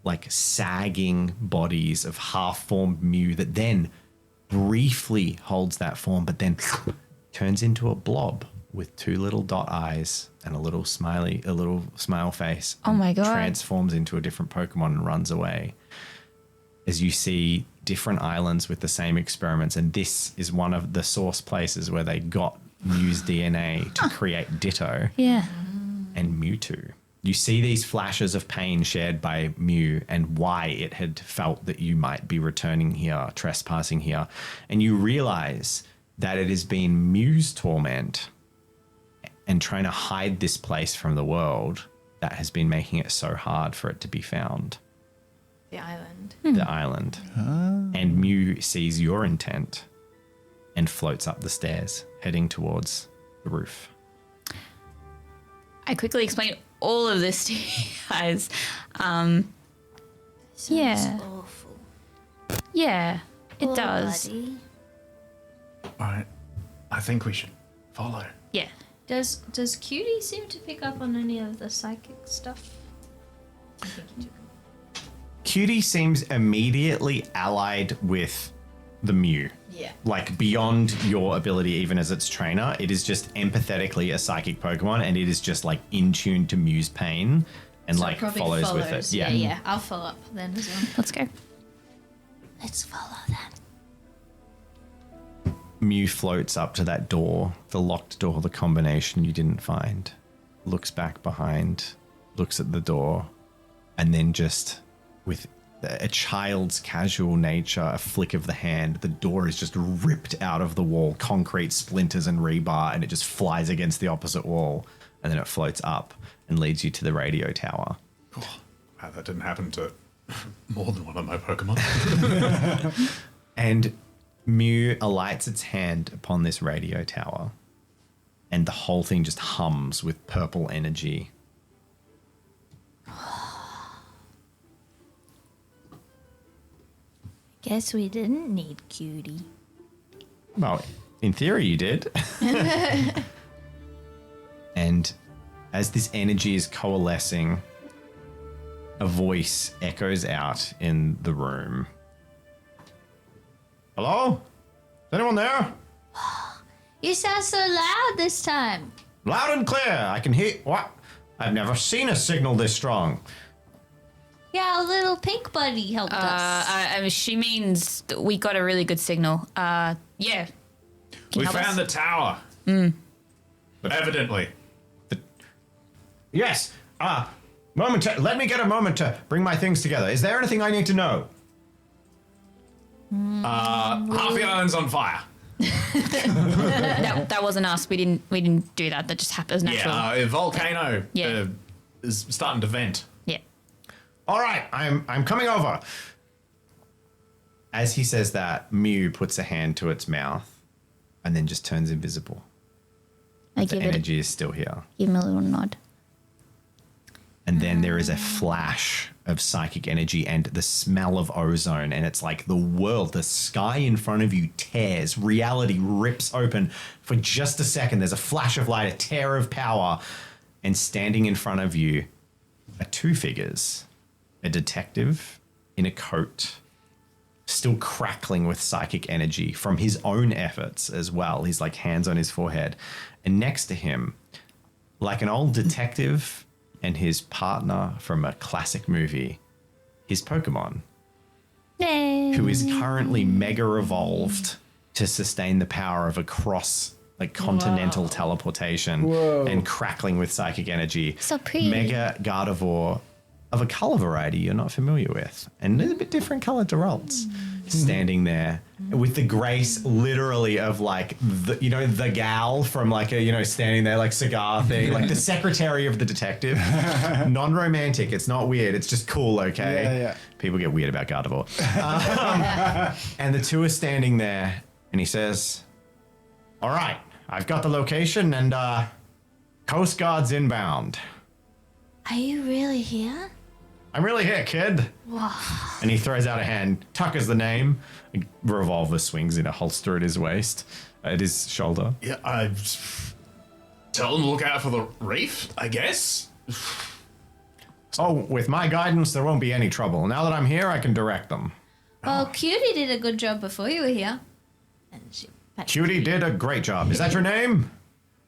like sagging bodies of half-formed Mew that then briefly holds that form, but then turns into a blob with 2 little dot eyes and a little smile face. Oh my God. Transforms into a different Pokemon and runs away. As you see different islands with the same experiments, and this is one of the source places where they got Mew's DNA to create Ditto Yeah. and Mewtwo. You see these flashes of pain shared by Mew and why it had felt that you might be returning here, trespassing here. And you realize that it has been Mew's torment and trying to hide this place from the world that has been making it so hard for it to be found. The island. The island. And Mew sees your intent and floats up the stairs, heading towards the roof. I quickly explain all of this to you guys. Yeah. Awful. Yeah, it Poor does. buddy. All right. I think we should follow. Yeah. Does Cutie seem to pick up on any of the psychic stuff? I think he took Cutie seems immediately allied with the Mew. Yeah. Like beyond your ability, even as its trainer, it is just empathetically a psychic Pokemon, and it is just like in tune to Mew's pain and So like probably follows with it. Yeah, yeah. I'll follow up then as well. Let's go. Let's follow them. Mew floats up to that door, the locked door, the combination you didn't find, looks back behind, looks at the door, and then just with a child's casual nature, a flick of the hand, the door is just ripped out of the wall, concrete splinters and rebar, and it just flies against the opposite wall, and then it floats up and leads you to the radio tower. Oh, wow, that didn't happen to more than one of my Pokemon. And Mew alights its hand upon this radio tower, and the whole thing just hums with purple energy. Guess we didn't need Cutie. Well, in theory, you did. And as this energy is coalescing, a voice echoes out in the room. Hello? Is anyone there? You sound so loud this time. Loud and clear. I can hear. What? I've never seen a signal this strong. Yeah, our little pink buddy helped us. She means that we got a really good signal. Yeah. Can you We help found us? the tower. But evidently. Yes. Let me get a moment to bring my things together. Is there anything I need to know? Half the island's on fire. That wasn't us. We didn't do that. That just happened. It was natural. Yeah, a volcano Yeah. is starting to vent. Yeah. All right, I'm coming over. As he says that, Mew puts a hand to its mouth and then just turns invisible. I The give energy is still here. him a little nod. And then there is a flash of psychic energy and the smell of ozone. And it's like the world, the sky in front of you tears. Reality rips open for just a second. There's a flash of light, a tear of power. And standing in front of you are two figures. A detective in a coat, still crackling with psychic energy from his own efforts as well. He's like hands on his forehead. And next to him, like an old detective and his partner from a classic movie, his Pokemon, who is currently mega evolved to sustain the power of a cross, like continental teleportation and crackling with psychic energy. So pretty. Mega Gardevoir of a color variety you're not familiar with, and there's a bit different color to Ralts. Standing there with the grace literally of like the gal from like a standing there like cigar thing, like the secretary of the detective. Non-romantic, it's not weird, it's just cool. Okay, Yeah. People get weird about Gardevoir. And the two are standing there and he says, all right, I've got the location and Coast Guard's inbound. Are you really here? I'm really here, kid. And he throws out a hand. Tuck is the name. A revolver swings in a holster at his waist, at his shoulder. Yeah, I tell them to look out for the reef, I guess. Oh, with my guidance, there won't be any trouble. Now that I'm here, I can direct them. Well, Cutie did a good job before you were here. And she Cutie did a great job. Is that your name?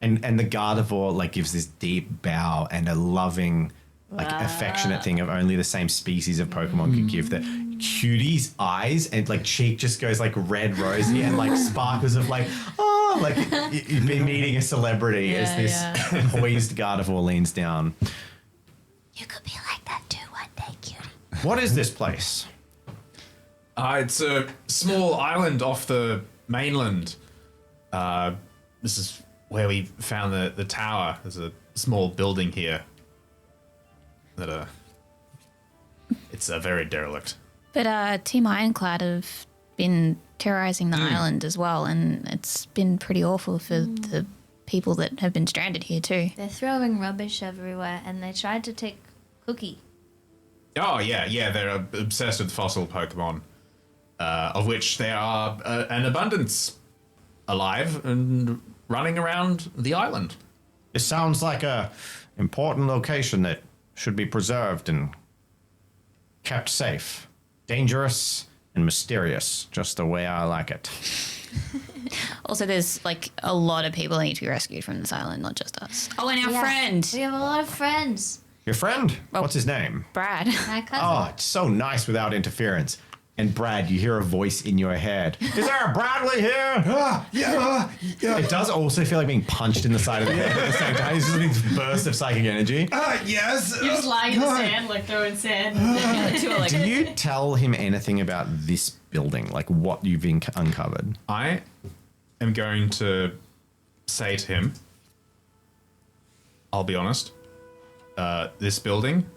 And the Gardevoir like gives this deep bow and a loving, like affectionate thing of only the same species of Pokemon could give. That Cutie's eyes and like cheek just goes like red rosy and like sparkles of like, oh, like you've been meeting a celebrity as this poised Gardevoir leans down. You could be like that too one day, cutie. What is this place? It's a small island off the mainland. This is where we found the tower. There's a small building here that it's very derelict. But Team Ironclad have been terrorizing the island as well, and it's been pretty awful for the people that have been stranded here too. They're throwing rubbish everywhere, and they tried to take Cookie. Oh yeah, they're obsessed with fossil Pokemon, of which there are an abundance alive and running around the island. This sounds like a important location that should be preserved and kept safe. Dangerous and mysterious, just the way I like it. Also, there's like a lot of people that need to be rescued from this island, not just us. Oh, and our friend, We have a lot of friends. Your friend? What's his name? Brad. My cousin. Oh, it's so nice without interference. And Brad, you hear a voice in your head. Is there a Bradley here? Yeah. It does also feel like being punched in the side of the head at the same time. It's just a big burst of psychic energy. Yes. You're just lying in the sand, like throwing sand. Do you tell him anything about this building, like what you've uncovered? I am going to say to him, I'll be honest, this building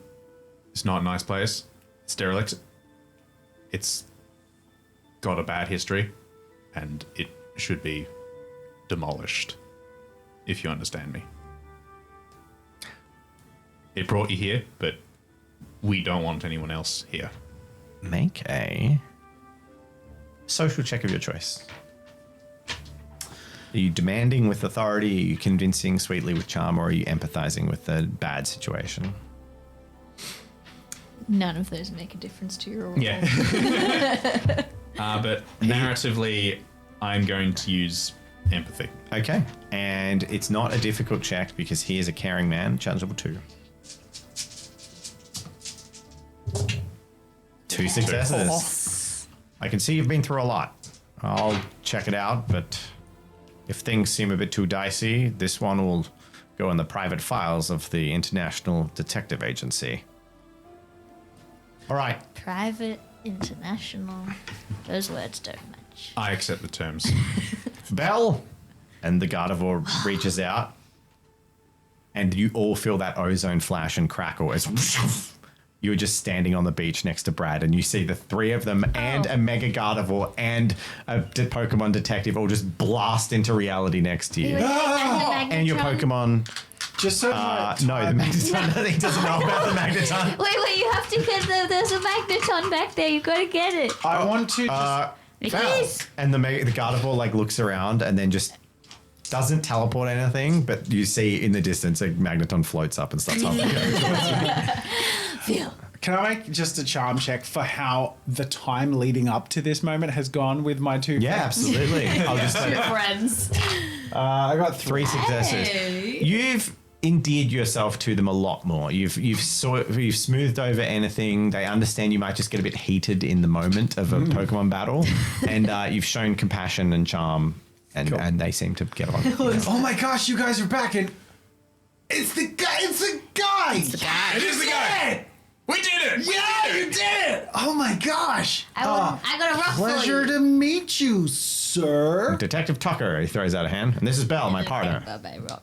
is not a nice place. It's derelict. It's got a bad history, and it should be demolished, if you understand me. It brought you here, but we don't want anyone else here. Make a social check of your choice. Are you demanding with authority? Are you convincing sweetly with charm? Or are you empathizing with the bad situation? None of those make a difference to your roll. Yeah. But narratively, I'm going to use empathy. Okay. And it's not a difficult check because he is a caring man. Challenge level 2. 2 successes. I can see you've been through a lot. I'll check it out, but if things seem a bit too dicey, this one will go in the private files of the International Detective Agency. All right. Private, international. Those words don't match. I accept the terms. Bell. And the Gardevoir reaches out. And you all feel that ozone flash and crackle as you're just standing on the beach next to Brad, and you see the three of them and a Mega Gardevoir and a Pokemon detective all just blast into reality next to you. And your Pokemon... Just so no, the Magneton. He doesn't know about the Magneton. Wait, you have to get there's a Magneton back there. You gotta get it. I want to just... Please. And the Gardevoir like looks around and then just doesn't teleport anything, but you see in the distance a Magneton floats up and starts hovering. Feel. Can I make just a charm check for how the time leading up to this moment has gone with my two? Yeah, absolutely. I'll just say Friends. I got three successes. Hey. You've endeared yourself to them a lot more. You've smoothed over anything. They understand you might just get a bit heated in the moment of a Pokemon battle, and you've shown compassion and charm, and they seem to get on. Oh my gosh, you guys are back, and it's the guy. It's the guy. It's the guy. It is the guy. We did it. Yeah, you did it. Oh my gosh. I got a rock Pleasure for you. to meet you, sir. Detective Tucker, he throws out a hand, and this is Belle, my partner. Bye-bye, rock.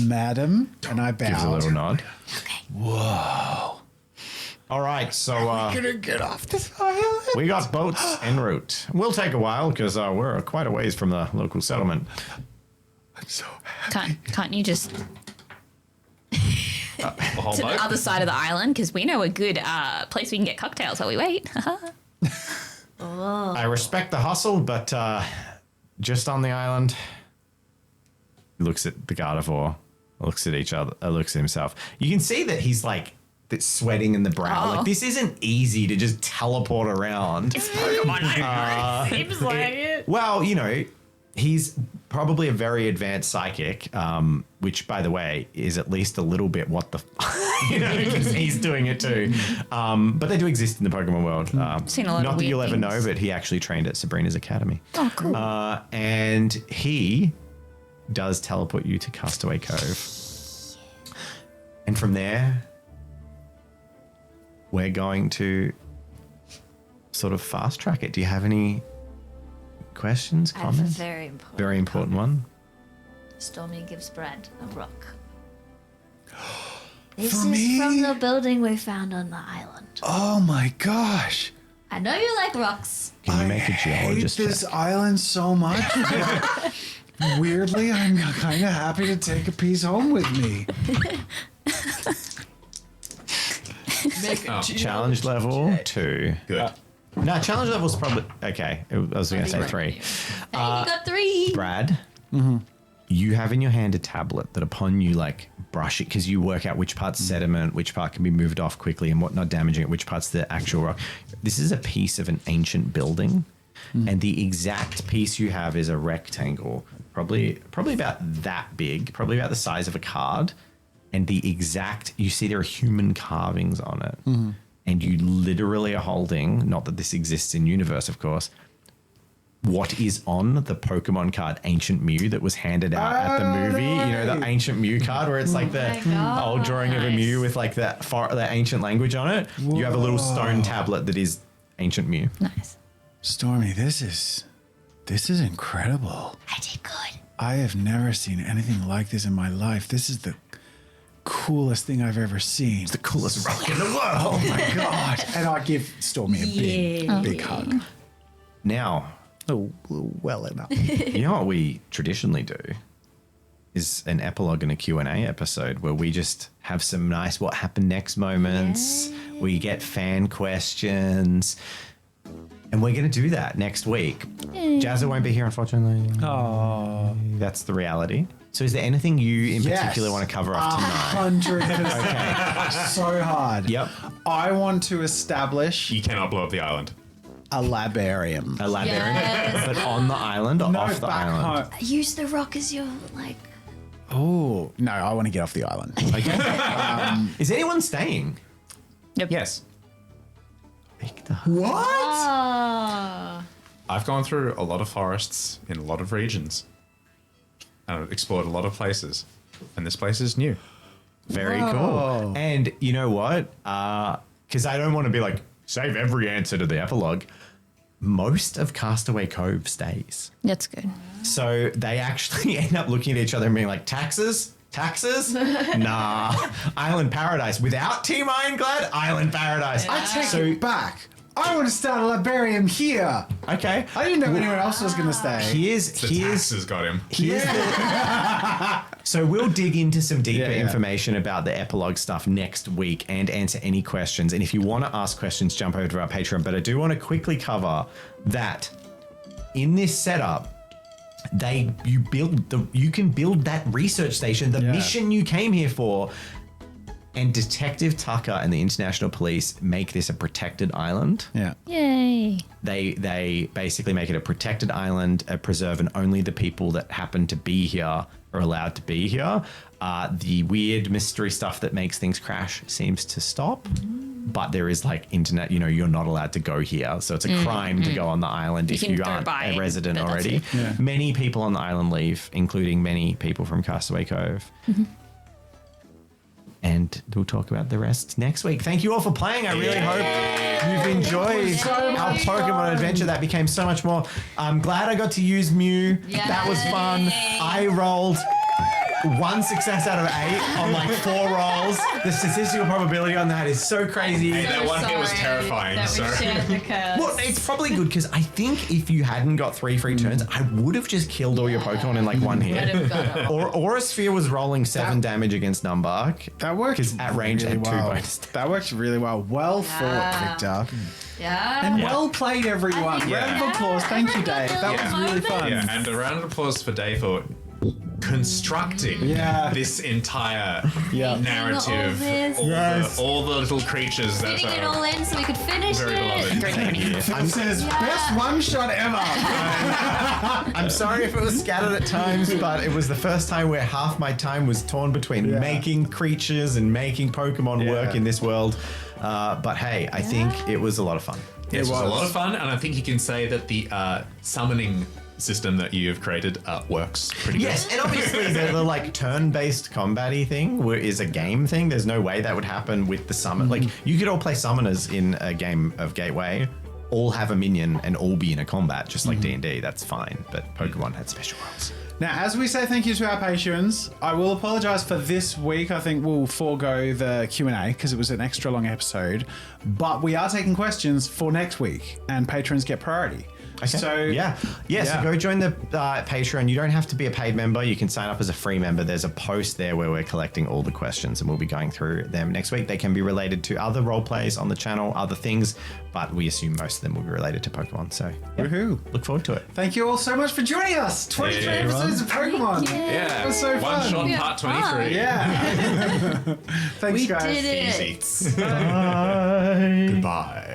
Madam, and I bowed. Gives a little nod. Okay. Whoa. All right, so Gonna get off this island. we got boats en route. We'll take a while because we're quite a ways from the local settlement. I'm so happy. Can't you just The whole to the boat. other side of the island? Because we know a good place we can get cocktails while we wait. I respect the hustle, but just on the island. He looks at the Gardevoir, looks at each other, looks at himself. You can see that he's like sweating in the brow. Oh. Like this isn't easy to just teleport around. It's Pokemon. Seems like it. Well, you know, he's probably a very advanced psychic, which, by the way, is at least a little bit what the, you know, because he's doing it too. But they do exist in the Pokemon world. Seen a lot of not that weird you'll ever know, things. but he actually trained at Sabrina's Academy. Oh, cool. And he does teleport you to Castaway Cove. And from there, we're going to sort of fast track it. Do you have any questions, I have a comments? very important. One. Stormy gives Brad a rock. This For is me? from the building we found on the island. Oh my gosh. I know you like rocks. Can you make a I hate geologist this check? island so much. Weirdly, I'm kind of happy to take a piece home with me. Challenge level 2. Good. No, challenge level's probably okay. I was going to say 3. Hey, you got 3. Brad, you have in your hand a tablet that upon you like brush it, because you work out which part's sediment, which part can be moved off quickly and what not damaging it, which part's the actual rock. This is a piece of an ancient building, and the exact piece you have is a rectangle, probably about that big, probably about the size of a card, and the exact, you see there are human carvings on it, and you literally are holding, not that this exists in universe, of course, what is on the Pokemon card Ancient Mew that was handed out at the movie. You know, the Ancient Mew card where it's like the old drawing of a Mew with like that ancient language on it. You have a little stone tablet that is Ancient Mew. Nice. Stormy, this is incredible. I did good. I have never seen anything like this in my life. This is the coolest thing I've ever seen. The coolest rock in the world. Oh my god! And I give Stormy a big hug. Now, Oh, well enough. you know what we traditionally do is an epilogue and a Q&A episode where we just have some nice what happened next moments. We get fan questions. And we're going to do that next week. Jazza won't be here, unfortunately. Oh, That's the reality. So is there anything you in particular want to cover off tonight? 100%. So hard. Yep. I want to establish You cannot blow up the island. A labarium. A librarian. Yes. But on the island or no off the back island? home. Use the rock as your like. Oh no! I want to get off the island. Okay. Is anyone staying? Yep. Yes. What? Oh. I've gone through a lot of forests in a lot of regions. And I've explored a lot of places. And this place is new. Very cool. And you know what? Because I don't want to be like, save every answer to the epilogue. Most of Castaway Cove stays. That's good. So they actually end up looking at each other and being like, taxes? Taxes? Nah. Island Paradise. Without Team Ironclad, Island Paradise. I take it back. I want to start a Liberium here. Okay. I didn't know anyone else was going to stay. Here's Taxes got him. So we'll dig into some deeper information about the epilogue stuff next week and answer any questions. And if you want to ask questions, jump over to our Patreon. But I do want to quickly cover that in this setup, you can build that research station, the mission you came here for. And Detective Tucker and the International Police make this a protected island. Yeah. Yay. They basically make it a protected island, a preserve, and only the people that happen to be here are allowed to be here. The weird mystery stuff that makes things crash seems to stop. But there is like internet, you're not allowed to go here. So it's a crime to go on the island if you aren't a resident already. Yeah. Many people on the island leave, including many people from Castaway Cove. And we'll talk about the rest next week. Thank you all for playing. I really hope you've enjoyed our Pokemon adventure. That became so much more. I'm glad I got to use Mew. That was fun. I rolled 1 success out of 8 on like 4 rolls. The statistical probability on that is so crazy. Hey, that one hit was terrifying. That we shared the curse. Well, it's probably good because I think if you hadn't got 3 free turns, I would have just killed all your Pokemon in like 1 hit. Or Sphere was rolling 7 damage against Numbark. That worked. Because at range really and 2 well. bonus. That worked really well. Well fought, Victor. Yeah. And well played, everyone. Round of applause. Thank you, Dave. That was really fun. Yeah, and a round of applause for Dave for constructing this entire narrative. All the little creatures that Fitting it all in so we could finish very it. beloved. Thank you. Says best one shot ever. I'm sorry if it was scattered at times, but it was the first time where half my time was torn between making creatures and making Pokemon work in this world. But hey, I think it was a lot of fun. It was a lot of fun, and I think you can say that the summoning system that you have created works pretty Yes, and obviously the like turn-based combat-y thing is a game thing. There's no way that would happen with the summon. Like, you could all play summoners in a game of Gateway, all have a minion and all be in a combat, just like D&D. That's fine, but Pokemon had special rules. Now, as we say thank you to our patrons, I will apologise for this week. I think we'll forego the Q&A because it was an extra long episode. But we are taking questions for next week, and patrons get priority. Okay. So so go join the Patreon. You don't have to be a paid member. You can sign up as a free member. There's a post there where we're collecting all the questions and we'll be going through them next week. They can be related to other role plays on the channel, other things, but we assume most of them will be related to Pokemon. So woohoo. Look forward to it. Thank you all so much for joining us. 23 episodes of Pokemon. Yeah, It was so fun. One shot part 23. Yeah. Thanks, We guys. did it. Easy. Goodbye.